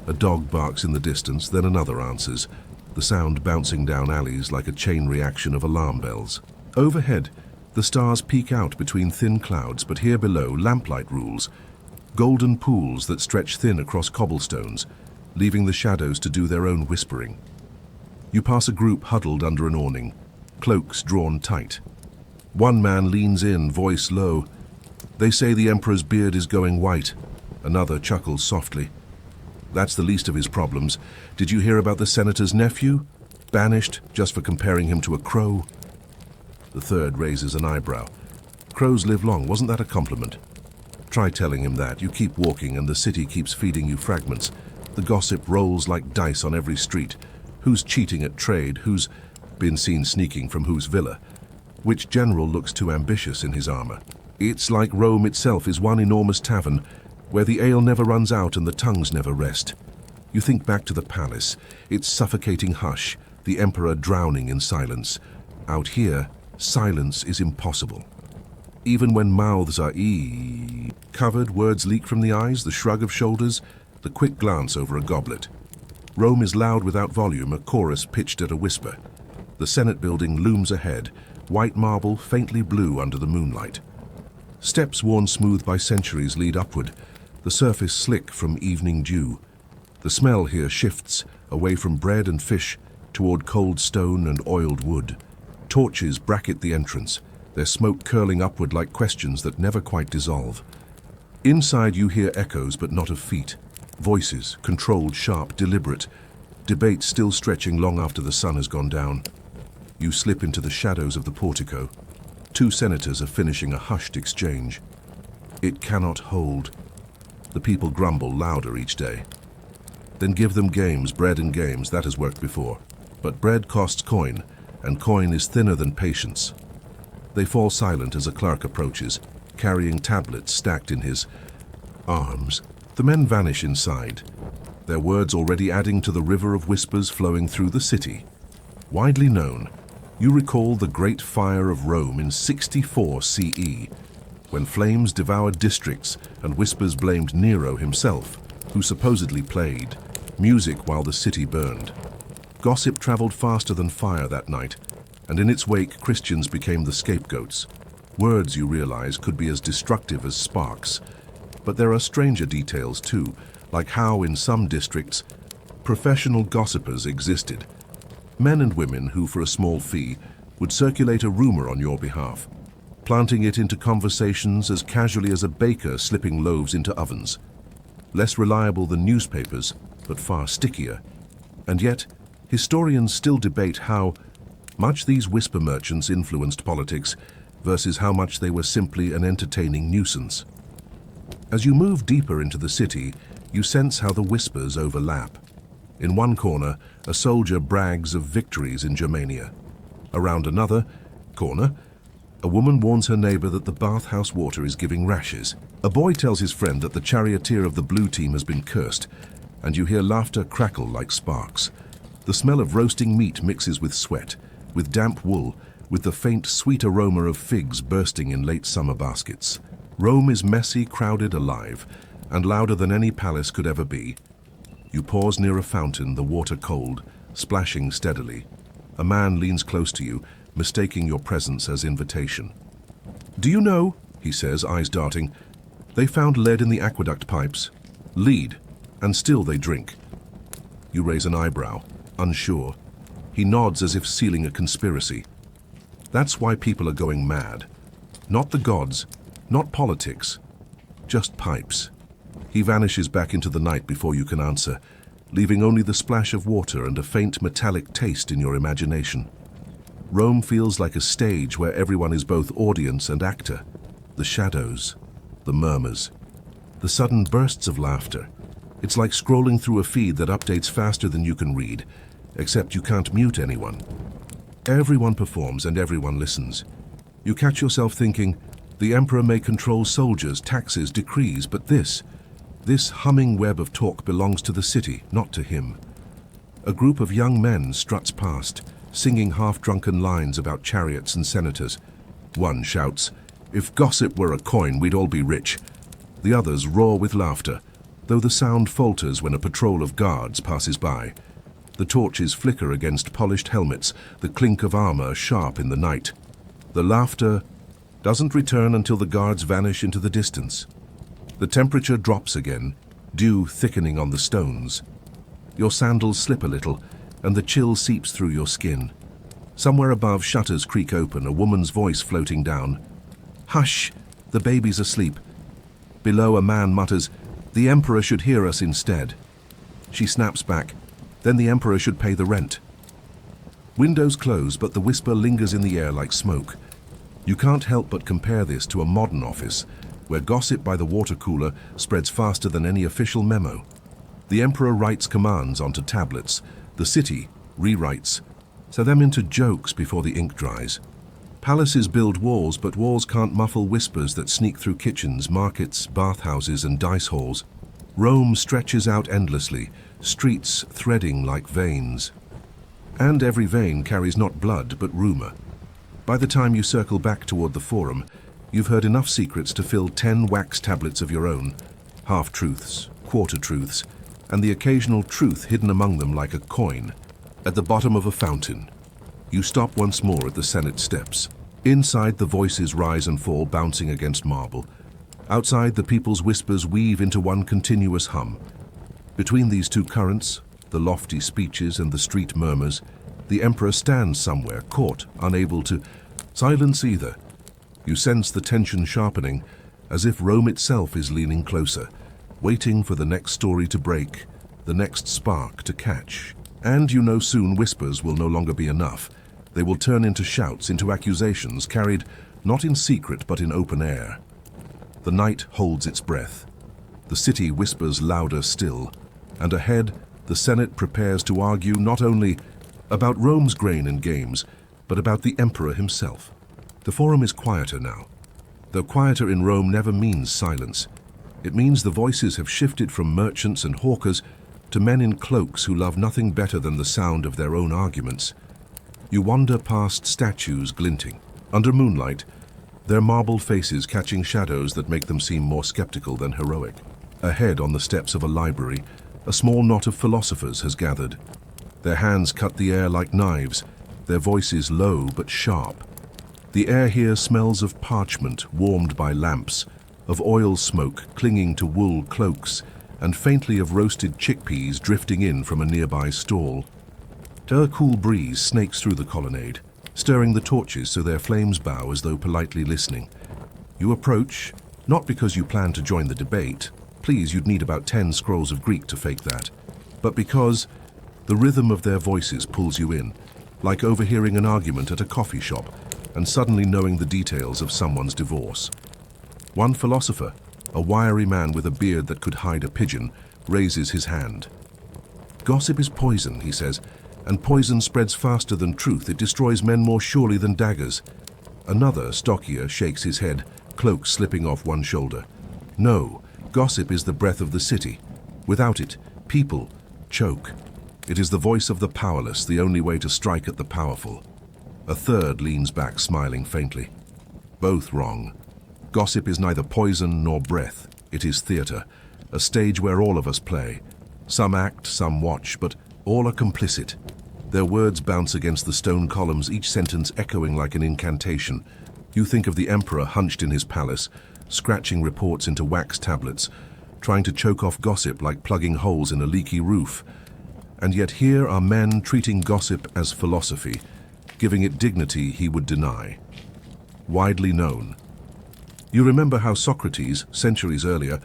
A dog barks in the distance, then another answers. the sound bouncing down alleys like a chain reaction of alarm bells. Overhead, the stars peek out between thin clouds, but here below, lamplight rules. Golden pools that stretch thin across cobblestones, leaving the shadows to do their own whispering. You pass a group huddled under an awning, cloaks drawn tight. One man leans in, voice low. They say the emperor's beard is going white. Another chuckles softly. That's the least of his problems. Did you hear about the senator's nephew? Banished just for comparing him to a crow? The third raises an eyebrow. Crows live long, wasn't that a compliment? Try telling him that. You keep walking and the city keeps feeding you fragments. The gossip rolls like dice on every street. Who's cheating at trade? Who's been seen sneaking from whose villa? Which general looks too ambitious in his armor? It's like Rome itself is one enormous tavern, where the ale never runs out and the tongues never rest. You think back to the palace, its suffocating hush, the emperor drowning in silence. Out here, silence is impossible. Even when mouths are covered, words leak from the eyes, the shrug of shoulders, the quick glance over a goblet. Rome is loud without volume, a chorus pitched at a whisper. The Senate building looms ahead, white marble faintly blue under the moonlight. Steps worn smooth by centuries lead upward, the surface slick from evening dew. The smell here shifts away from bread and fish toward cold stone and oiled wood. Torches bracket the entrance, their smoke curling upward like questions that never quite dissolve. Inside you hear echoes but not of feet. Voices, controlled, sharp, deliberate. Debate still stretching long after the sun has gone down. You slip into the shadows of the portico. Two senators are finishing a hushed exchange. It cannot hold. The people grumble louder each day. Then give them games, bread and games, that has worked before. But bread costs coin, and coin is thinner than patience. They fall silent as a clerk approaches, carrying tablets stacked in his arms. The men vanish inside, their words already adding to the river of whispers flowing through the city. Widely known, you recall the Great Fire of Rome in 64 CE, when flames devoured districts and whispers blamed Nero himself, who supposedly played music while the city burned. Gossip traveled faster than fire that night, and in its wake Christians became the scapegoats. Words, you realize, could be as destructive as sparks. But there are stranger details too, like how in some districts, professional gossipers existed. Men and women who, for a small fee, would circulate a rumor on your behalf, planting it into conversations as casually as a baker slipping loaves into ovens. Less reliable than newspapers, but far stickier. And yet, historians still debate how much these whisper merchants influenced politics versus how much they were simply an entertaining nuisance. As you move deeper into the city, you sense how the whispers overlap. In one corner, a soldier brags of victories in Germania. Around another corner, a woman warns her neighbor that the bathhouse water is giving rashes. A boy tells his friend that the charioteer of the blue team has been cursed, and you hear laughter crackle like sparks. The smell of roasting meat mixes with sweat, with damp wool, with the faint, sweet aroma of figs bursting in late summer baskets. Rome is messy, crowded, alive, and louder than any palace could ever be. You pause near a fountain, the water cold, splashing steadily. A man leans close to you, mistaking your presence as invitation. "Do you know," he says, eyes darting, "they found lead in the aqueduct pipes. Lead, and still they drink." You raise an eyebrow, unsure. He nods as if sealing a conspiracy. That's why people are going mad. Not the gods, not politics, just pipes. He vanishes back into the night before you can answer, leaving only the splash of water and a faint metallic taste in your imagination. Rome feels like a stage where everyone is both audience and actor. The shadows, the murmurs, the sudden bursts of laughter. It's like scrolling through a feed that updates faster than you can read, except you can't mute anyone. Everyone performs and everyone listens. You catch yourself thinking, the emperor may control soldiers, taxes, decrees, but this humming web of talk belongs to the city, not to him. A group of young men struts past, singing half-drunken lines about chariots and senators. One shouts, "If gossip were a coin, we'd all be rich." The others roar with laughter, though the sound falters when a patrol of guards passes by. The torches flicker against polished helmets, the clink of armor sharp in the night. The laughter doesn't return until the guards vanish into the distance. The temperature drops again, dew thickening on the stones. Your sandals slip a little, and the chill seeps through your skin. Somewhere above, shutters creak open, a woman's voice floating down. "Hush! The baby's asleep." Below, a man mutters, "The Emperor should hear us instead." She snaps back, "Then the Emperor should pay the rent." Windows close, but the whisper lingers in the air like smoke. You can't help but compare this to a modern office, where gossip by the water cooler spreads faster than any official memo. The Emperor writes commands onto tablets. The city rewrites, so them into jokes before the ink dries. Palaces build walls, but walls can't muffle whispers that sneak through kitchens, markets, bathhouses, and dice halls. Rome stretches out endlessly, streets threading like veins. And every vein carries not blood, but rumor. By the time you circle back toward the Forum, you've heard enough secrets to fill 10 wax tablets of your own, half-truths, quarter-truths, and the occasional truth hidden among them like a coin, at the bottom of a fountain. You stop once more at the Senate steps. Inside, the voices rise and fall, bouncing against marble. Outside, the people's whispers weave into one continuous hum. Between these two currents, the lofty speeches and the street murmurs, the Emperor stands somewhere, caught, unable to silence either. You sense the tension sharpening, as if Rome itself is leaning closer, waiting for the next story to break, the next spark to catch. And you know soon whispers will no longer be enough. They will turn into shouts, into accusations, carried not in secret but in open air. The night holds its breath. The city whispers louder still, and ahead the Senate prepares to argue not only about Rome's grain and games, but about the Emperor himself. The Forum is quieter now. Though quieter in Rome never means silence. It means the voices have shifted from merchants and hawkers to men in cloaks who love nothing better than the sound of their own arguments. You wander past statues glinting. Under moonlight, their marble faces catching shadows that make them seem more skeptical than heroic. Ahead, on the steps of a library, a small knot of philosophers has gathered. Their hands cut the air like knives, their voices low but sharp. The air here smells of parchment warmed by lamps, of oil smoke clinging to wool cloaks, and faintly of roasted chickpeas drifting in from a nearby stall. A cool breeze snakes through the colonnade, stirring the torches so their flames bow as though politely listening. You approach, not because you plan to join the debate, please, you'd need about 10 scrolls of Greek to fake that, but because the rhythm of their voices pulls you in, like overhearing an argument at a coffee shop and suddenly knowing the details of someone's divorce. One philosopher, a wiry man with a beard that could hide a pigeon, raises his hand. "Gossip is poison," he says, "and poison spreads faster than truth. It destroys men more surely than daggers." Another, stockier, shakes his head, cloak slipping off one shoulder. "No, gossip is the breath of the city. Without it, people choke. It is the voice of the powerless, the only way to strike at the powerful." A third leans back, smiling faintly. Both wrong. Gossip is neither poison nor breath. It is theater, a stage where all of us play. Some act, some watch, but all are complicit. Their words bounce against the stone columns, each sentence echoing like an incantation. You think of the Emperor hunched in his palace, scratching reports into wax tablets, trying to choke off gossip like plugging holes in a leaky roof. And yet here are men treating gossip as philosophy, giving it dignity he would deny. Widely known. You remember how Socrates, centuries earlier,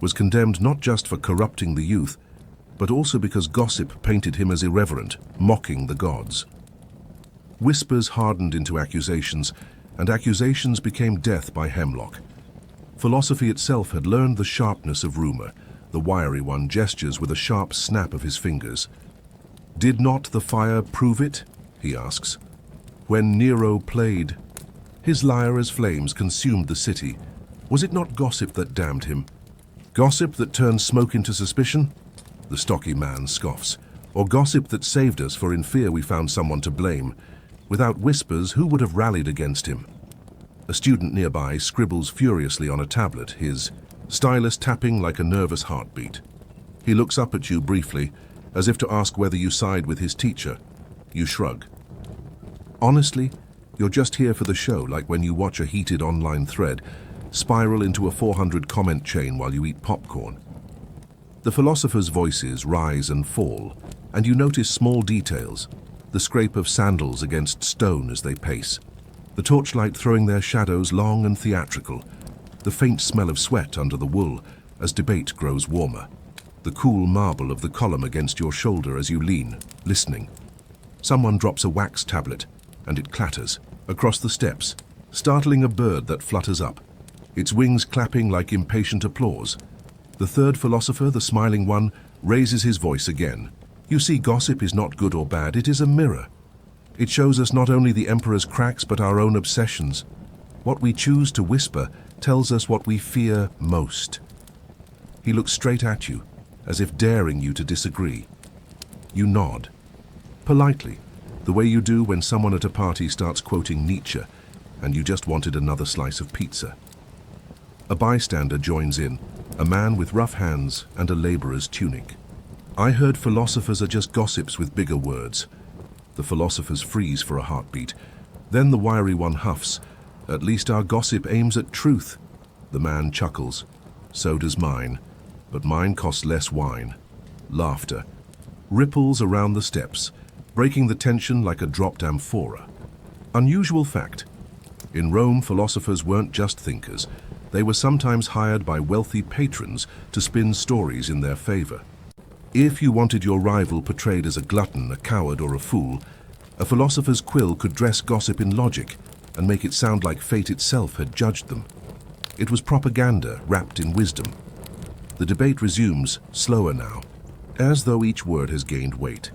was condemned not just for corrupting the youth, but also because gossip painted him as irreverent, mocking the gods. Whispers hardened into accusations, and accusations became death by hemlock. Philosophy itself had learned the sharpness of rumor. The wiry one gestures with a sharp snap of his fingers. "Did not the fire prove it?" he asks. "When Nero played, his lyre as flames consumed the city. Was it not gossip that damned him? Gossip that turned smoke into suspicion?" The stocky man scoffs. "Or gossip that saved us, for in fear we found someone to blame. Without whispers, who would have rallied against him?" A student nearby scribbles furiously on a tablet, his stylus tapping like a nervous heartbeat. He looks up at you briefly, as if to ask whether you side with his teacher. You shrug. Honestly, you're just here for the show, like when you watch a heated online thread spiral into a 400-comment chain while you eat popcorn. The philosophers' voices rise and fall, and you notice small details, the scrape of sandals against stone as they pace, the torchlight throwing their shadows long and theatrical, the faint smell of sweat under the wool as debate grows warmer, the cool marble of the column against your shoulder as you lean, listening. Someone drops a wax tablet, and it clatters across the steps, startling a bird that flutters up, its wings clapping like impatient applause. The third philosopher, the smiling one, raises his voice again. You see, gossip is not good or bad, it is a mirror. It shows us not only the emperor's cracks but our own obsessions. What we choose to whisper tells us what we fear most. He looks straight at you, as if daring you to disagree. You nod. Politely, the way you do when someone at a party starts quoting Nietzsche and you just wanted another slice of pizza. A bystander joins in, a man with rough hands and a laborer's tunic. I heard philosophers are just gossips with bigger words. The philosophers freeze for a heartbeat. Then the wiry one huffs. At least our gossip aims at truth. The man chuckles. So does mine. But mine costs less wine. Laughter ripples around the steps, breaking the tension like a dropped amphora. Unusual fact. In Rome, philosophers weren't just thinkers. They were sometimes hired by wealthy patrons to spin stories in their favor. If you wanted your rival portrayed as a glutton, a coward, or a fool, a philosopher's quill could dress gossip in logic and make it sound like fate itself had judged them. It was propaganda wrapped in wisdom. The debate resumes, slower now, as though each word has gained weight.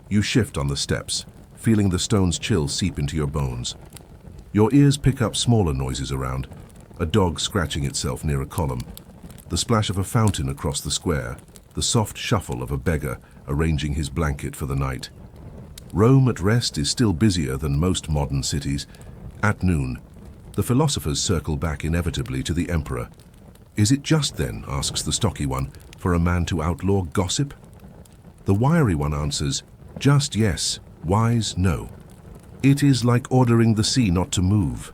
You shift on the steps, feeling the stone's chill seep into your bones. Your ears pick up smaller noises around, a dog scratching itself near a column, the splash of a fountain across the square, the soft shuffle of a beggar arranging his blanket for the night. Rome at rest is still busier than most modern cities. At noon, the philosophers circle back inevitably to the emperor. Is it just then, asks the stocky one, for a man to outlaw gossip? The wiry one answers, just yes, wise no. It is like ordering the sea not to move.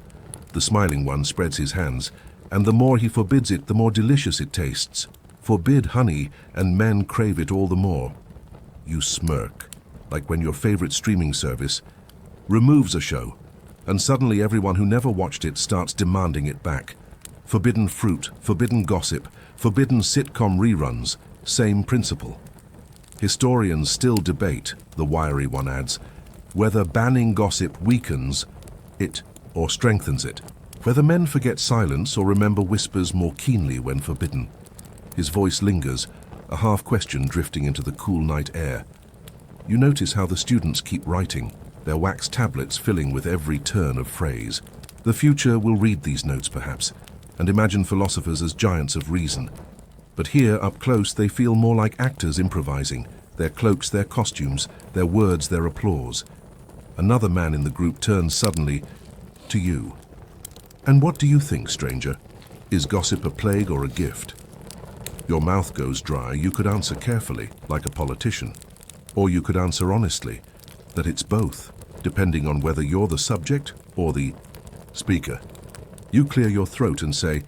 The smiling one spreads his hands, and the more he forbids it, the more delicious it tastes. Forbid honey, and men crave it all the more. You smirk, like when your favorite streaming service removes a show, and suddenly everyone who never watched it starts demanding it back. Forbidden fruit, forbidden gossip, forbidden sitcom reruns, same principle. Historians still debate, the wiry one adds, whether banning gossip weakens it or strengthens it, whether men forget silence or remember whispers more keenly when forbidden. His voice lingers, a half-question drifting into the cool night air. You notice how the students keep writing, their wax tablets filling with every turn of phrase. The future will read these notes perhaps, and imagine philosophers as giants of reason. But here, up close, they feel more like actors improvising, their cloaks their costumes, their words their applause. Another man in the group turns suddenly to you. And what do you think, stranger? Is gossip a plague or a gift? Your mouth goes dry. You could answer carefully, like a politician. Or you could answer honestly, that it's both, depending on whether you're the subject or the speaker. You clear your throat and say,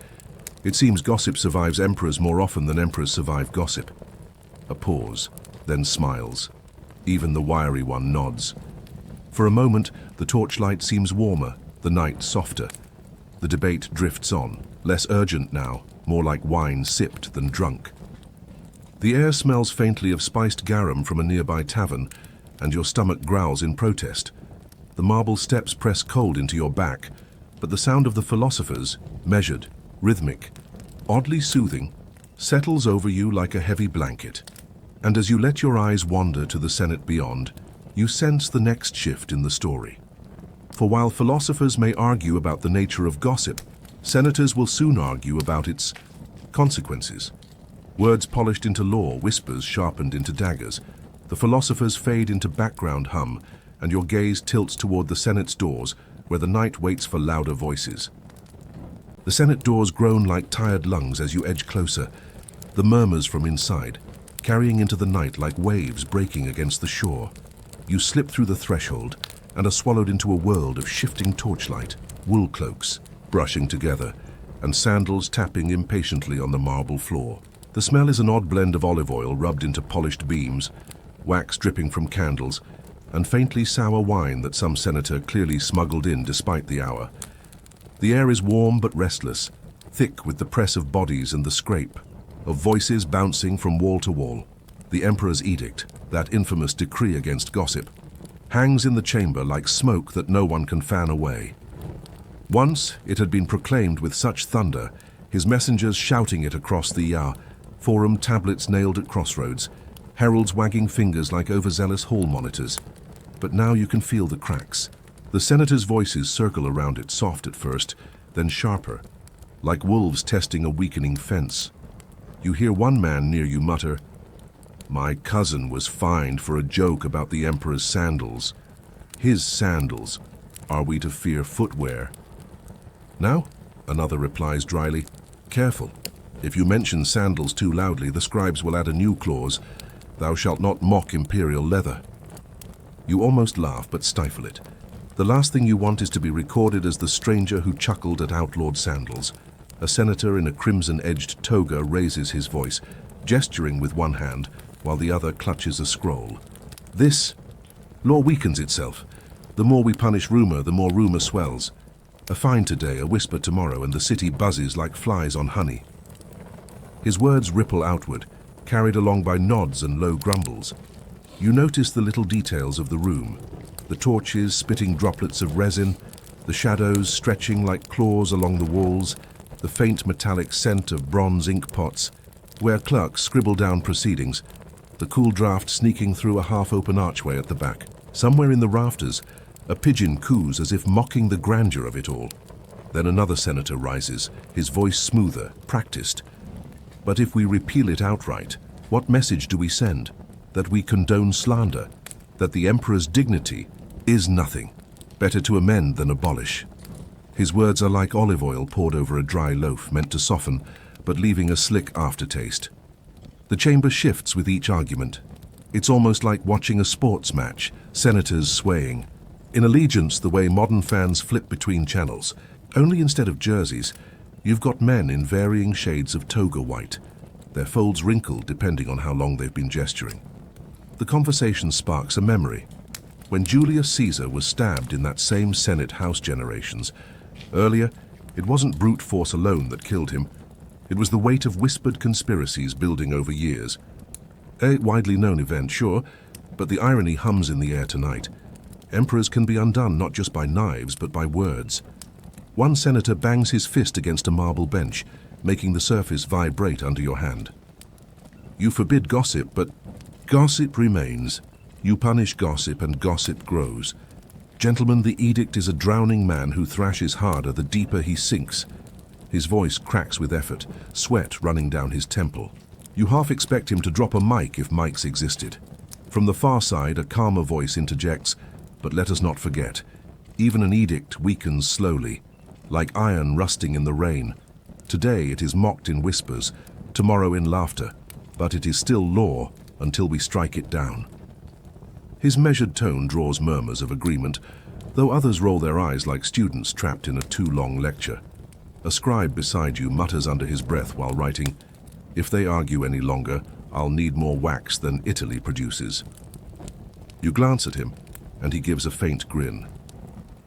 it seems gossip survives emperors more often than emperors survive gossip. A pause, then smiles. Even the wiry one nods. For a moment, the torchlight seems warmer, the night softer. The debate drifts on, less urgent now, more like wine sipped than drunk. The air smells faintly of spiced garum from a nearby tavern, and your stomach growls in protest. The marble steps press cold into your back, but the sound of the philosophers, measured, rhythmic, oddly soothing, settles over you like a heavy blanket. And as you let your eyes wander to the Senate beyond, you sense the next shift in the story. For while philosophers may argue about the nature of gossip, senators will soon argue about its consequences. Words polished into law, whispers sharpened into daggers. The philosophers fade into background hum, and your gaze tilts toward the Senate's doors, where the night waits for louder voices. The Senate doors groan like tired lungs as you edge closer, the murmurs from inside, carrying into the night like waves breaking against the shore. You slip through the threshold and are swallowed into a world of shifting torchlight, wool cloaks brushing together, and sandals tapping impatiently on the marble floor. The smell is an odd blend of olive oil rubbed into polished beams, wax dripping from candles, and faintly sour wine that some senator clearly smuggled in despite the hour. The air is warm but restless, thick with the press of bodies and the scrape of voices bouncing from wall to wall. The emperor's edict, that infamous decree against gossip, hangs in the chamber like smoke that no one can fan away. Once it had been proclaimed with such thunder, his messengers shouting it across the forum, tablets nailed at crossroads, heralds wagging fingers like overzealous hall monitors. But now you can feel the cracks. The senators' voices circle around it, soft at first, then sharper, like wolves testing a weakening fence. You hear one man near you mutter, "My cousin was fined for a joke about the emperor's sandals. His sandals. Are we to fear footwear?" "Now," another replies dryly, "careful. If you mention sandals too loudly, the scribes will add a new clause, 'Thou shalt not mock imperial leather.'" You almost laugh, but stifle it. The last thing you want is to be recorded as the stranger who chuckled at outlawed sandals. A senator in a crimson-edged toga raises his voice, gesturing with one hand, while the other clutches a scroll. "This law weakens itself. The more we punish rumor, the more rumor swells. A fine today, a whisper tomorrow, and the city buzzes like flies on honey." His words ripple outward, carried along by nods and low grumbles. You notice the little details of the room, the torches spitting droplets of resin, the shadows stretching like claws along the walls, the faint metallic scent of bronze ink pots, where clerks scribble down proceedings, the cool draft sneaking through a half-open archway at the back. Somewhere in the rafters, a pigeon coos as if mocking the grandeur of it all. Then another senator rises, his voice smoother, practiced. "But if we repeal it outright, what message do we send? That we condone slander? That the emperor's dignity is nothing? Better to amend than abolish." His words are like olive oil poured over a dry loaf, meant to soften, but leaving a slick aftertaste. The chamber shifts with each argument. It's almost like watching a sports match, senators swaying. In Allegiance, the way modern fans flip between channels, only instead of jerseys, you've got men in varying shades of toga white, their folds wrinkled depending on how long they've been gesturing. The conversation sparks a memory. When Julius Caesar was stabbed in that same Senate House generations, earlier, it wasn't brute force alone that killed him. It was the weight of whispered conspiracies building over years. A widely known event, sure, but the irony hums in the air tonight. Emperors can be undone not just by knives, but by words. One senator bangs his fist against a marble bench, making the surface vibrate under your hand. "You forbid gossip, but gossip remains. You punish gossip, and gossip grows. Gentlemen, the edict is a drowning man who thrashes harder the deeper he sinks." His voice cracks with effort, sweat running down his temple. You half expect him to drop a mic if mics existed. From the far side, a calmer voice interjects, "But let us not forget, even an edict weakens slowly, like iron rusting in the rain. Today it is mocked in whispers, tomorrow in laughter, but it is still law until we strike it down." His measured tone draws murmurs of agreement, though others roll their eyes like students trapped in a too-long lecture. A scribe beside you mutters under his breath while writing, "If they argue any longer, I'll need more wax than Italy produces." You glance at him, and he gives a faint grin.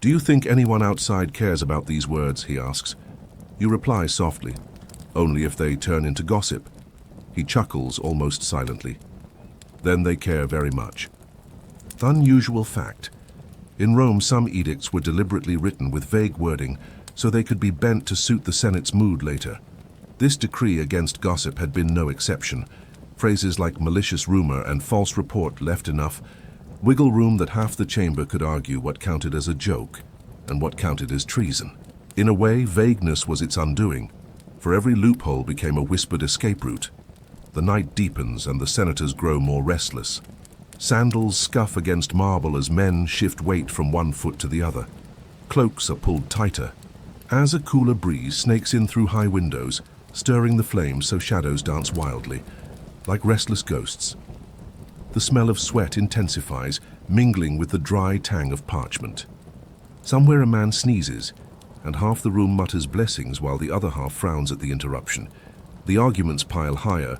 "Do you think anyone outside cares about these words?" he asks. You reply softly, "Only if they turn into gossip." He chuckles almost silently. "Then they care very much." Unusual fact. In Rome, some edicts were deliberately written with vague wording so they could be bent to suit the Senate's mood later. This decree against gossip had been no exception. Phrases like malicious rumor and false report left enough wiggle room that half the chamber could argue what counted as a joke and what counted as treason. In a way, vagueness was its undoing, for every loophole became a whispered escape route. The night deepens and the senators grow more restless. Sandals scuff against marble as men shift weight from one foot to the other. Cloaks are pulled tighter. As a cooler breeze snakes in through high windows, stirring the flames so shadows dance wildly, like restless ghosts. The smell of sweat intensifies, mingling with the dry tang of parchment. Somewhere a man sneezes, and half the room mutters blessings while the other half frowns at the interruption. The arguments pile higher,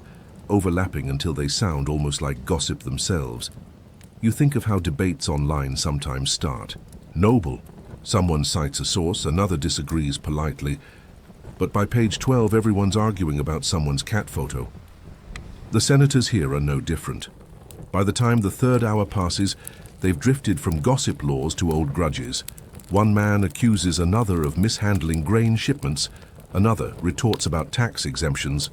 overlapping until they sound almost like gossip themselves. You think of how debates online sometimes start. Noble. Someone cites a source, another disagrees politely. But by page 12, everyone's arguing about someone's cat photo. The senators here are no different. By the time the third hour passes, they've drifted from gossip laws to old grudges. One man accuses another of mishandling grain shipments, another retorts about tax exemptions,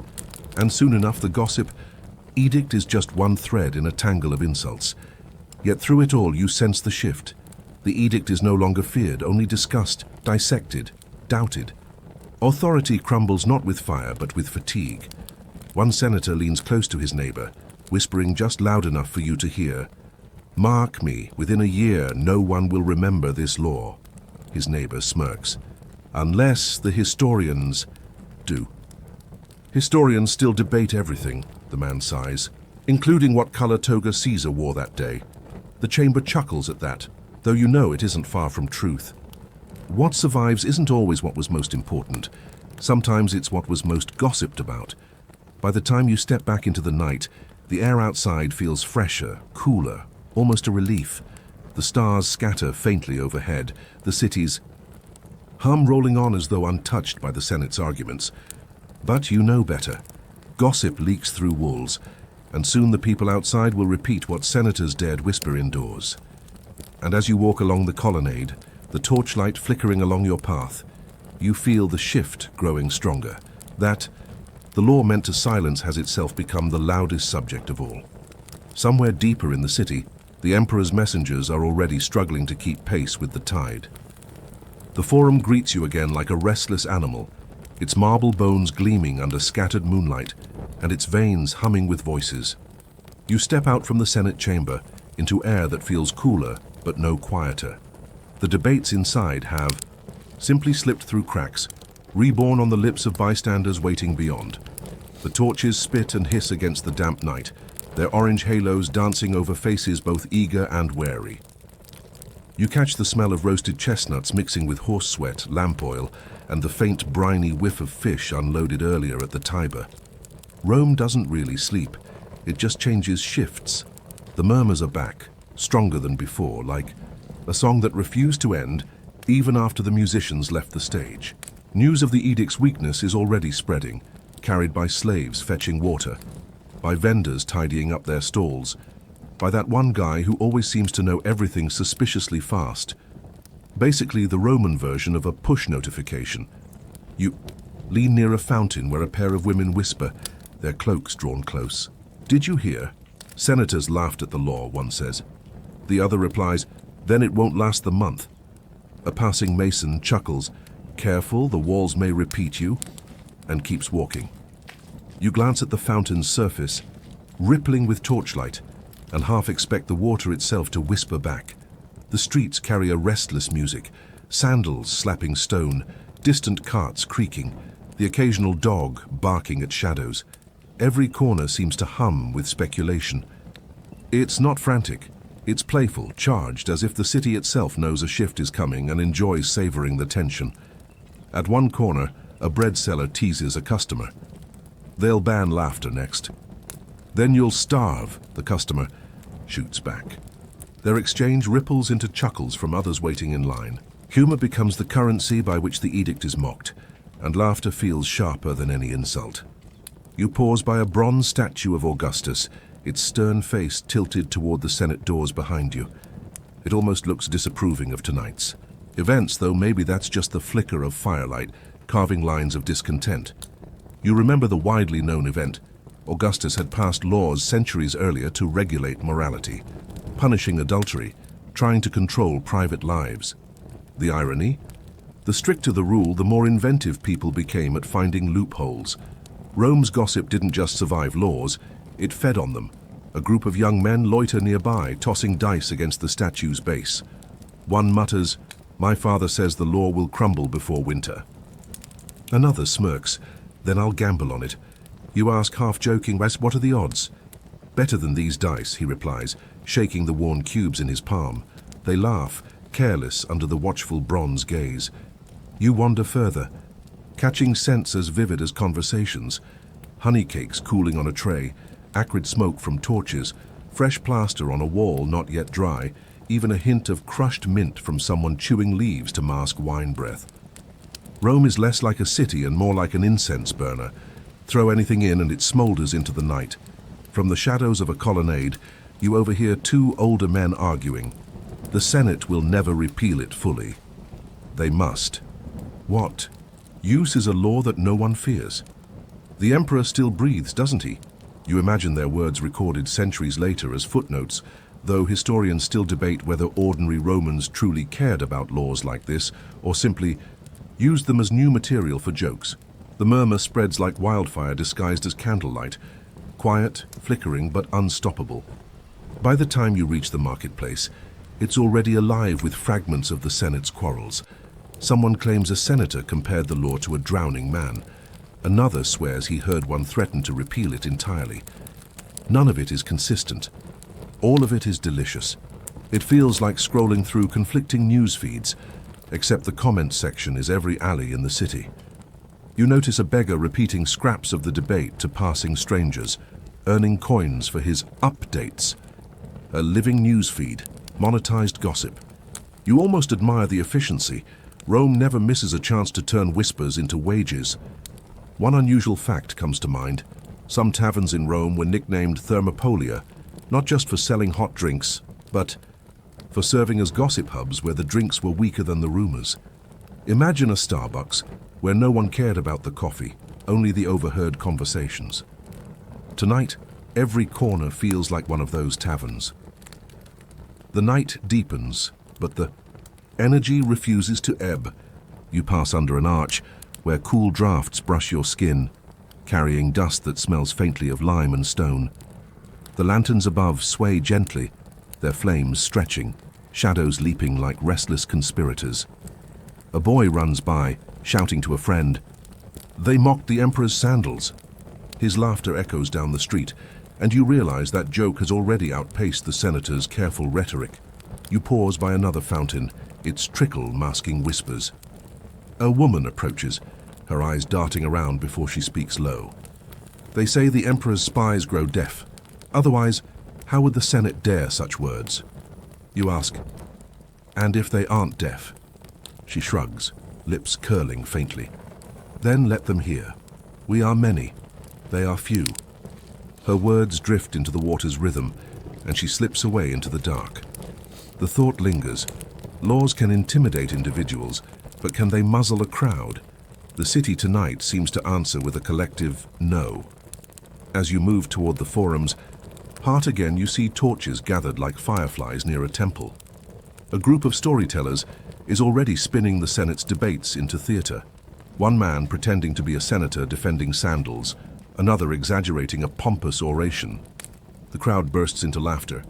and soon enough the gossip edict is just one thread in a tangle of insults. Yet through it all you sense the shift. The edict is no longer feared, only discussed, dissected, doubted. Authority crumbles not with fire but with fatigue. One senator leans close to his neighbor, whispering just loud enough for you to hear. "Mark me, within a year no one will remember this law." His neighbor smirks. "Unless the historians do." "Historians still debate everything," the man sighs, "including what color toga Caesar wore that day." The chamber chuckles at that, though you know it isn't far from truth. What survives isn't always what was most important. Sometimes it's what was most gossiped about. By the time you step back into the night, the air outside feels fresher, cooler, almost a relief. The stars scatter faintly overhead, the city's hum rolling on as though untouched by the Senate's arguments. But you know better. Gossip leaks through walls, and soon the people outside will repeat what senators dared whisper indoors. And as you walk along the colonnade, the torchlight flickering along your path, you feel the shift growing stronger. That the law meant to silence has itself become the loudest subject of all. Somewhere deeper in the city, the Emperor's messengers are already struggling to keep pace with the tide. The Forum greets you again like a restless animal, its marble bones gleaming under scattered moonlight, and its veins humming with voices. You step out from the Senate chamber into air that feels cooler but no quieter. The debates inside have simply slipped through cracks, reborn on the lips of bystanders waiting beyond. The torches spit and hiss against the damp night, their orange halos dancing over faces both eager and wary. You catch the smell of roasted chestnuts mixing with horse sweat, lamp oil, and the faint briny whiff of fish unloaded earlier at the Tiber. Rome doesn't really sleep, it just changes shifts. The murmurs are back, stronger than before, like a song that refused to end even after the musicians left the stage. News of the edict's weakness is already spreading, carried by slaves fetching water, by vendors tidying up their stalls, by that one guy who always seems to know everything suspiciously fast. Basically the Roman version of a push notification. You lean near a fountain where a pair of women whisper, their cloaks drawn close. "Did you hear? Senators laughed at the law," one says. The other replies, "Then it won't last the month." A passing mason chuckles, "Careful, the walls may repeat you," and keeps walking. You glance at the fountain's surface, rippling with torchlight, and half expect the water itself to whisper back. The streets carry a restless music, sandals slapping stone, distant carts creaking, the occasional dog barking at shadows. Every corner seems to hum with speculation. It's not frantic, it's playful, charged, as if the city itself knows a shift is coming and enjoys savoring the tension. At one corner, a bread seller teases a customer. They'll ban laughter next. "Then you'll starve," the customer shoots back. Their exchange ripples into chuckles from others waiting in line. Humor becomes the currency by which the edict is mocked, and laughter feels sharper than any insult. You pause by a bronze statue of Augustus, its stern face tilted toward the Senate doors behind you. It almost looks disapproving of tonight's events, though maybe that's just the flicker of firelight, carving lines of discontent. You remember the widely known event. Augustus had passed laws centuries earlier to regulate morality, punishing adultery, trying to control private lives. The irony? The stricter the rule, the more inventive people became at finding loopholes. Rome's gossip didn't just survive laws, it fed on them. A group of young men loiter nearby, tossing dice against the statue's base. One mutters, "My father says the law will crumble before winter." Another smirks, "Then I'll gamble on it." You ask, half joking, "What are the odds?" "Better than these dice," he replies, shaking the worn cubes in his palm. They laugh, careless under the watchful bronze gaze. You wander further, catching scents as vivid as conversations. Honey cakes cooling on a tray, acrid smoke from torches, fresh plaster on a wall not yet dry, even a hint of crushed mint from someone chewing leaves to mask wine breath. Rome is less like a city and more like an incense burner. Throw anything in and it smolders into the night. From the shadows of a colonnade, you overhear two older men arguing. The Senate will never repeal it fully. They must. What? Use is a law that no one fears. The emperor still breathes, doesn't he? You imagine their words recorded centuries later as footnotes, though historians still debate whether ordinary Romans truly cared about laws like this or simply used them as new material for jokes. The murmur spreads like wildfire disguised as candlelight, quiet, flickering, but unstoppable. By the time you reach the marketplace, it's already alive with fragments of the Senate's quarrels. Someone claims a senator compared the law to a drowning man. Another swears he heard one threaten to repeal it entirely. None of it is consistent. All of it is delicious. It feels like scrolling through conflicting news feeds, except the comments section is every alley in the city. You notice a beggar repeating scraps of the debate to passing strangers, earning coins for his updates. A living news feed, monetized gossip. You almost admire the efficiency. Rome never misses a chance to turn whispers into wages. One unusual fact comes to mind. Some taverns in Rome were nicknamed Thermopolia, not just for selling hot drinks, but for serving as gossip hubs where the drinks were weaker than the rumors. Imagine a Starbucks where no one cared about the coffee, only the overheard conversations. Tonight, every corner feels like one of those taverns. The night deepens, but the energy refuses to ebb. You pass under an arch where cool drafts brush your skin, carrying dust that smells faintly of lime and stone. The lanterns above sway gently, their flames stretching, shadows leaping like restless conspirators. A boy runs by, shouting to a friend. They mocked the emperor's sandals. His laughter echoes down the street, and you realize that joke has already outpaced the senator's careful rhetoric. You pause by another fountain, its trickle masking whispers. A woman approaches, her eyes darting around before she speaks low. They say the emperor's spies grow deaf. Otherwise, how would the Senate dare such words? You ask, and if they aren't deaf? She shrugs, lips curling faintly. Then let them hear. We are many. They are few. Her words drift into the water's rhythm, and she slips away into the dark. The thought lingers. Laws can intimidate individuals, but can they muzzle a crowd? The city tonight seems to answer with a collective no. As you move toward the forums, part again you see torches gathered like fireflies near a temple. A group of storytellers is already spinning the Senate's debates into theater. One man pretending to be a senator defending sandals, another exaggerating a pompous oration. The crowd bursts into laughter.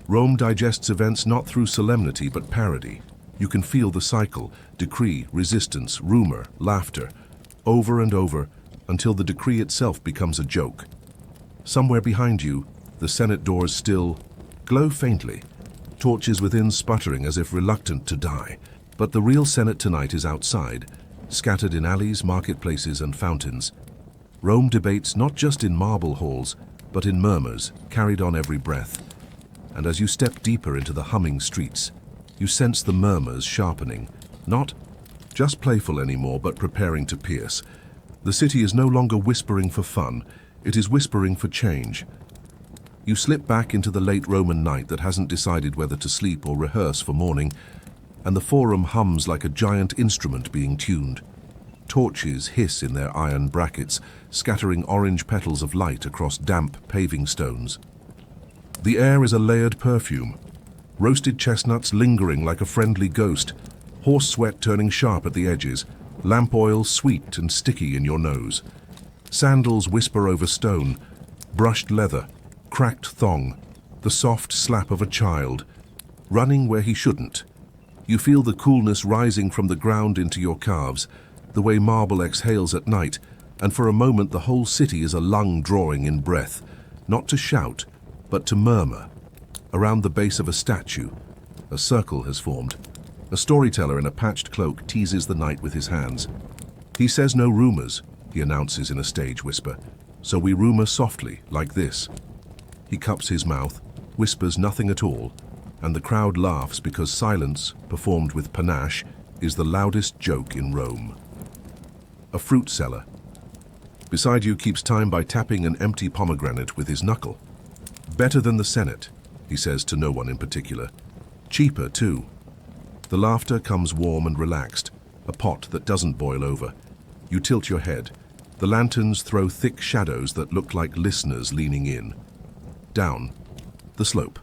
Rome digests events not through solemnity but parody. You can feel the cycle, decree, resistance, rumor, laughter, over and over until the decree itself becomes a joke. Somewhere behind you, the Senate doors still glow faintly, torches within sputtering as if reluctant to die. But the real Senate tonight is outside, scattered in alleys, marketplaces, and fountains. Rome debates not just in marble halls, but in murmurs, carried on every breath. And as you step deeper into the humming streets, you sense the murmurs sharpening, not just playful anymore, but preparing to pierce. The city is no longer whispering for fun, it is whispering for change. You slip back into the late Roman night that hasn't decided whether to sleep or rehearse for morning, and the forum hums like a giant instrument being tuned. Torches hiss in their iron brackets, scattering orange petals of light across damp paving stones. The air is a layered perfume, roasted chestnuts lingering like a friendly ghost, horse sweat turning sharp at the edges, lamp oil sweet and sticky in your nose. Sandals whisper over stone, brushed leather, cracked thong, the soft slap of a child, running where he shouldn't. You feel the coolness rising from the ground into your calves, the way marble exhales at night, and for a moment the whole city is a lung drawing in breath, not to shout, but to murmur. Around the base of a statue, a circle has formed. A storyteller in a patched cloak teases the night with his hands. He says no rumors, he announces in a stage whisper, so we rumor softly, like this. He cups his mouth, whispers nothing at all, and the crowd laughs because silence, performed with panache, is the loudest joke in Rome. A fruit seller. Beside you keeps time by tapping an empty pomegranate with his knuckle. Better than the Senate, he says to no one in particular. Cheaper, too. The laughter comes warm and relaxed, a pot that doesn't boil over. You tilt your head. The lanterns throw thick shadows that look like listeners leaning in. Down, the slope.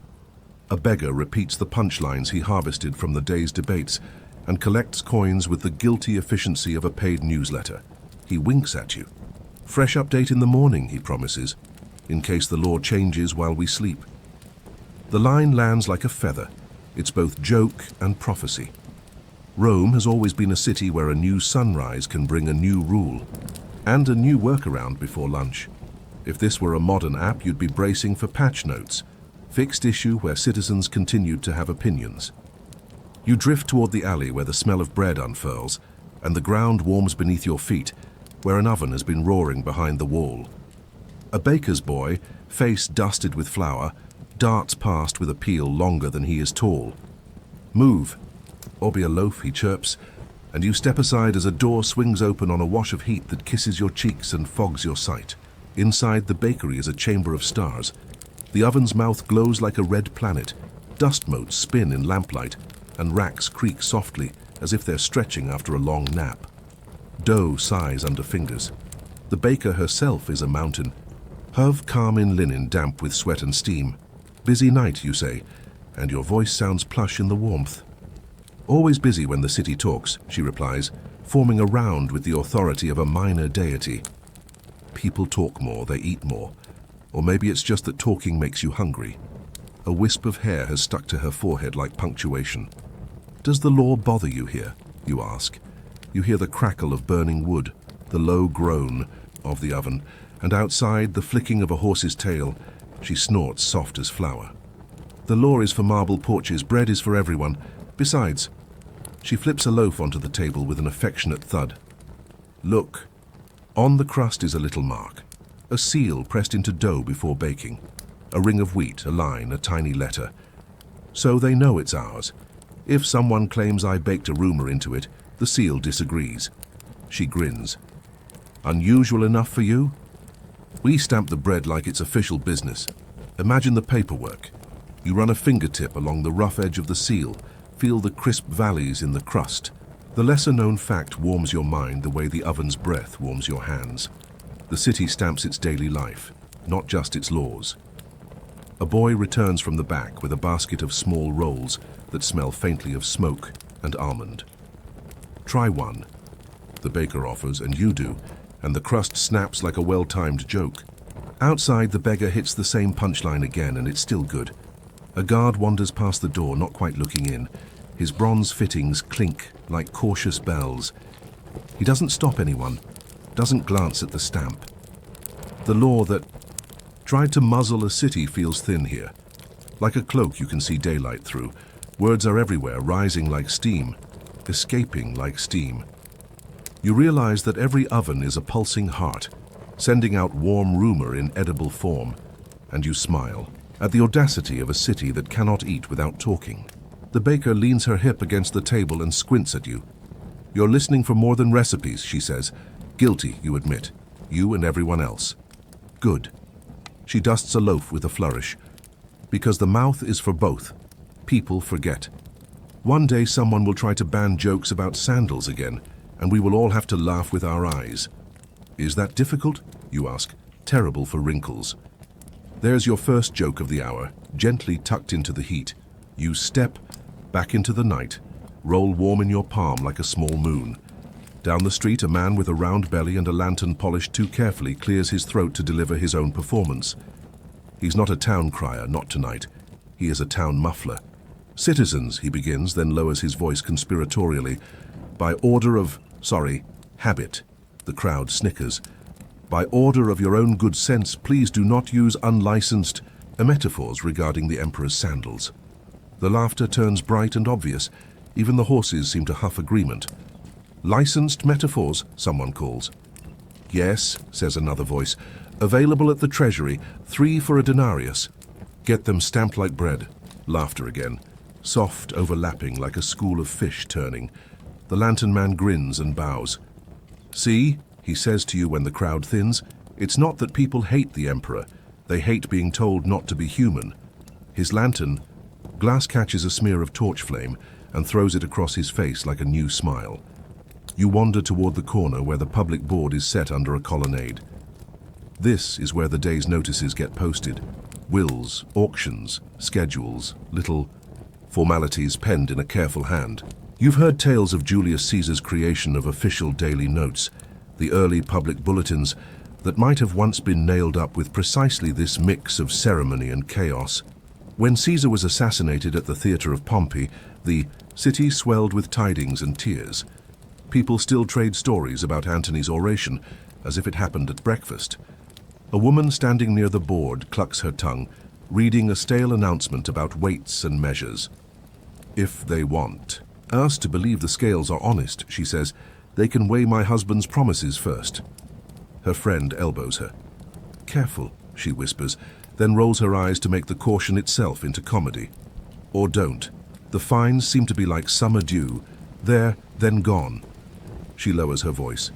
A beggar repeats the punchlines he harvested from the day's debates and collects coins with the guilty efficiency of a paid newsletter. He winks at you. Fresh update in the morning, he promises, in case the law changes while we sleep. The line lands like a feather. It's both joke and prophecy. Rome has always been a city where a new sunrise can bring a new rule and a new workaround before lunch. If this were a modern app, you'd be bracing for patch notes, fixed issue where citizens continued to have opinions. You drift toward the alley where the smell of bread unfurls and the ground warms beneath your feet, where an oven has been roaring behind the wall. A baker's boy, face dusted with flour, darts past with a peel longer than he is tall. Move, or be a loaf, he chirps, and you step aside as a door swings open on a wash of heat that kisses your cheeks and fogs your sight. Inside the bakery is a chamber of stars. The oven's mouth glows like a red planet. Dust motes spin in lamplight, and racks creak softly as if they're stretching after a long nap. Dough sighs under fingers. The baker herself is a mountain. Hove calm in linen damp with sweat and steam. Busy night, you say, and your voice sounds plush in the warmth. Always busy when the city talks, she replies, forming a round with the authority of a minor deity. People talk more, they eat more. Or maybe it's just that talking makes you hungry. A wisp of hair has stuck to her forehead like punctuation. Does the law bother you here? You ask. You hear the crackle of burning wood, the low groan of the oven, and outside the flicking of a horse's tail. She snorts soft as flour. The law is for marble porches, bread is for everyone. Besides, she flips a loaf onto the table with an affectionate thud. Look, on the crust is a little mark, a seal pressed into dough before baking, a ring of wheat, a line, a tiny letter. So they know it's ours. If someone claims I baked a rumor into it, the seal disagrees. She grins. Unusual enough for you? We stamp the bread like it's official business. Imagine the paperwork. You run a fingertip along the rough edge of the seal, feel the crisp valleys in the crust. The lesser-known fact warms your mind the way the oven's breath warms your hands. The city stamps its daily life, not just its laws. A boy returns from the back with a basket of small rolls that smell faintly of smoke and almond. Try one, the baker offers, and you do, and the crust snaps like a well-timed joke. Outside, the beggar hits the same punchline again, and it's still good. A guard wanders past the door, not quite looking in. His bronze fittings clink like cautious bells. He doesn't stop anyone, doesn't glance at the stamp. The law that tried to muzzle a city feels thin here. Like a cloak you can see daylight through. Words are everywhere, rising like steam, escaping like steam. You realize that every oven is a pulsing heart, sending out warm rumor in edible form, and you smile at the audacity of a city that cannot eat without talking. The baker leans her hip against the table and squints at you. You're listening for more than recipes, she says. Guilty, you admit. You and everyone else. Good. She dusts a loaf with a flourish. Because the mouth is for both. People forget. One day someone will try to ban jokes about sandals again, and we will all have to laugh with our eyes. Is that difficult? You ask. Terrible for wrinkles. There's your first joke of the hour, gently tucked into the heat. You step back into the night, roll warm in your palm like a small moon. Down the street, a man with a round belly and a lantern polished too carefully clears his throat to deliver his own performance. He's not a town crier, not tonight. He is a town muffler. Citizens, he begins, then lowers his voice conspiratorially. By order of, habit. The crowd snickers. By order of your own good sense, please do not use unlicensed metaphors regarding the Emperor's sandals. The laughter turns bright and obvious. Even the horses seem to huff agreement. Licensed metaphors, someone calls. Yes, says another voice. Available at the treasury, 3 for a denarius. Get them stamped like bread. Laughter again. Soft overlapping like a school of fish turning. The lantern man grins and bows. See, he says to you when the crowd thins, it's not that people hate the Emperor. They hate being told not to be human. His lantern, glass catches a smear of torch flame and throws it across his face like a new smile. You wander toward the corner where the public board is set under a colonnade. This is where the day's notices get posted. Wills, auctions, schedules, little formalities penned in a careful hand. You've heard tales of Julius Caesar's creation of official daily notes, the early public bulletins that might have once been nailed up with precisely this mix of ceremony and chaos. When Caesar was assassinated at the theater of Pompey, the city swelled with tidings and tears. People still trade stories about Antony's oration as if it happened at breakfast. A woman standing near the board clucks her tongue, reading a stale announcement about weights and measures. If they want us to believe the scales are honest, she says, they can weigh my husband's promises first. Her friend elbows her. Careful, she whispers, then rolls her eyes to make the caution itself into comedy. Or don't. The fines seem to be like summer dew, there, then gone. She lowers her voice.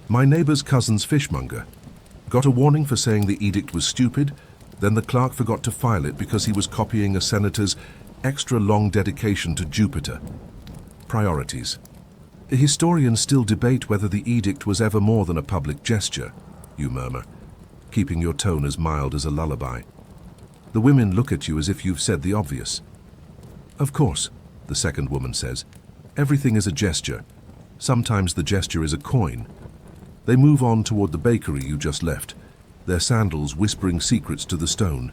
My neighbor's cousin's fishmonger. Got a warning for saying the edict was stupid, then the clerk forgot to file it because he was copying a senator's extra long dedication to Jupiter. Priorities. Historians still debate whether the edict was ever more than a public gesture, you murmur, keeping your tone as mild as a lullaby. The women look at you as if you've said the obvious. Of course, the second woman says. Everything is a gesture. Sometimes the gesture is a coin. They move on toward the bakery you just left, their sandals whispering secrets to the stone.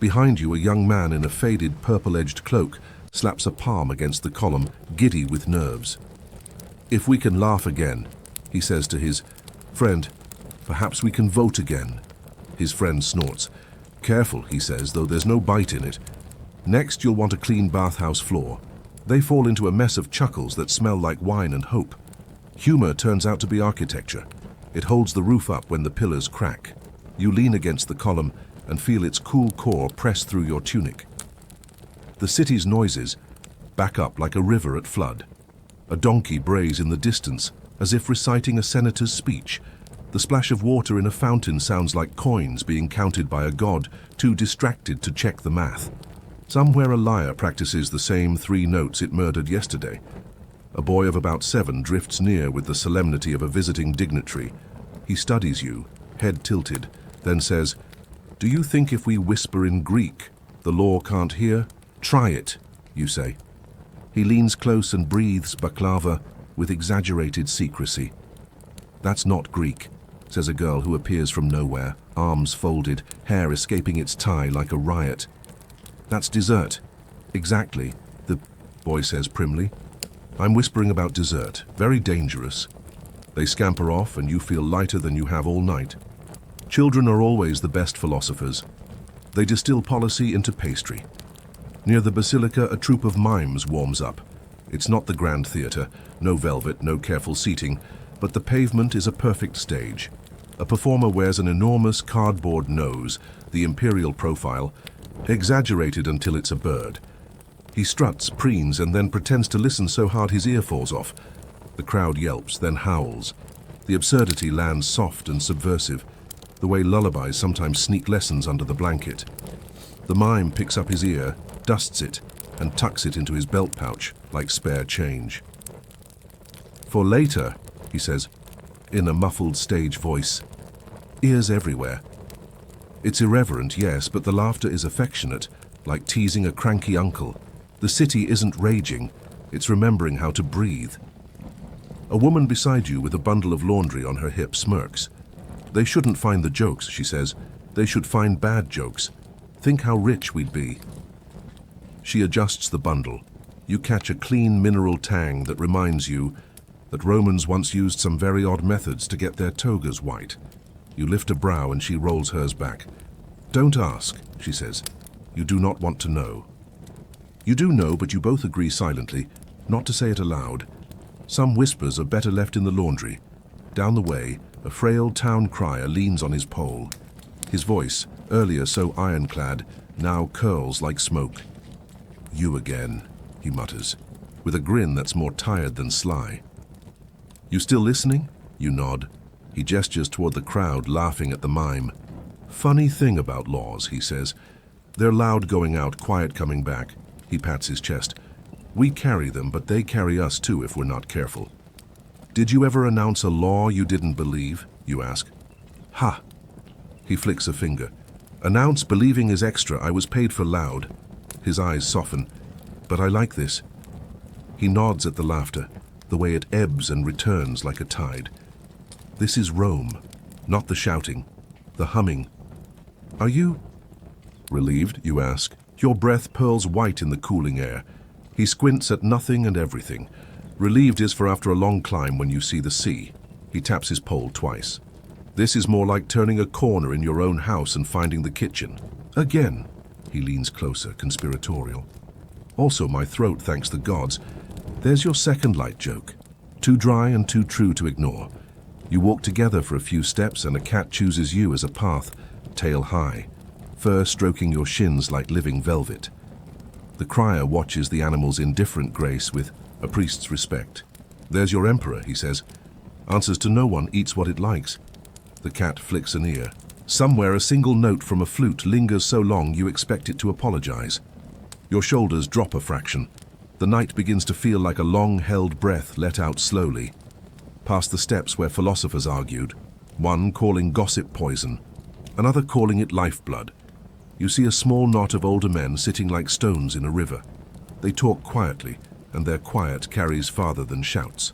Behind you, a young man in a faded purple-edged cloak slaps a palm against the column, giddy with nerves. If we can laugh again, he says to his friend, perhaps we can vote again. His friend snorts. Careful, he says, though there's no bite in it. Next, you'll want a clean bathhouse floor. They fall into a mess of chuckles that smell like wine and hope. Humor turns out to be architecture. It holds the roof up when the pillars crack. You lean against the column and feel its cool core press through your tunic. The city's noises back up like a river at flood. A donkey brays in the distance, as if reciting a senator's speech. The splash of water in a fountain sounds like coins being counted by a god too distracted to check the math. Somewhere a lyre practices the same 3 notes it murdered yesterday. A boy of about 7 drifts near with the solemnity of a visiting dignitary. He studies you, head tilted, then says, "Do you think if we whisper in Greek, the law can't hear? Try it," you say. He leans close and breathes baklava with exaggerated secrecy. That's not Greek, says a girl who appears from nowhere, arms folded, hair escaping its tie like a riot. That's dessert. Exactly, the boy says primly. I'm whispering about dessert. Very dangerous. They scamper off and you feel lighter than you have all night. Children are always the best philosophers. They distill policy into pastry. Near the basilica, a troupe of mimes warms up. It's not the grand theater, no velvet, no careful seating, but the pavement is a perfect stage. A performer wears an enormous cardboard nose, the imperial profile, exaggerated until it's a bird. He struts, preens, and then pretends to listen so hard his ear falls off. The crowd yelps, then howls. The absurdity lands soft and subversive, the way lullabies sometimes sneak lessons under the blanket. The mime picks up his ear, dusts it, and tucks it into his belt pouch like spare change. For later, he says, in a muffled stage voice, ears everywhere. It's irreverent, yes, but the laughter is affectionate, like teasing a cranky uncle. The city isn't raging, it's remembering how to breathe. A woman beside you with a bundle of laundry on her hip smirks. They shouldn't find the jokes, she says. They should find bad jokes. Think how rich we'd be. She adjusts the bundle. You catch a clean mineral tang that reminds you that Romans once used some very odd methods to get their togas white. You lift a brow and she rolls hers back. Don't ask, she says. You do not want to know. You do know, but you both agree silently, not to say it aloud. Some whispers are better left in the laundry. Down the way, a frail town crier leans on his pole. His voice, earlier so ironclad, now curls like smoke. You again, he mutters, with a grin that's more tired than sly. You still listening? You nod. He gestures toward the crowd, laughing at the mime. Funny thing about laws, he says. They're loud going out, quiet coming back. He pats his chest. We carry them, but they carry us too if we're not careful. Did you ever announce a law you didn't believe? You ask. Ha! He flicks a finger. Announce believing is extra. I was paid for loud. His eyes soften. But I like this. He nods at the laughter, the way it ebbs and returns like a tide. This is Rome, not the shouting, the humming. Are you relieved, you ask? Your breath pearls white in the cooling air. He squints at nothing and everything. Relieved is for after a long climb when you see the sea. He taps his pole twice. This is more like turning a corner in your own house and finding the kitchen. Again. He leans closer, conspiratorial. Also my throat, thanks the gods. There's your second light joke. Too dry and too true to ignore. You walk together for a few steps and a cat chooses you as a path, tail high, fur stroking your shins like living velvet. The crier watches the animal's indifferent grace with a priest's respect. There's your emperor, he says. Answers to no one, eats what it likes. The cat flicks an ear. Somewhere a single note from a flute lingers so long you expect it to apologize. Your shoulders drop a fraction. The night begins to feel like a long-held breath let out slowly. Past the steps where philosophers argued, one calling gossip poison, another calling it lifeblood. You see a small knot of older men sitting like stones in a river. They talk quietly, and their quiet carries farther than shouts.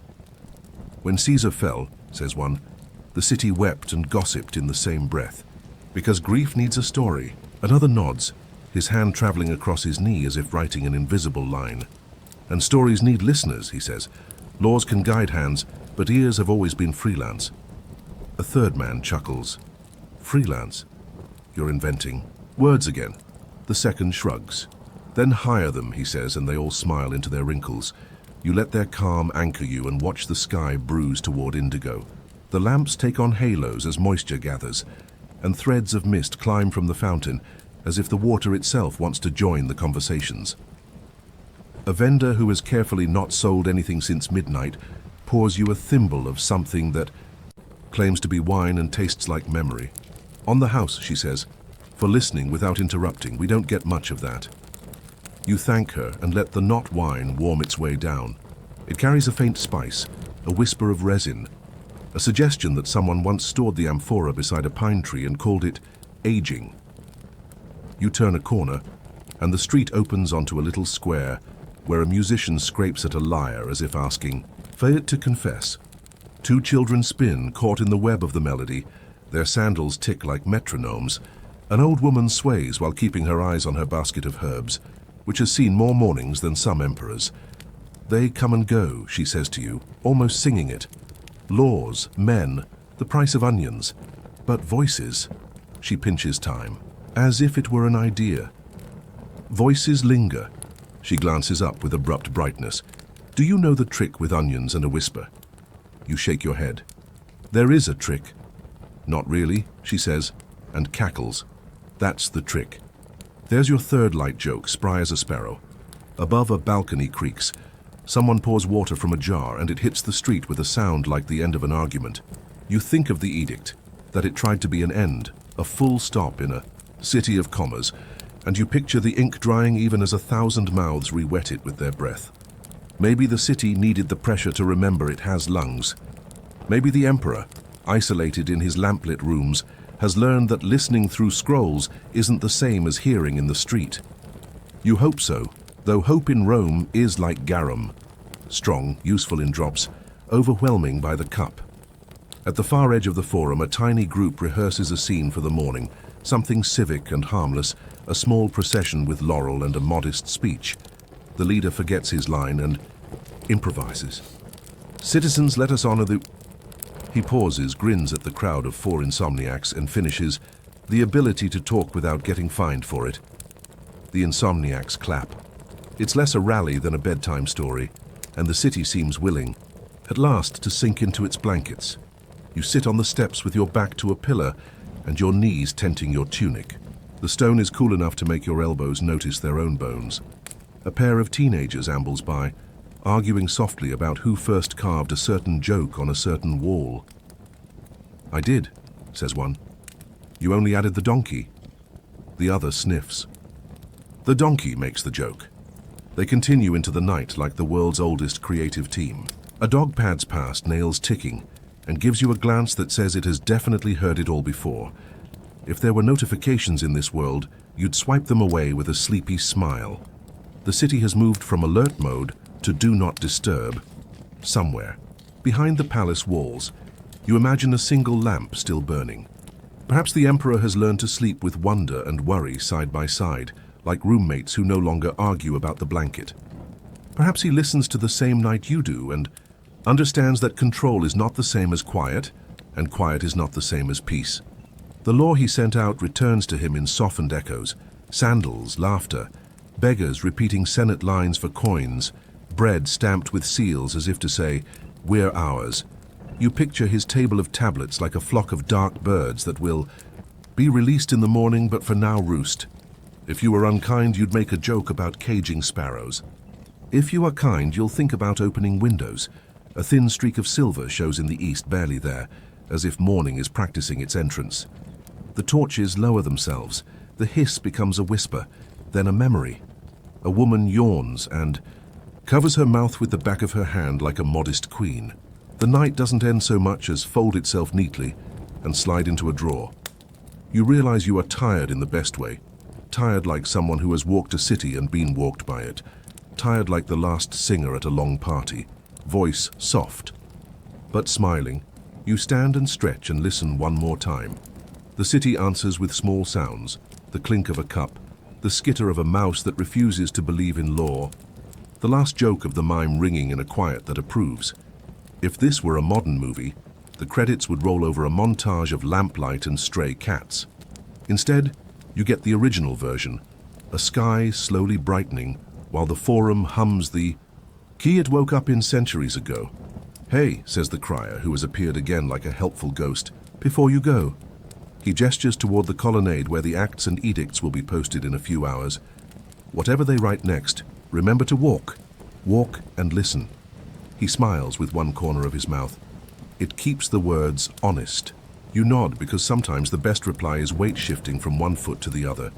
When Caesar fell, says one, the city wept and gossiped in the same breath. Because grief needs a story. Another nods, his hand traveling across his knee as if writing an invisible line. And stories need listeners, he says. Laws can guide hands, but ears have always been freelance. A third man chuckles. Freelance? You're inventing. Words again. The second shrugs. Then hire them, he says, and they all smile into their wrinkles. You let their calm anchor you and watch the sky bruise toward indigo. The lamps take on halos as moisture gathers, and threads of mist climb from the fountain as if the water itself wants to join the conversations. A vendor who has carefully not sold anything since midnight pours you a thimble of something that claims to be wine and tastes like memory. On the house, she says, for listening without interrupting. We don't get much of that. You thank her and let the not wine warm its way down. It carries a faint spice, a whisper of resin, a suggestion that someone once stored the amphora beside a pine tree and called it aging. You turn a corner, and the street opens onto a little square where a musician scrapes at a lyre as if asking, "Fail to confess." Two children spin, caught in the web of the melody. Their sandals tick like metronomes. An old woman sways while keeping her eyes on her basket of herbs, which has seen more mornings than some emperors. They come and go, she says to you, almost singing it. Laws, men, the price of onions. But voices, she pinches time, as if it were an idea. Voices linger. She glances up with abrupt brightness. Do you know the trick with onions and a whisper? You shake your head. There is a trick. Not really, she says, and cackles. That's the trick. There's your third light joke, spry as a sparrow. Above a balcony creaks. Someone pours water from a jar and it hits the street with a sound like the end of an argument. You think of the edict, that it tried to be an end, a full stop in a city of commas, and you picture the ink drying even as 1,000 mouths re-wet it with their breath. Maybe the city needed the pressure to remember it has lungs. Maybe the emperor, isolated in his lamplit rooms, has learned that listening through scrolls isn't the same as hearing in the street. You hope so, though hope in Rome is like garum. Strong, useful in drops, overwhelming by the cup. At the far edge of the forum, a tiny group rehearses a scene for the morning, something civic and harmless, a small procession with laurel and a modest speech. The leader forgets his line and improvises. Citizens, let us honor the... He pauses, grins at the crowd of 4 insomniacs and finishes, "The ability to talk without getting fined for it." The insomniacs clap. It's less a rally than a bedtime story, and the city seems willing, at last, to sink into its blankets. You sit on the steps with your back to a pillar and your knees tenting your tunic. The stone is cool enough to make your elbows notice their own bones. A pair of teenagers ambles by, arguing softly about who first carved a certain joke on a certain wall. "I did," says one. "You only added the donkey." The other sniffs. The donkey makes the joke. They continue into the night like the world's oldest creative team. A dog pads past, nails ticking, and gives you a glance that says it has definitely heard it all before. If there were notifications in this world, you'd swipe them away with a sleepy smile. The city has moved from alert mode to do not disturb. Somewhere, behind the palace walls, you imagine a single lamp still burning. Perhaps the emperor has learned to sleep with wonder and worry side by side, like roommates who no longer argue about the blanket. Perhaps he listens to the same night you do and understands that control is not the same as quiet, and quiet is not the same as peace. The law he sent out returns to him in softened echoes, sandals, laughter, beggars repeating Senate lines for coins, bread stamped with seals as if to say, "We're ours." You picture his table of tablets like a flock of dark birds that will be released in the morning but for now roost. If you were unkind, you'd make a joke about caging sparrows. If you are kind, you'll think about opening windows. A thin streak of silver shows in the east, barely there, as if morning is practicing its entrance. The torches lower themselves. The hiss becomes a whisper, then a memory. A woman yawns and covers her mouth with the back of her hand like a modest queen. The night doesn't end so much as fold itself neatly and slide into a drawer. You realize you are tired in the best way. Tired like someone who has walked a city and been walked by it. Tired like the last singer at a long party. Voice soft, but smiling. You stand and stretch and listen one more time. The city answers with small sounds, the clink of a cup, the skitter of a mouse that refuses to believe in law, the last joke of the mime ringing in a quiet that approves. If this were a modern movie, the credits would roll over a montage of lamplight and stray cats. Instead, you get the original version, a sky slowly brightening while the forum hums the key it woke up in centuries ago. "Hey," says the crier, who has appeared again like a helpful ghost, "before you go." He gestures toward the colonnade where the acts and edicts will be posted in a few hours. Whatever they write next, remember to walk. Walk and listen. He smiles with one corner of his mouth. It keeps the words honest. You nod because sometimes the best reply is weight shifting from one foot to the other.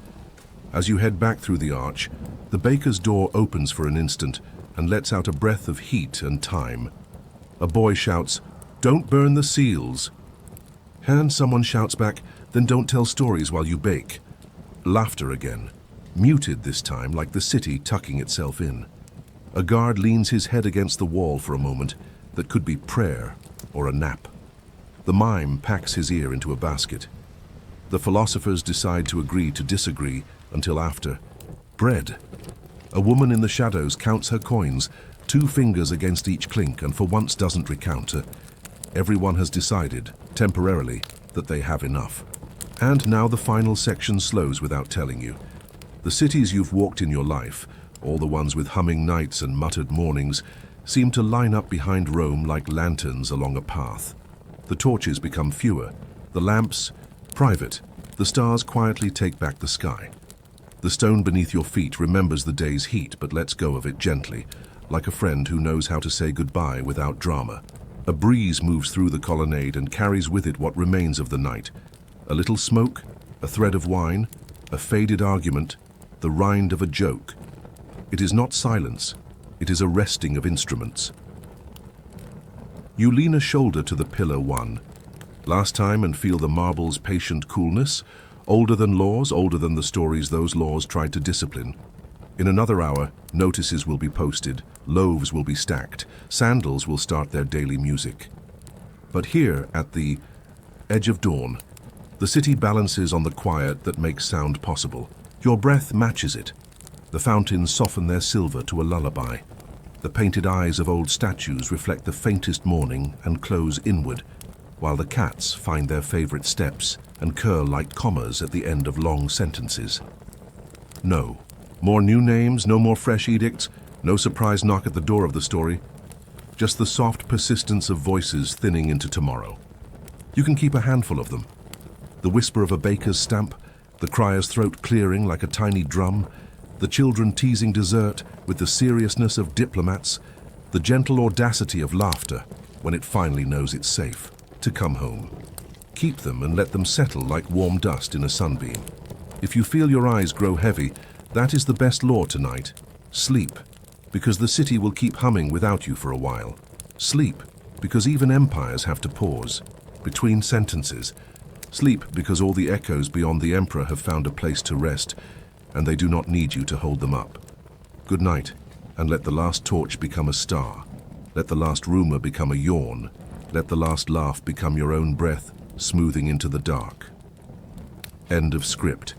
As you head back through the arch, the baker's door opens for an instant and lets out a breath of heat and time. A boy shouts, "Don't burn the seals." And someone shouts back, "Then don't tell stories while you bake." Laughter again, muted this time like the city tucking itself in. A guard leans his head against the wall for a moment that could be prayer or a nap. The mime packs his ear into a basket. The philosophers decide to agree to disagree until after. Bread. A woman in the shadows counts her coins, 2 fingers against each clink, and for once doesn't recount. Everyone has decided, temporarily, that they have enough. And now the final section slows without telling you. The cities you've walked in your life, all the ones with humming nights and muttered mornings, seem to line up behind Rome like lanterns along a path. The torches become fewer, the lamps private, the stars quietly take back the sky. The stone beneath your feet remembers the day's heat but lets go of it gently, like a friend who knows how to say goodbye without drama. A breeze moves through the colonnade and carries with it what remains of the night. A little smoke, a thread of wine, a faded argument, the rind of a joke. It is not silence, it is a resting of instruments. You lean a shoulder to the pillar one. Last time and feel the marble's patient coolness, older than laws, older than the stories those laws tried to discipline. In another hour, notices will be posted, loaves will be stacked, sandals will start their daily music. But here, at the edge of dawn, the city balances on the quiet that makes sound possible. Your breath matches it. The fountains soften their silver to a lullaby. The painted eyes of old statues reflect the faintest morning and close inward. while the cats find their favorite steps and curl like commas at the end of long sentences. No more new names, no more fresh edicts, no surprise knock at the door of the story. Just the soft persistence of voices thinning into tomorrow. You can keep a handful of them. The whisper of a baker's stamp, the crier's throat clearing like a tiny drum, the children teasing dessert with the seriousness of diplomats, the gentle audacity of laughter when it finally knows it's safe to come home. Keep them and let them settle like warm dust in a sunbeam. If you feel your eyes grow heavy, that is the best law tonight. Sleep, because the city will keep humming without you for a while. Sleep, because even empires have to pause between sentences. Sleep, because all the echoes beyond the emperor have found a place to rest, and they do not need you to hold them up. Good night, and let the last torch become a star. Let the last rumor become a yawn. Let the last laugh become your own breath, smoothing into the dark. End of script.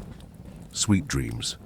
Sweet dreams.